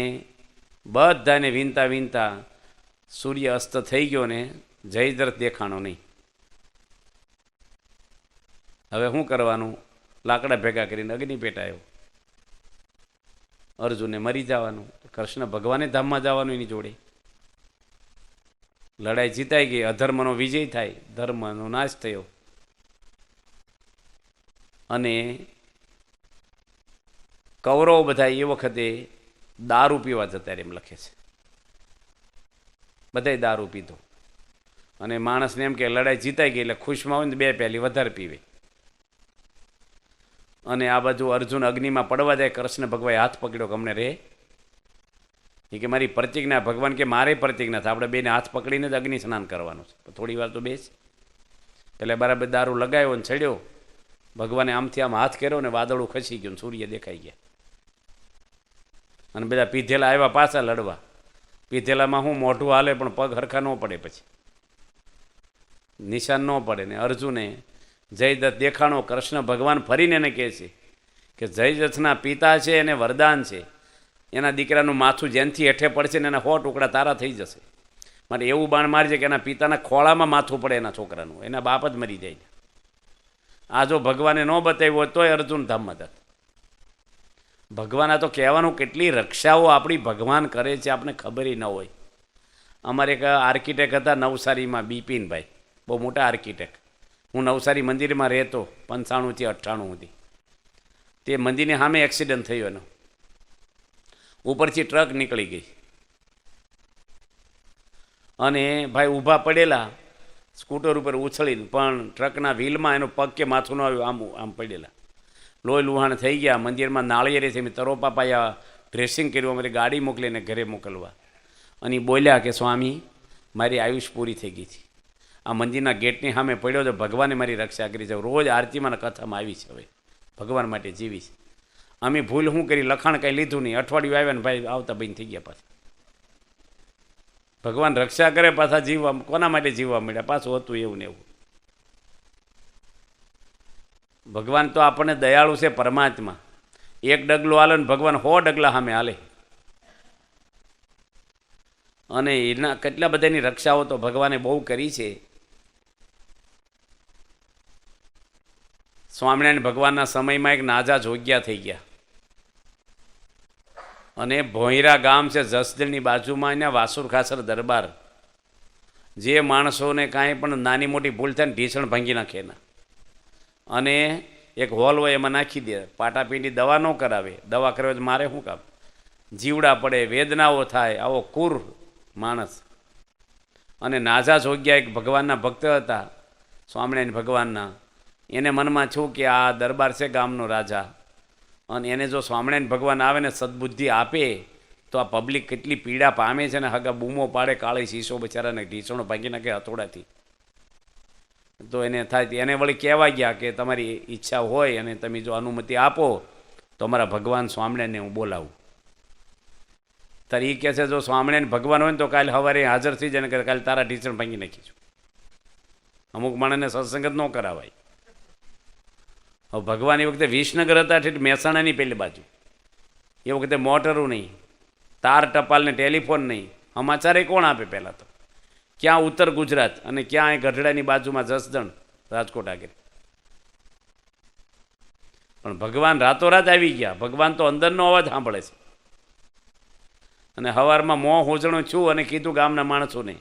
બધાને વીનતા વીનતા સૂર્ય અસ્ત થઈ ગયો ને જયદ્રથ દેખાણો નહીં. હવે શું કરવાનું? લાકડા ભેગા કરીને અગ્નિ પેટાયો. અર્જુને મરી જવાનું, કૃષ્ણ ભગવાને ધામમાં જવાનું એની જોડે. લડાઈ જીતાઈ ગઈ, અધર્મનો વિજય થાય, ધર્મનો નાશ થયો. અને કૌરવ બધા એ વખતે દારૂ પીવા જતા એમ લખે છે. બધાય દારૂ પીધો. અને માણસને એમ કે લડાઈ જીતાઈ ગઈ એટલે ખુશમાં હોય ને 2 પ્યાલી વધારે પીવે. અને આ બાજુ અર્જુન અગ્નિમાં પડવા જાય. કૃષ્ણ ભગવાને હાથ પકડ્યો કે અમને રે. એ કે મારી પ્રતિજ્ઞા. ભગવાન કે મારે પ્રતિજ્ઞા થાય, આપણે બેને હાથ પકડીને જ અગ્નિ સ્નાન કરવાનું છે. થોડી વાર તો બેસ. એટલે બરાબર દારૂ લગાવ્યો ને ચડ્યો. ભગવાને આમથી આમ હાથ કર્યો ને વાદળું ખસી ગયું, સૂર્ય દેખાઈ ગયા. અને બધા પીધેલા આવ્યા પાછા લડવા. પીધેલામાં હું મોઢું હાલે પણ પગ હરખા ન પડે, પછી નિશાન ન પડે. ને અર્જુને જયદ્રથ દેખાણો. કૃષ્ણ ભગવાન ફરીને એને કહે છે કે જયદ્રથના પિતા છે એને વરદાન છે, એના દીકરાનું માથું જેનથી હેઠે પડશે ને એના 100 ટુકડા તારા થઈ જશે. માટે એવું બાણ મારજે કે એના પિતાના ખોળામાં માથું પડે એના છોકરાનું, એના બાપ જ મરી જાય. આ જો ભગવાને ન બતાવ્યું હોય તોય અર્જુન ધામમાં જત. ભગવાન આ તો કહેવાનું કેટલી રક્ષાઓ આપણી ભગવાન કરે છે આપણે ખબર ન હોય. અમારે એક આર્કિટેક્ટ હતા નવસારીમાં, બિપિનભાઈ, બહુ મોટા આર્કિટેક્ટ. હું નવસારી મંદિરમાં રહેતો 95 થી 98 સુધી. તે મંદિરની સામે એક્સિડન્ટ થયો એનો. ઉપરથી ટ્રક નીકળી ગઈ અને ભાઈ ઊભા પડેલા સ્કૂટર ઉપર ઉછળીને, પણ ટ્રકના વ્હીલમાં એનો પગ કે માથું ન આવ્યું, આમ પડેલા. લોહી લુહાણ થઈ ગયા. મંદિરમાં નાળિયેરી થઈ. તરોપા પાયા, ડ્રેસિંગ કર્યું, અમારી ગાડી મોકલીને ઘરે મોકલવા. અને બોલ્યા કે સ્વામી મારી આયુષ પૂરી થઈ ગઈ છે. આ મંદિરના ગેટની સામે પડ્યો તો ભગવાને મારી રક્ષા કરી છે. રોજ આરતીમાં કથામાં આવી છે. હવે ભગવાન માટે જીવીશ. અમે ભૂલ શું કરી? લખાણ કંઈ લીધું નહીં. અઠવાડિયું આવ્યા ને ભાઈ આવતા બંધ થઈ ગયા. પાછા ભગવાન રક્ષા કરે, પાછા જીવવા. કોના માટે જીવવા મળ્યા? પાછું હતું એવું ને એવું. ભગવાન તો આપણને દયાળુ છે, પરમાત્મા. એક ડગલું હાલે ને ભગવાન 100 ડગલા સામે હાલે. અને એના કેટલા બધાની રક્ષાઓ તો ભગવાને બહુ કરી છે. સ્વામિનારાયણ ભગવાનના સમયમાં એક નાજા જોગ્યા થઈ ગયા અને ભોંયરા ગામ છે જસદણની બાજુમાં, એના વાસુર ખાસર દરબાર. જે માણસોને કાંઈ પણ નાની મોટી ભૂલ થાય ને ઢીસણ ભાંગી નાખે એના, અને એક હોલ હોય એમાં નાખી દે. પાટાપીંડી દવા ન કરાવે, દવા કરાવે તો મારે શું કામ, જીવડા પડે, વેદનાઓ થાય, આવો કુર માણસ. અને નાજા જોગ્યા એક ભગવાનના ભક્ત હતા, સ્વામિનારાયણ ભગવાનના. એને મનમાં છું કે આ દરબાર છે ગામનો રાજા, અને એને જો સ્વામિનારાયણ ભગવાન આવે ને સદબુદ્ધિ આપે તો આ પબ્લિક કેટલી પીડા પામે છે ને, હગા બૂમો પાડે, કાળી શીશો બચારાને ઢીસણો ભાગી નાખે હથોડાથી. તો એને થાય, એને વળી કહેવા ગયા કે તમારી ઈચ્છા હોય અને તમે જો અનુમતિ આપો તો અમારા ભગવાન સ્વામિનારાયણને હું બોલાવું. ત્યારે એ કહે છે જો સ્વામિનારાયણ ભગવાન હોય ને તો કાલે સવારે હાજર થઈ જાય ને કાલે તારા ઢીસણ ભાંગી નાખીશું. અમુક માણસને સત્સંગ જ ન કરાવાય. હવે ભગવાન એ વખતે વિસનગર હતા, ઠીક મહેસાણાની પેલી બાજુ. એ વખતે મોટરું નહીં, તાર ટપાલ ને ટેલિફોન નહીં, સમાચાર કોણ આપે પહેલાં તો? ક્યાં ઉત્તર ગુજરાત અને ક્યાં ગઢડાની બાજુમાં જસદણ, રાજકોટ આગળ. પણ ભગવાન રાતોરાત આવી ગયા. ભગવાન તો અંદરનો અવાજ સાંભળે છે. અને સવારમાં મોં હોજણું છું અને કીધું ગામના માણસોને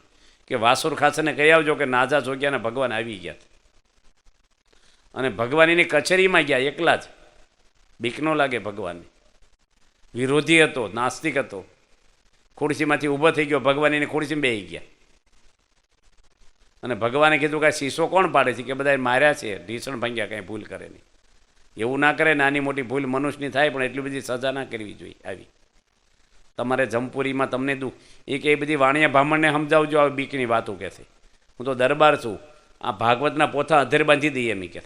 કે વાસુર ખાસને કહી આવજો કે નાજા જોગ્યાના ભગવાન આવી ગયા. અને ભગવાન એની કચેરીમાં ગયા એકલા જ. બીક ન લાગે ભગવાનને. વિરોધી હતો, નાસ્તિક હતો. ખુરશીમાંથી ઊભો થઈ ગયો, ભગવાન એની ખુરશીમાં બેસી ગયા. અને ભગવાને કીધું કે શીશો કોણ પાડે છે? કે બધા માર્યા છે, ઢીસણ ભાંગ્યા, કાંઈ ભૂલ કરે નહીં. એવું ના કરે, નાની મોટી ભૂલ મનુષ્યની થાય પણ એટલી બધી સજા ના કરવી જોઈએ. આવી તમારે જમપુરીમાં તમને દુઃખ એ કે એ બધી વાણિયા બ્રાહ્મણને સમજાવજો આ બીકની વાતો કહેશે. હું તો દરબાર છું, આ ભાગવતના પોથા અધેર બાંધી દઈએ એમ કહે.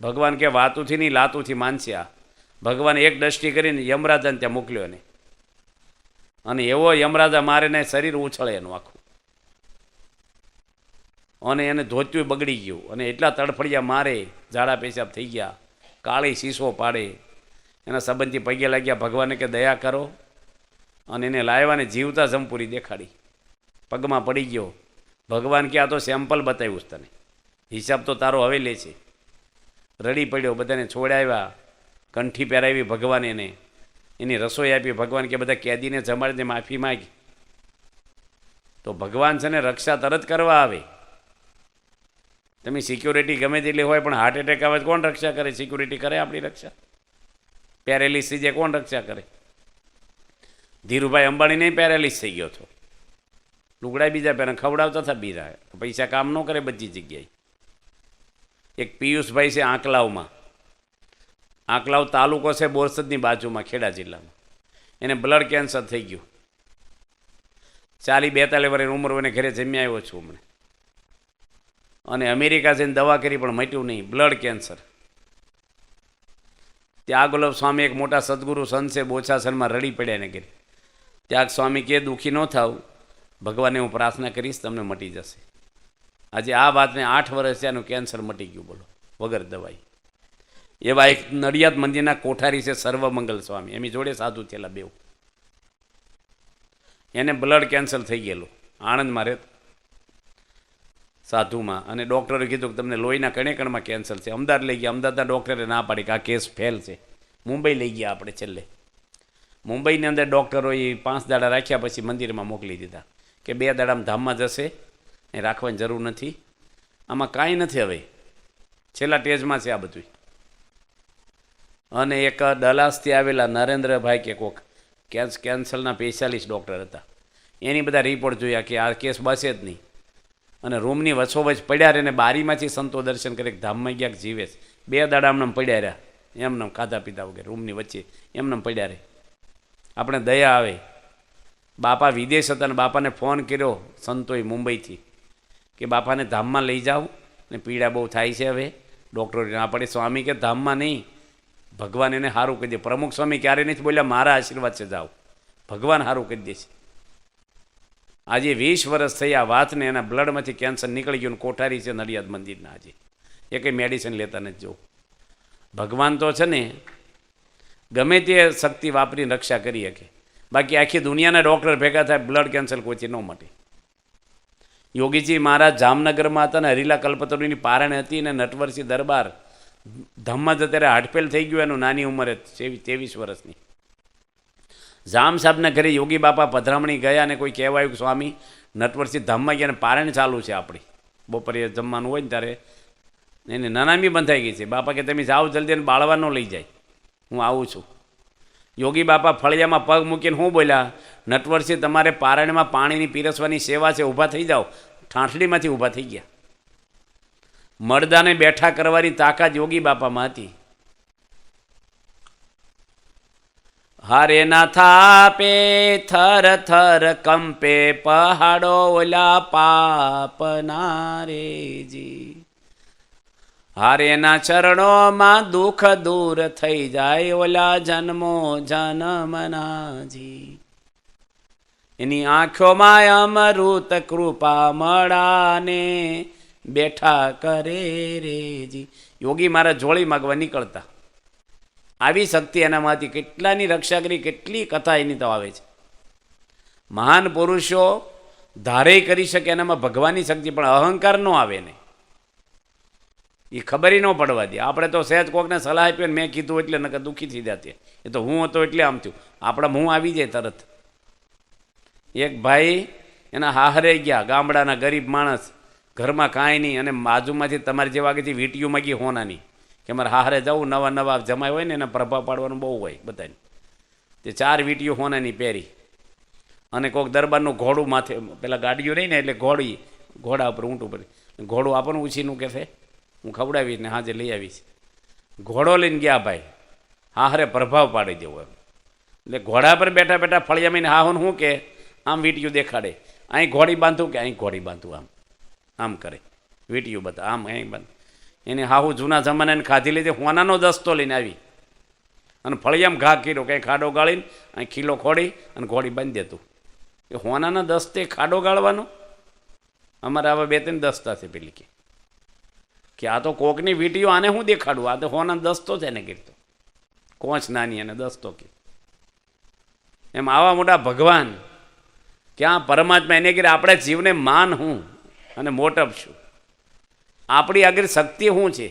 ભગવાન કે વાતુથી નહીં લાતુથી માનશે આ. ભગવાન એક દ્રષ્ટિ કરીને યમરાજાને ત્યાં મોકલ્યો એને, અને એવો યમરાજા મારે ને શરીર ઉછળે એનું આખું, અને એને ધોત્યું બગડી ગયું, અને એટલા તડફડિયા મારે, ઝાડા પેશાબ થઈ ગયા, કાળી શીશો પાડે. એના સંબંધી પગે લાગ્યા, ભગવાને કે દયા કરો, અને એને લાવ્યાને જીવતા જમપુરી દેખાડી. પગમાં પડી ગયો. ભગવાન કે આ તો સેમ્પલ બતાવ્યું તને, હિસાબ તો તારો હવે લે છે. રડી પડ્યો, બધાને છોડાવ્યા, કંઠી પહેરાવી ભગવાન એને, એની રસોઈ આપી. ભગવાન કે બધા કેદીને જમાડીને માફી માગી. તો ભગવાન છે ને રક્ષા તરત કરવા આવે. તમે સિક્યોરિટી ગમે તેટલી હોય પણ હાર્ટ એટેક આવે કોણ રક્ષા કરે? સિક્યોરિટી કરે આપણી રક્ષા? પેરેલિસ થઈ જાય કોણ રક્ષા કરે? ધીરુભાઈ અંબાણી નહીં પેરેલિસ થઈ ગયો હતો, લુગડા બીજા પહેરે, ખવડાવતા હતા બીજા, પૈસા કામ ન કરે બધી જગ્યાએ. એક પિયુષભાઈ છે આંકલાવમાં, આંકલાવ તાલુકો છે બોરસદની બાજુમાં, ખેડા જિલ્લામાં. એને બ્લડ કેન્સર થઈ ગયું. 40-42 વર્ષની ઉંમર હોય, ઘરે જમી આવ્યો છું હમણાં. અને અમેરિકા જઈને દવા કરી પણ મટ્યું નહીં, બ્લડ કેન્સર. ત્યાં ગોલબ સ્વામી એક મોટા સદગુરુ સંત છે, બોચાસનમાં રડી પડ્યા એને ઘરે. ત્યાં સ્વામી કે દુઃખી ન થાવ, ભગવાનને હું પ્રાર્થના કરીશ, તમને મટી જશે. આજે આ વાતને 8 વર્ષ ત્યાંનું કેન્સર મટી ગયું, બોલો, વગર દવાઈ. એવા એક નડિયાદ મંદિરના કોઠારી છે સર્વમંગલ સ્વામી, એમની જોડે સાધુ થયેલા બેઉ. એને બ્લડ કેન્સર થઈ ગયેલું, આણંદમાં રહેતો સાધુમાં. અને ડૉક્ટરે કીધું કે તમને લોહીના કણે કણમાં કેન્સર છે. અમદાવાદ લઈ ગયા, અમદાવાદના ડૉક્ટરે ના પાડી કે આ કેસ ફેલ છે. મુંબઈ લઈ ગયા આપણે છેલ્લે. મુંબઈની અંદર ડૉક્ટરોએ 5 દાડા રાખ્યા, પછી મંદિરમાં મોકલી દીધા કે 2 દાડામાં ધામમાં જશે, એ રાખવાની જરૂર નથી. આમાં કાંઈ નથી હવે, છેલ્લા ટેજમાં છે આ બધું. અને એક ડલાસથી આવેલા નરેન્દ્રભાઈ કે કોક કેન્સરના સ્પેશિયાલિસ્ટ ડૉક્ટર હતા, એની બધા રિપોર્ટ જોયા કે આ કેસ બસે જ નહીં. અને રૂમની વચ્ચોવચ્ચ પડ્યા રહે ને બારીમાંથી સંતો દર્શન કરે, ધામમાં ગયા જીવે છે. 2 દાડા એમને પડ્યા રહ્યા, એમને ખાધા પીધા વગેરે, રૂમની વચ્ચે એમને પડ્યા રહે. આપણે દયા આવે. બાપા વિદેશ હતા ને બાપાને ફોન કર્યો સંતોએ મુંબઈથી કે બાપાને ધામમાં લઈ જાઓ ને પીડા બહુ થાય છે. હવે ડૉક્ટરો ના પડે. સ્વામી કે ધામમાં નહીં, ભગવાન એને સારું કરી દે. પ્રમુખ સ્વામી ક્યારે નથી બોલ્યા મારા આશીર્વાદ છે જાઓ, ભગવાન સારું કરી દે છે. આજે 20 વર્ષ થઈ આ વાતને, એના બ્લડમાંથી કેન્સર નીકળી ગયું. કોઠારી છે નડિયાદ મંદિરના, આજે એ કંઈ મેડિસિન લેતા નથી. જો ભગવાન તો છે ને ગમે તે શક્તિ વાપરીને રક્ષા કરી શકે. બાકી આખી દુનિયાના ડૉક્ટર ભેગા થાય, બ્લડ કેન્સર કોઈથી ન મટે. યોગીજી મહારાજ જામનગરમાં હતા ને હરીલા કલ્પતરુની પારણ હતી ને નટવરસિંહ દરબાર ધામમાં જ અત્યારે હાર્ટફેલ થઈ ગયું એનું નાની ઉંમરે 23 વર્ષની. જામ સાહેબના ઘરે યોગી બાપા પધરામણી ગયા અને કોઈ કહેવાયું કે સ્વામી નટવરસિંહ ધામમાં ગયા ને પારણ ચાલુ છે આપણી, બપોરે જમવાનું હોય ને ત્યારે એને નનામી બંધાઈ ગઈ છે. બાપા કે તમે જાઓ જલ્દી અને બાળવાનો લઈ જાય, હું આવું છું. યોગી બાપા ફળિયામાં પગ મૂકીને હું બોલ્યા, નટવરસિંહ તમારે પારણમાં પાણીની પીરસવાની સેવા છે, ઊભા થઈ જાઓ. ઠાંઠડીમાંથી ઊભા થઈ ગયા. મરદાને બેઠા કરવાની તાકાત યોગી બાપામાં હતી. હારે ના થાપે થર થર કંપે પહાડો ઓલા પાપના રેજી. હારેના ચરણોમાં દુઃખ દૂર થઈ જાય ઓલા જન્મો જન્મનાજી. એની આંખોમાં અમૃત કૃપા મળાને બેઠા કરે રેજી. યોગી મારા જોડી માગવા નીકળતા. આવી શક્તિ એનામાંથી કેટલાની રક્ષા કરી, કેટલી કથા એની તો આવે છે. મહાન પુરુષો ધારે કરી શકે એનામાં ભગવાનની શક્તિ, પણ અહંકાર ન આવે ને એ ખબર ન પડવા દે. આપણે તો સહેજ કોકને સલાહ આપી ને મેં કીધું એટલે નકર દુઃખી થઈ જતી. એ તો હું હતો એટલે આમ થયું. આપણા હું આવી જાય તરત. એક ભાઈ એના હાહરે ગયા, ગામડાના ગરીબ માણસ, ઘરમાં કાંઈ નહીં, અને બાજુમાંથી તમારી જેવા આગળથી વીટીઓ માગી હોનાની કે મારે હાહરે જવું, નવા નવા જમાય હોય ને એના પ્રભાવ પાડવાનું બહુ હોય બધાને. તે 4 વીટીઓ હોનાની પહેરી અને કોઈક દરબારનું ઘોડું માથે, પેલા ગાડીઓ રહી ને એટલે ઘોડા ઉપર ઊંટ ઉપર ઘોડું આપણને ઉછીનું કે છે હું ખવડાવીશ ને હાજે લઈ આવીશ. ઘોડો લઈને ગયા ભાઈ, હાહરે પ્રભાવ પાડી દેવો એમ. એટલે ઘોડા પર બેઠા બેઠા ફળિયામાં હાહુન શું કે આમ વીટીયું દેખાડે, અહીં ઘોડી બાંધું કે અહીં ઘોડી બાંધું, આમ આમ કરે વીટીયું બધા, આમ અહીં બાંધ. એને હાહુ જૂના જમાનાને ખાધી લીધી, હોનાનો દસ્તો લઈને આવી અને ફળિયામાં ઘા કીધો, કંઈ ખાડો ગાળીને અહીં ખીલો ખોડી અને ઘોડી બાંધી દેતું. એ હોનાના દસ્તે ખાડો ગાળવાનો? અમારે આવા 2-3 દસ્તા છે પેલી કે આ તો કોકની વીટીઓ, આને હું દેખાડું, આ તો હોનાનો દસ્તો છે ને કીધું, કોંચ નાની અને દસ્તો કે. એમ આવા મોટા ભગવાન ક્યાં પરમાત્મા એને કીધે આપણે જીવને માન હું અને મોટપ છું, આપણી આગળ શક્તિ શું છે.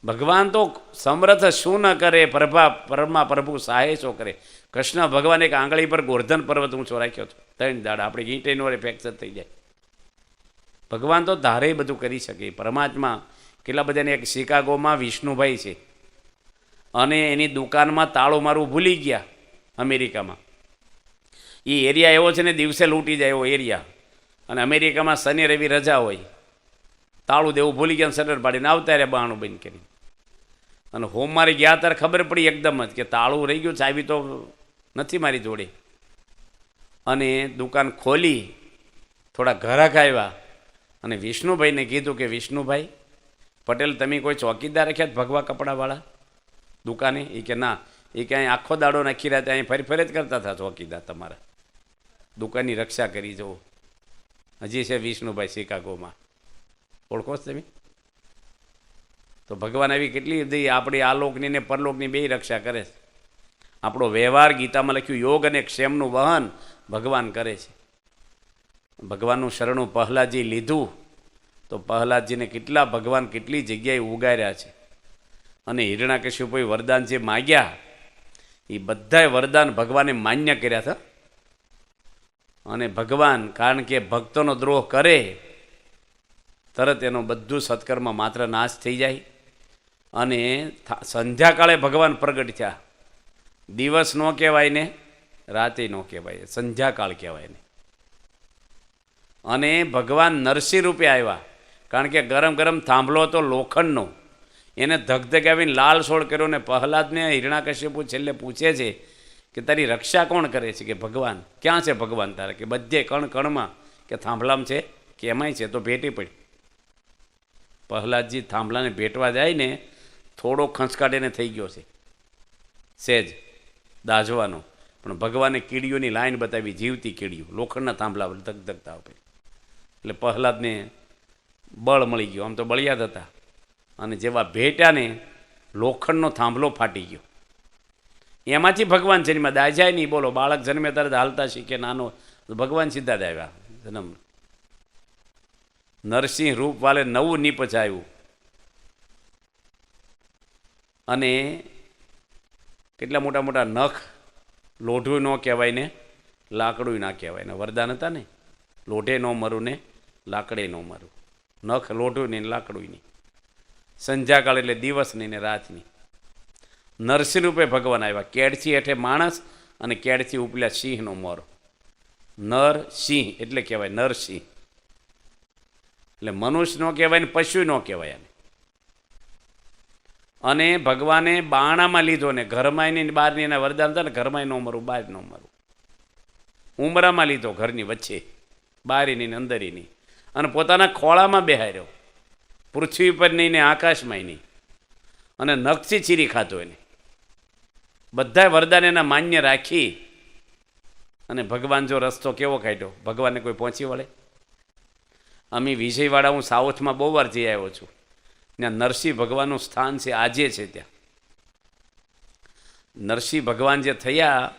ભગવાન તો સમર્થ શું ન કરે, પ્રભુ સહાય શું કરે. કૃષ્ણ ભગવાન એક આંગળી પર ગોર્ધન પર્વત ઊંચો રાખ્યો હતો, 3 દાડા આપણે ઈંટેનો ફ્રેક્ચર થઈ જાય. ભગવાન તો ધારે બધું કરી શકે. પરમાત્મા કેટલા બધાને, એક શિકાગોમાં વિષ્ણુભાઈ છે અને એની દુકાનમાં તાળું મારવું ભૂલી ગયા અમેરિકામાં. એ એરિયા એવો છે ને દિવસે લૂંટી જાય એવો એરિયા, અને અમેરિકામાં શનિ રવિ રજા હોય. તાળું દેવું ભૂલી ગયા, શટર પાડીને આવતા રહ્યા બહાણું બંધ કરી. અને હોમ મારી ગયા ત્યારે ખબર પડી એકદમ જ કે તાળું રહી ગયું, ચાવી તો નથી મારી જોડે. અને દુકાન ખોલી, થોડા ઘરાક આવ્યા અને વિષ્ણુભાઈને કીધું કે વિષ્ણુભાઈ પટેલ, તમે કોઈ ચોકીદાર રાખ્યા ભગવા કપડાવાળા દુકાને? એ કે ના, એ કે અહીં આખો દાડો નાખી રહ્યા, અહીં ફરી જ કરતા હતા ચોકીદાર, તમારા દુકાનની રક્ષા કરી જવો. હજી છે વિષ્ણુભાઈ શિકાગોમાં, ઓળખો છો તમે? તો ભગવાન આવી કેટલી બધી આપણી આલોકની ને પરલોકની બે રક્ષા કરે છે. આપણો વ્યવહાર ગીતામાં લખ્યું, યોગ અને ક્ષેમનું વહન ભગવાન કરે છે. ભગવાનનું શરણું પ્રહલાદજી લીધું તો પ્રહલાદજીને કેટલા ભગવાન કેટલી જગ્યાએ ઉગાર્યા છે. અને હિરણ્યકશ્યપુએ વરદાન જે માગ્યા એ બધાય વરદાન ભગવાને માન્ય કર્યા હતા. અને ભગવાન કારણ કે ભક્તોનો દ્રોહ કરે તરત એનો બધું સત્કર્મ માત્ર નાશ થઈ જાય. અને સંધ્યાકાળે ભગવાન પ્રગટ થયા. દિવસ ન કહેવાય ને રાતે ન કહેવાય, સંધ્યાકાળ કહેવાય ને. અને ભગવાન નરસિંહ રૂપે આવ્યા, કારણ કે ગરમ ગરમ થાંભલો હતો લોખંડનો, એને ધગધગાવીને લાલ સોળ કર્યો. ને પ્રહલાદને હિરણ્યકશ્યપુ છેલ્લે પૂછે છે કે તારી રક્ષા કોણ કરે છે? કે ભગવાન. ક્યાં છે ભગવાન તારે? કે બધે કણ કણમાં. કે થાંભલામાં છે? કે એમાંય છે? તો ભેટી પડી. પ્રહલાદજી થાંભલાને ભેટવા જાય ને થોડો ખંચકાટીને થઈ ગયો છે સહેજ દાઝવાનો, પણ ભગવાને કીડીઓની લાઈન બતાવી, જીવતી કીડીઓ લોખંડના થાંભલા પર ધગધગતા આવે. એટલે પ્રહલાદને બળ મળી ગયું. આમ તો બળિયાદ હતા, અને જેવા ભેટ્યા ને લોખંડનો થાંભલો ફાટી ગયો. એમાંથી ભગવાન જન્મ્યા. દાજાય નહીં, બોલો. બાળક જન્મે તરત હાલતા શીખે નાનો, તો ભગવાન સીધા જ આવ્યા જન્મ. નરસિંહ રૂપ વાલે નવું નીપજાયું. અને કેટલા મોટા મોટા નખ, લોઢું ન કહેવાય ને લાકડું ના કહેવાય ને, વરદાન હતા ને, લોઢે ન મરું ને લાકડે ન મરું. નખ લોઢું નહીં, લાકડું નહીં. સંધ્યાકાળ એટલે દિવસની ને રાતની. નરસિંહ રૂપે ભગવાન આવ્યા. કેડછી હેઠે માણસ અને કેડછી ઉપલા સિંહનો મોર. નર સિંહ એટલે કહેવાય નરસિંહ. એટલે મનુષ્ય નો કહેવાય ને પશુ ન કહેવાય એને. અને ભગવાને બાણામાં લીધો ને ઘરમાં ની બહારની એના વરદાન હતા ને, ઘરમાં ન મરું, બહાર ન મરું. ઉમરામાં લીધો, ઘરની વચ્ચે, બહારીની ને અંદરીની. અને પોતાના ખોળામાં બેહાર્યો, પૃથ્વી પર નહીં ને આકાશમાં નહીં. અને નખથી ચીરી ખાતો એને. બધા વરદાન એના માન્ય રાખી અને ભગવાન જો રસ્તો કેવો કાઢ્યો, ભગવાનને કોઈ પહોંચી વળે? અમે વિજયવાડા, હું સાઉથમાં બહુ વાર જઈ આવ્યો છું. ત્યાં નરસિંહ ભગવાનનું સ્થાન છે, આજે છે ત્યાં. નરસિંહ ભગવાન જે થયા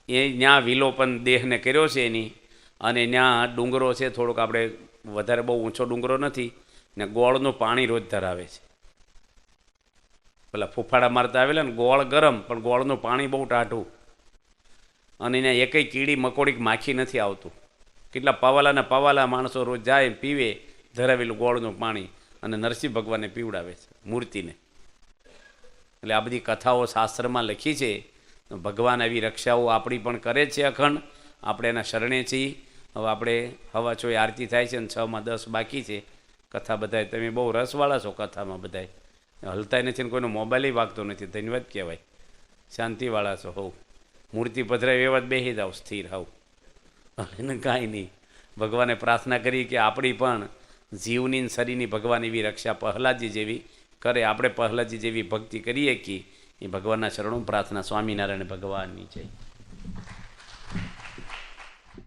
એ ત્યાં વિલોપન દેહને કર્યો છે એની. અને ત્યાં ડુંગરો છે, થોડોક આપણે વધારે બહુ ઊંચો ડુંગરો નથી ને, ગોળનું પાણી રોજ ધરાવે છે. પેલા ફૂફાડા મારતા આવેલા ને, ગોળ ગરમ પણ ગોળનું પાણી બહુ ટાઢું. અને એને એકય કીડી મકોડી માખી નથી આવતું. કેટલા પવાલાના પવાલા માણસો રોજ જાય પીવે ધરાવેલું ગોળનું પાણી, અને નરસિંહ ભગવાનને પીવડાવે છે મૂર્તિને. એટલે આ બધી કથાઓ શાસ્ત્રમાં લખી છે. ભગવાન આવી રક્ષાઓ આપણી પણ કરે છે અખંડ. આપણે એના શરણે છીએ. હવે આપણે હવા ચોય આરતી થાય છે અને 6:10 બાકી છે. કથા બધાય તમે બહુ રસવાળા છો કથામાં, બધાય હલતાય નથી ને કોઈનો મોબાઈલ વાગતો નથી. ધન્યવાદ કહેવાય, શાંતિવાળા છો. હોવ મૂર્તિ પધરાવી એવા જ બેસી જાઓ, સ્થિર હોવ. એને કાંઈ નહીં. ભગવાને પ્રાર્થના કરી કે આપણી પણ જીવની શરીરની ભગવાન એવી રક્ષા પ્રહલાદજી જેવી કરે. આપણે પ્રહલાદજી જેવી ભક્તિ કરીએ કે એ ભગવાનના શરણો પ્રાર્થના. સ્વામિનારાયણ ભગવાનની જય.